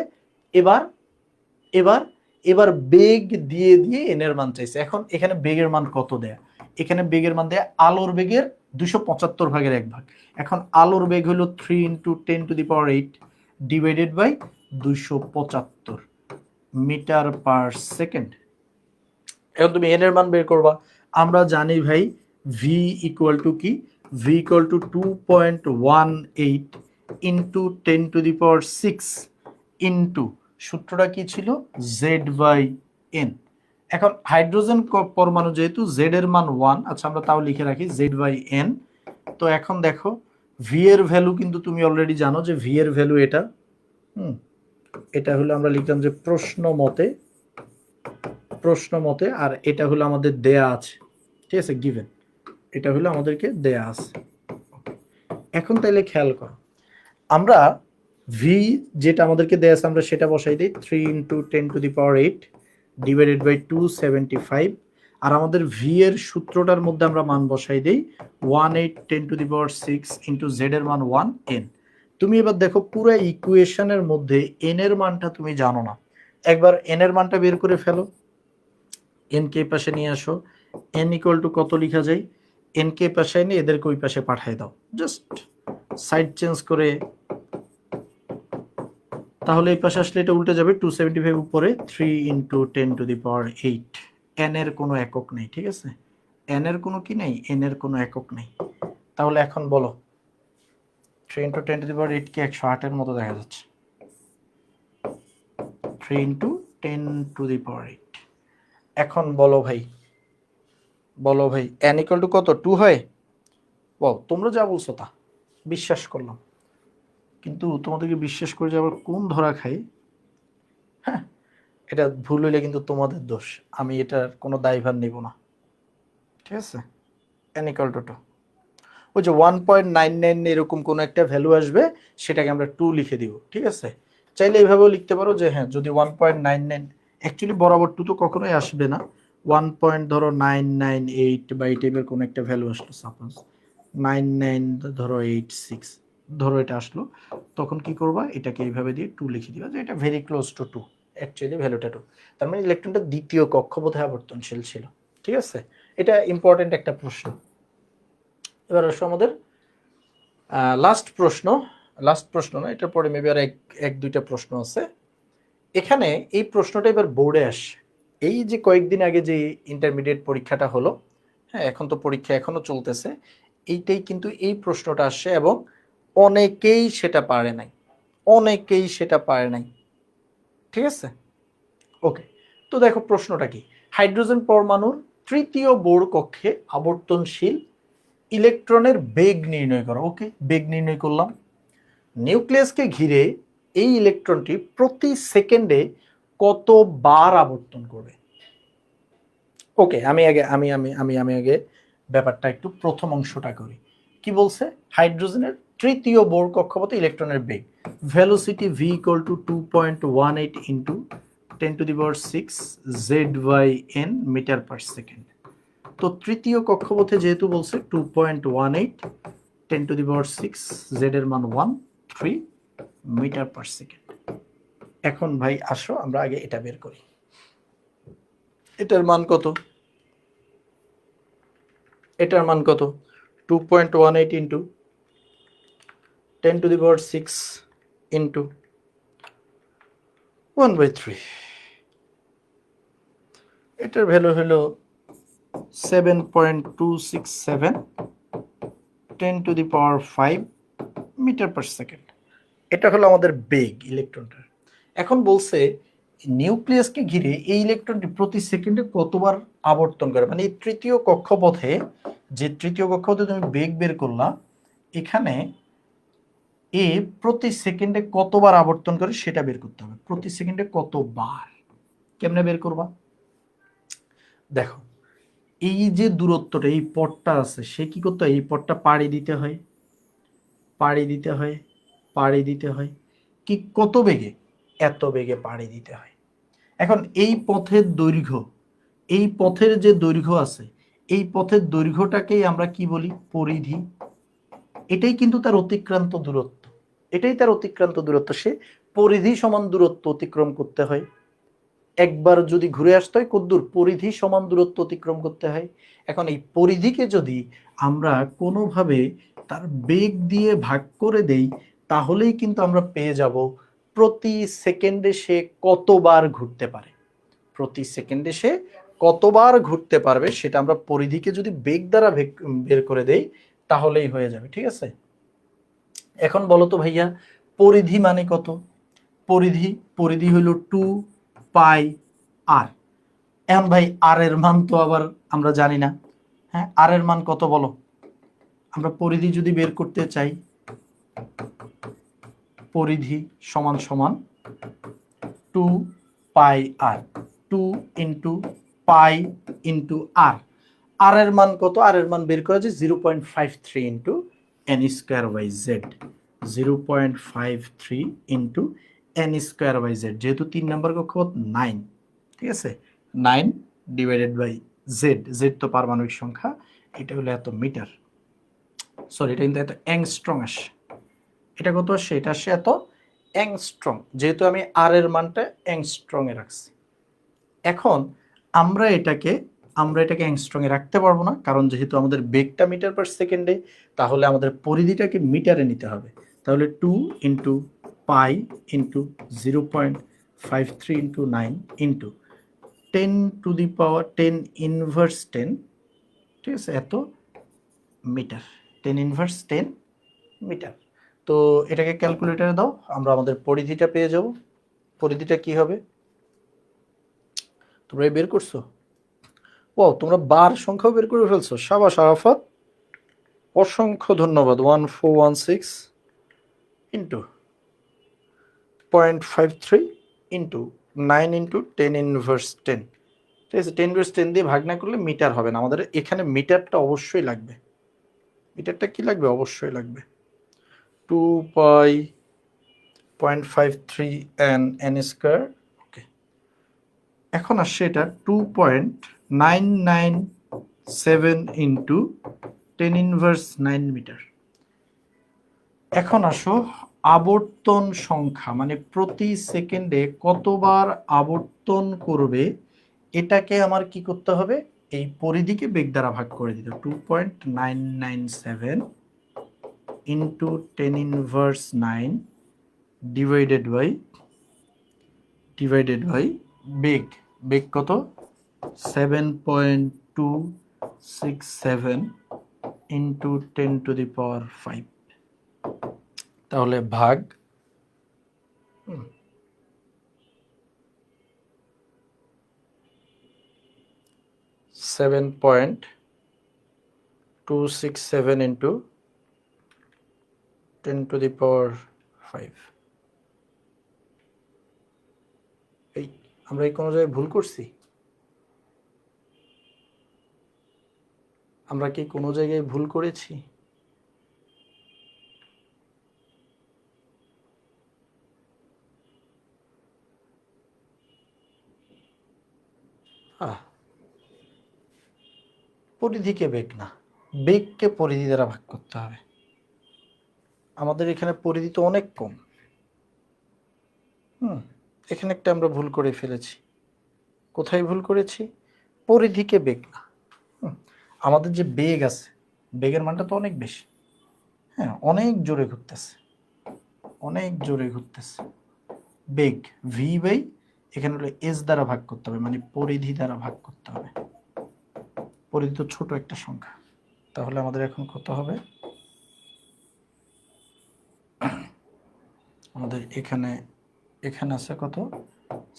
এবার এবার বেগ দিয়ে দিয়ে এন এর মান চাইছে। এখন এখানে বেগের মান কত দেয়া, এখানে বেগের মান দেয়া আলোর বেগের 275 ভাগের 1 ভাগ। এখন আলোর বেগ হলো 3 × 10⁸ divided by 275 metre per second. এখন তুমি এন এর মান বের করবা। আমরা জানি ভাই ভি ইকুয়াল টু কি, V equal to 2.18 into 10⁶ into সূত্রটা কি ছিল, জেড বাই এন। এখন হাইড্রোজেন পরমাণু যেহেতু জেড এর মান 1, আচ্ছা আমরা তাও লিখে রাখি জেড বাই এন। তো এখন দেখো ভি এর ভ্যালু কিন্তু তুমি অলরেডি জানো যে ভি এর ভ্যালু এটা, এটা হলো আমরা লিখলাম যে প্রশ্ন মতে, আর এটা হলো আমাদের দেয়া আছে, ঠিক আছে, গিভেন, এটা হলো আমাদেরকে দেয়া আছে। এখন তাইলে খেয়াল করো, আমরা ভি যেটা আমাদেরকে দেয়া আছে আমরা সেটা বসাই দিই 3 × 10⁸ ডিভাইডেড বাই 275, আর আমাদের ভি এর সূত্রটার মধ্যে আমরা মান বসাই দিই 18 10⁶ ইন্টু জেড এর মান 1 এন। তুমি এবার দেখো পুরো ইকুয়েশনের মধ্যে এন এর মানটা তুমি জানো না, একবার এন এর মানটা বের করে ফেলো। এন কে পাশে নিয়ে আসো, এন ইকুয়াল টু কত লিখা যায়, এন কে পাশে এনে এদেরকে ওই পাশে পাঠিয়ে দাও, জাস্ট সাইড চেঞ্জ করে, তাহলে এই পাশে আসলে এটা উল্টে যাবে 275 উপরে 3 × 10⁸ এন এর কোনো একক নেই, ঠিক আছে, এন এর কোনো কি নেই, এন এর কোনো একক নেই। তাহলে এখন বলো 3 × 10⁸ কি 108 এর মতো দেখা যাচ্ছে, 3 × 10⁸। এখন বলো ভাই n ইকুয়াল টু কত, 2 হয়? ও তোমরা যা বলছো তা বিশ্বাস করলাম, কিন্তু তোমাদেরকে বিশ্বাস করে যাবার কোন ধরা খাই, হ্যাঁ এটা ভুল হইলে কিন্তু তোমাদের দোষ, আমি এটার কোনো দায়ভার নিব না, ঠিক আছে। n ইকুয়াল টু 2, ওই যে 1.99 এরকম কোনো একটা ভ্যালু আসবে, সেটাকে আমরা 2 লিখে দিব, ঠিক আছে। চাইলে এইভাবেও লিখতে পারো যে হ্যাঁ যদি 1.99, অ্যাকচুয়ালি বরাবর 2 তো কখনোই আসবে না, 1.998 বা এই টাইপের কোনো একটা ভ্যালু আসলো, সাপোজ 99.86 ধরো এটা আসলো, তখন কি করবা, এটাকে এইভাবে দিয়ে 2 লিখে দিবা যে এটা ভেরি ক্লোজ টু 2, অ্যাকচুয়ালি ভ্যালুটা 2, তার মানে ইলেকট্রনটা দ্বিতীয় কক্ষপথে আবর্তনশীল ছিল, ঠিক আছে। এটা ইম্পর্টেন্ট একটা প্রশ্ন। এবার আসো আমাদের লাস্ট প্রশ্ন না, এটার পরে মেবি আর এক দুইটা প্রশ্ন আছে। এখানে এই প্রশ্নটা এবার বোর্ডে আসে, এই যে কয়েকদিন আগে যে ইন্টারমিডিয়েট পরীক্ষাটা হলো, হ্যাঁ এখন তো পরীক্ষা এখনো চলতেছে, এইটাই কিন্তু এই প্রশ্নটা আসে এবং অনেকেই সেটা পারে নাই, ঠিক আছে। ওকে, তো দেখো প্রশ্নটা কি, হাইড্রোজেন পরমাণুর তৃতীয় বোর কক্ষে আবর্তনশীল ইলেকট্রনের বেগ নির্ণয় করো। ওকে, বেগ নির্ণয় করলাম। নিউক্লিয়াসকে ঘিরে এই ইলেকট্রনটি প্রতি সেকেন্ডে কতবার আবর্তন করবে। ওকে, আমি আগে ব্যাপারটা একটু প্রথম অংশটা করি। কি বলছে, হাইড্রোজেনের তৃতীয় বোর কক্ষপথে ইলেকট্রনের বেগ, velocity V equal to 2.18 into 10⁶ z/n metre per second. তো তৃতীয় কক্ষপথে যেহেতু বলছে 2.18 10⁶ z এর মান 13 মিটার পার সেকেন্ড। এখন ভাই আসো আমরা আগে এটা বের করি, এটার মান কত, 2.18 ইন্টু 10⁶ ইন্টু 1/3, এটার ভ্যালু হলো 7.267 10⁵ মিটার পার সেকেন্ড। এটা হলো আমাদের বেগ ইলেকট্রনটার। এখন বলছে নিউক্লিয়াসকে ঘিরে এই ইলেকট্রনটি প্রতি সেকেন্ডে কতবার আবর্তন করে, মানে এই তৃতীয় কক্ষপথে তুমি বেগ বের করলা, এখানে এ প্রতি সেকেন্ডে কতবার আবর্তন করে সেটা বের করতে হবে, প্রতি সেকেন্ডে কতবার। কেমনে বের করবা, দেখো এই যে দূরত্বটা, এই পথটা আছে, সে কি করতে হয়, এই পথটা পাড়ি দিতে হয়, কি কত বেগে, এত বেগে পাড়ি দিতে হয়। এখন এই পথের দৈর্ঘ্য, এই পথের যে দৈর্ঘ্য আছে, এই পথের দৈর্ঘ্যটাকেই আমরা কি বলি, পরিধি। এটাই কিন্তু তার অতিক্রান্ত দূরত্ব, সে পরিধি সমান দূরত্ব অতিক্রম করতে হয়। একবার যদি ঘুরে আসতে হয় কদ্দূর, পরিধি সমান দূরত্ব অতিক্রম করতে হয়। এখন এই পরিধিকে যদি আমরা কোনোভাবে তার বেগ দিয়ে ভাগ করে দেই, তাহলেই কিন্তু আমরা পেয়ে যাব প্রতি সেকেন্ডে সে কতবার ঘুরতে পারে। প্রতি সেকেন্ডে সে কতবার ঘুরতে পারবে সেটা আমরা পরিধিকে যদি বেগ দ্বারা বের করে দেই তাহলেই হয়ে যাবে। ঠিক আছে, এখন বলো তো ভাইয়া, পরিধি মানে কত? পরিধি পরিধি হলো 2πr। এখন ভাই আর এর মান তো আবার আমরা জানি না। হ্যাঁ, আর এর মান কত বলো? আমরা পরিধি যদি বের করতে চাই, পরিধি সমান সমান 2πr, 2 ইন্টু পাই ইন্টু আর। আর এর মান কত? আর এর মান বের করা যায় 0.53 into N square by Z. 0.53 into N square by Z, যেহেতু 3 নম্বর কক্ষপথ 9, ঠিক আছে, 9 ডিভাইডেড বাই জেড। জেড তো পারমাণবিক সংখ্যা, এটা হলো এত মিটার, সরি এটা কিন্তু এত অ্যাংস্ট্রং আসে। এটা কত আসে? এটা আসে এত অ্যাংস্ট্রং, যেহেতু আমি আর এর মানটা অ্যাংস্ট্রং এ রাখছি। এখন আমরা এটাকে অ্যাংস্ট্রং এ রাখতে পারবো না, কারণ যেহেতু আমাদের বেগটা মিটার পার সেকেন্ডে, তাহলে আমাদের পরিধিটাকে মিটারে নিতে হবে। তাহলে 2 into pi into 0.53 into 9 into 10 to the power 10 inverse 10, ঠিক আছে, এত মিটার। 10 inverse 10 metre. তো এটাকে ক্যালকুলেটরে দাও, আমরা আমাদের পরিধিটা পেয়ে যাব। পরিধিটা কি হবে তোমরা বের করছো? ও, তোমরা বার সংখ্যাও বের করে ফেলছো, সাবাস আরাফাত, অসংখ্য ধন্যবাদ। 1416 ইন্টু 0.53 ইন্টু 9 ইন্টু 10 ইনভার্স 10, ঠিক আছে। 10 ইনভার্স 10 দিয়ে ভাগ না করলে মিটার হবে না, আমাদের এখানে মিটারটা অবশ্যই লাগবে। মিটারটা কি লাগবে? অবশ্যই লাগবে। 2 পাই 0.53 এন স্কোয়ার। ওকে, এখন আসছে এটা 2.997 ইন্টু 10 ইনভার্স 9 মিটার। এখন আসো আবর্তন সংখ্যা, মানে প্রতি সেকেন্ডে কতবার আবর্তন করবে, এটাকে আমার কি করতে হবে? এই পরিধিকে বেগ দ্বারা ভাগ করে দিতে। 2.997 ইন্টু 10 ইনভার্স 9 ডিভাইডেড বাই বেগ। বেগ কত? 7.267 ইন্টু 10 টু দি পাওয়ার 5। তাহলে ভাগ 7.267 ইন্টু 10 টু দি পাওয়ার 5। এই আমরা এই কোনো জায়গায় ভুল করছি? আমরা কি কোনো জায়গায় ভুল করেছি? পরিধিকে বেগ না, বেগকে পরিধি দ্বারা ভাগ করতে হবে। আমাদের এখানে পরিধি তো অনেক কম। এখানে একটা আমরা ভুল করে ফেলেছি। কোথায় ভুল করেছি? পরিধিকে বেগ না। আমাদের যে বেগ আছে, বেগের মানটা তো অনেক বেশি। হ্যাঁ, অনেক জোরে ঘুরতেছে, অনেক জোরে ঘুরতেছে। বেগ ভি বাই এখানে হলো এস দ্বারা ভাগ করতে হবে, মানে পরিধি দ্বারা ভাগ করতে হবে। পরিধি তো ছোট একটা সংখ্যা, তাহলে আমাদের এখন কত হবে? আমাদের এখানে আছে কত?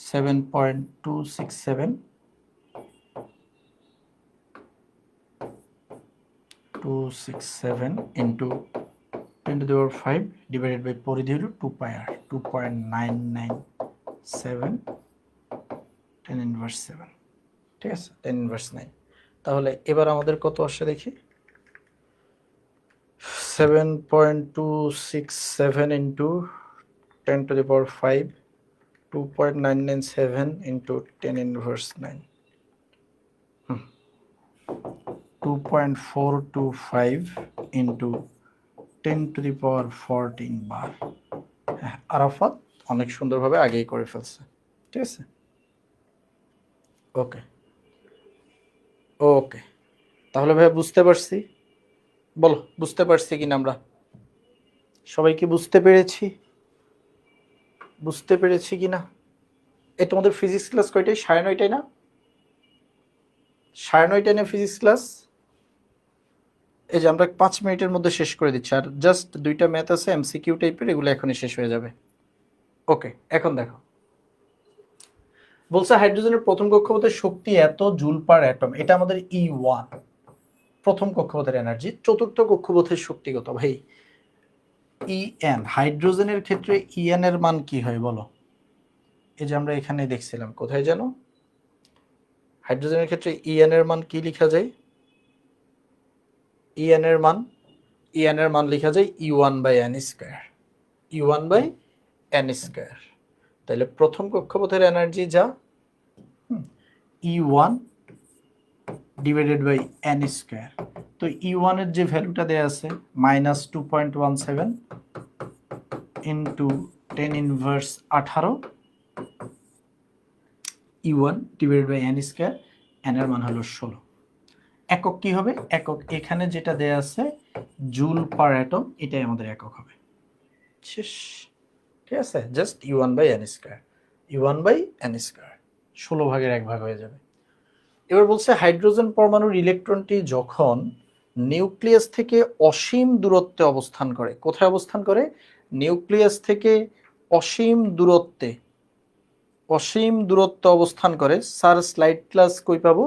7.267 into 10 to the power 5 divided by পরিধি হলো 2 পাই আর, 2.997 10 ইনভার্স 7, ঠিক আছে, 10 ইনভার্স 9। তাহলে এবার আমাদের কত আসে দেখি? 7.267 into 10 to the power 5, 2.997 into 10 inverse 9, 2.425 into 10 to the power 14 বার। হ্যাঁ, আরাফাত অনেক সুন্দরভাবে আগেই করে ফেলছে, ঠিক আছে। ওকে ওকে, তাহলে ভাই বুঝতে পারছি, বলো বুঝতে পারছি কিনা আমরা সবাই কি বুঝতে পেরেছি? বুঝতে পেরেছি কিনা? এই তোমাদের ফিজিক্স ক্লাস কয়টায়? 9:30টায় না? 9:30টায় না ফিজিক্স ক্লাস? এই যে আমরা 5 মিনিটের মধ্যে শেষ করে দিচ্ছি, আর জাস্ট 2টা ম্যাথ আছে এমসিকিউ টাইপের, এগুলো এখনই শেষ হয়ে যাবে। ওকে, এখন দেখো বলছে হাইড্রোজেনের প্রথম কক্ষপথের শক্তি এত জুল পার অ্যাটম, এটা আমাদের E1 প্রথম কক্ষপথের এনার্জি। চতুর্থ কক্ষপথের শক্তি কত ভাই? EN। হাইড্রোজেনের ক্ষেত্রে EN এর মান কি হয় বলো? এই যে আমরা এখানে দেখছিলাম, কোথায় যেন হাইড্রোজেনের ক্ষেত্রে EN এর মান কি লেখা যায়? EN এর মান লেখা যায় E1/n²। E1/n²। তাহলে প্রথম কক্ষপথের এনার্জি যা E1 ডিভাইডেড বাই n²। তো E1 এর যে ভ্যালুটা দেয়া আছে -2.17 into 10⁻18 E1 divided by n², n এর মান হলো 16। একক কি হবে? একক এখানে যেটা দেয়া আছে জুল পার অ্যাটম, এটাই আমাদের একক হবে। শেষ, ঠিক আছে? জাস্ট E1/n², E1/n², 16 ভাগের 1 ভাগ হয়ে যাবে। এবার বলছে হাইড্রোজেন পরমাণুর ইলেকট্রনটি যখন নিউক্লিয়াস থেকে অসীম দূরত্বে অবস্থান করে, কোথায় অবস্থান করে? নিউক্লিয়াস থেকে অসীম দূরত্বে অবস্থান করে। স্যার স্লাইড ক্লাস কই পাবো?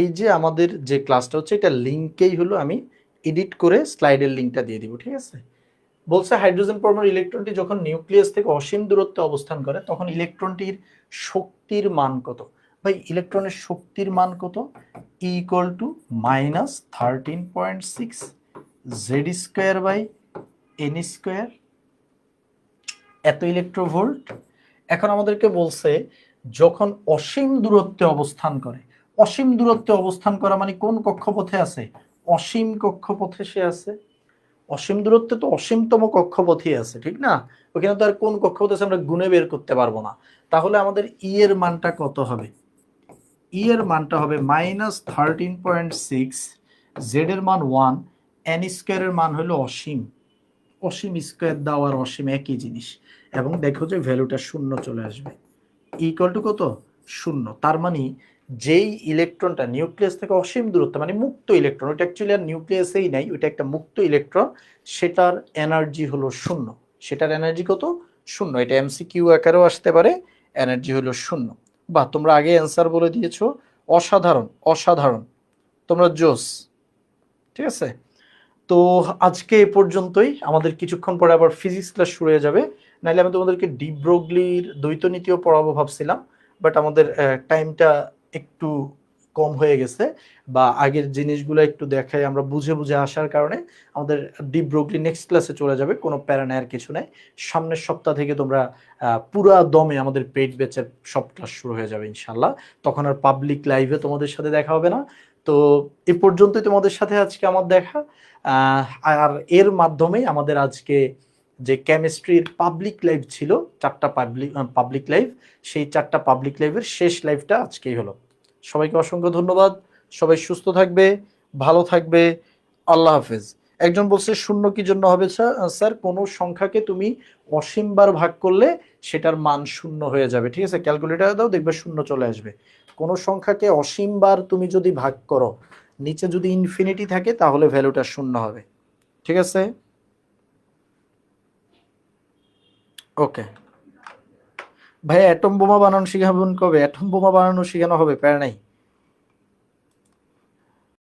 এই যে আমাদের যে ক্লাসটা হচ্ছে, এটা লিঙ্কেই হলো, আমি এডিট করে স্লাইডের লিঙ্কটা দিয়ে দিব, ঠিক আছে? বলছে হাইড্রোজেন পরমাণুর ইলেকট্রনটি যখন নিউক্লিয়াস থেকে অসীম দূরত্বে অবস্থান করে, তখন ইলেকট্রনটির শক্তির মান কত? ভাই ইলেকট্রনের শক্তির মান কত? -13.6 Z²/n², এত ইলেকট্রোভোল্ট। এখন আমাদেরকে বলছে যখন অসীম দূরত্বে অবস্থান করে, অসীম দূরত্বে অবস্থান করা মানে কোন কক্ষপথে আছে? অসীম কক্ষপথে সে আছে। অসীম দূরত্বে তো অসীমতম কক্ষপথই আছে, ঠিক না? ওখানে তো আর কোন কক্ষপথ আছে আমরা গুণে বের করতে পারবো না। তাহলে আমাদের ই এর মানটা কত হবে? ই এর মানটা হবে -13.6, জেড এর মান 1, n² এর মান হলো অসীম। অসীম স্কোয়ার দাও আর অসীম একই জিনিস, এবং দেখো যে ভ্যালুটা 0 চলে আসবে। ইকুয়াল টু কত? 0। তার মানে যেই ইলেকট্রনটা নিউক্লিয়াস থেকে অসীম দূরত্ব, মানে মুক্ত ইলেকট্রন, ওটা অ্যাকচুয়ালি আর নিউক্লিয়াসেই নাই, ওটা একটা মুক্ত ইলেকট্রন, সেটার এনার্জি হলো 0। সেটার এনার্জি কত? 0। এটা এমসিকিউ আকারেও আসতে পারে, এনার্জি হলো 0। বা তোমরা আগে অ্যান্সার বলে দিয়েছো, অসাধারণ অসাধারণ, তোমরা জোস, ঠিক আছে? তো আজকে এ পর্যন্তই। আমাদের কিছুক্ষণ পরে আবার ফিজিক্স ক্লাস শুরু হয়ে যাবে, নাহলে আমি তোমাদেরকে ডি ব্রগলির দ্বৈত নীতিও পড়াবো ভাবছিলাম, বাট আমাদের টাইমটা একটু কম হয়ে গেছে, বা আগের জিনিসগুলো একটু দেখাই আমরা বুঝে বুঝে আসার কারণে আমাদের ডি ব্রগলি নেক্সট ক্লাসে চলে যাবে। কোনো প্যারা নেওয়ার কিছু নেই, সামনের সপ্তাহ থেকে তোমরা পুরা দমে আমাদের পেইড ব্যাচের সব ক্লাস শুরু হয়ে যাবে ইনশাল্লাহ। তখন আর পাবলিক লাইভে তোমাদের সাথে দেখা হবে না। তো এ পর্যন্তই তোমাদের সাথে আজকে আমার দেখা। আর এর মাধ্যমেই আমাদের আজকে যে কেমিস্ট্রির পাবলিক লাইভ ছিল, 4টা পাবলিক লাইভ, সেই 4টা পাবলিক লাইভের শেষ লাইভটা আজকেই হলো। সবাইকে অসংখ্য ধন্যবাদ, সবাই সুস্থ থাকবে, ভালো থাকবে, আল্লাহ হাফেজ। একজন বলছে শূন্য কি জন্য হবে স্যার? কোনো সংখ্যাকে তুমি অসীমবার ভাগ করলে সেটার মান 0 হয়ে যাবে, ঠিক আছে? ক্যালকুলেটার দাও, দেখবে 0 চলে আসবে। কোনো সংখ্যাকে অসীমবার তুমি যদি ভাগ করো, নিচে যদি ইনফিনিটি থাকে, তাহলে ভ্যালুটা 0 হবে, ঠিক আছে? ওকে ভাই, অ্যাটম বোমা বানানো শিখাবেন কবে? অ্যাটম বোমা বানানো শেখানো হবে, প্যারা নাই।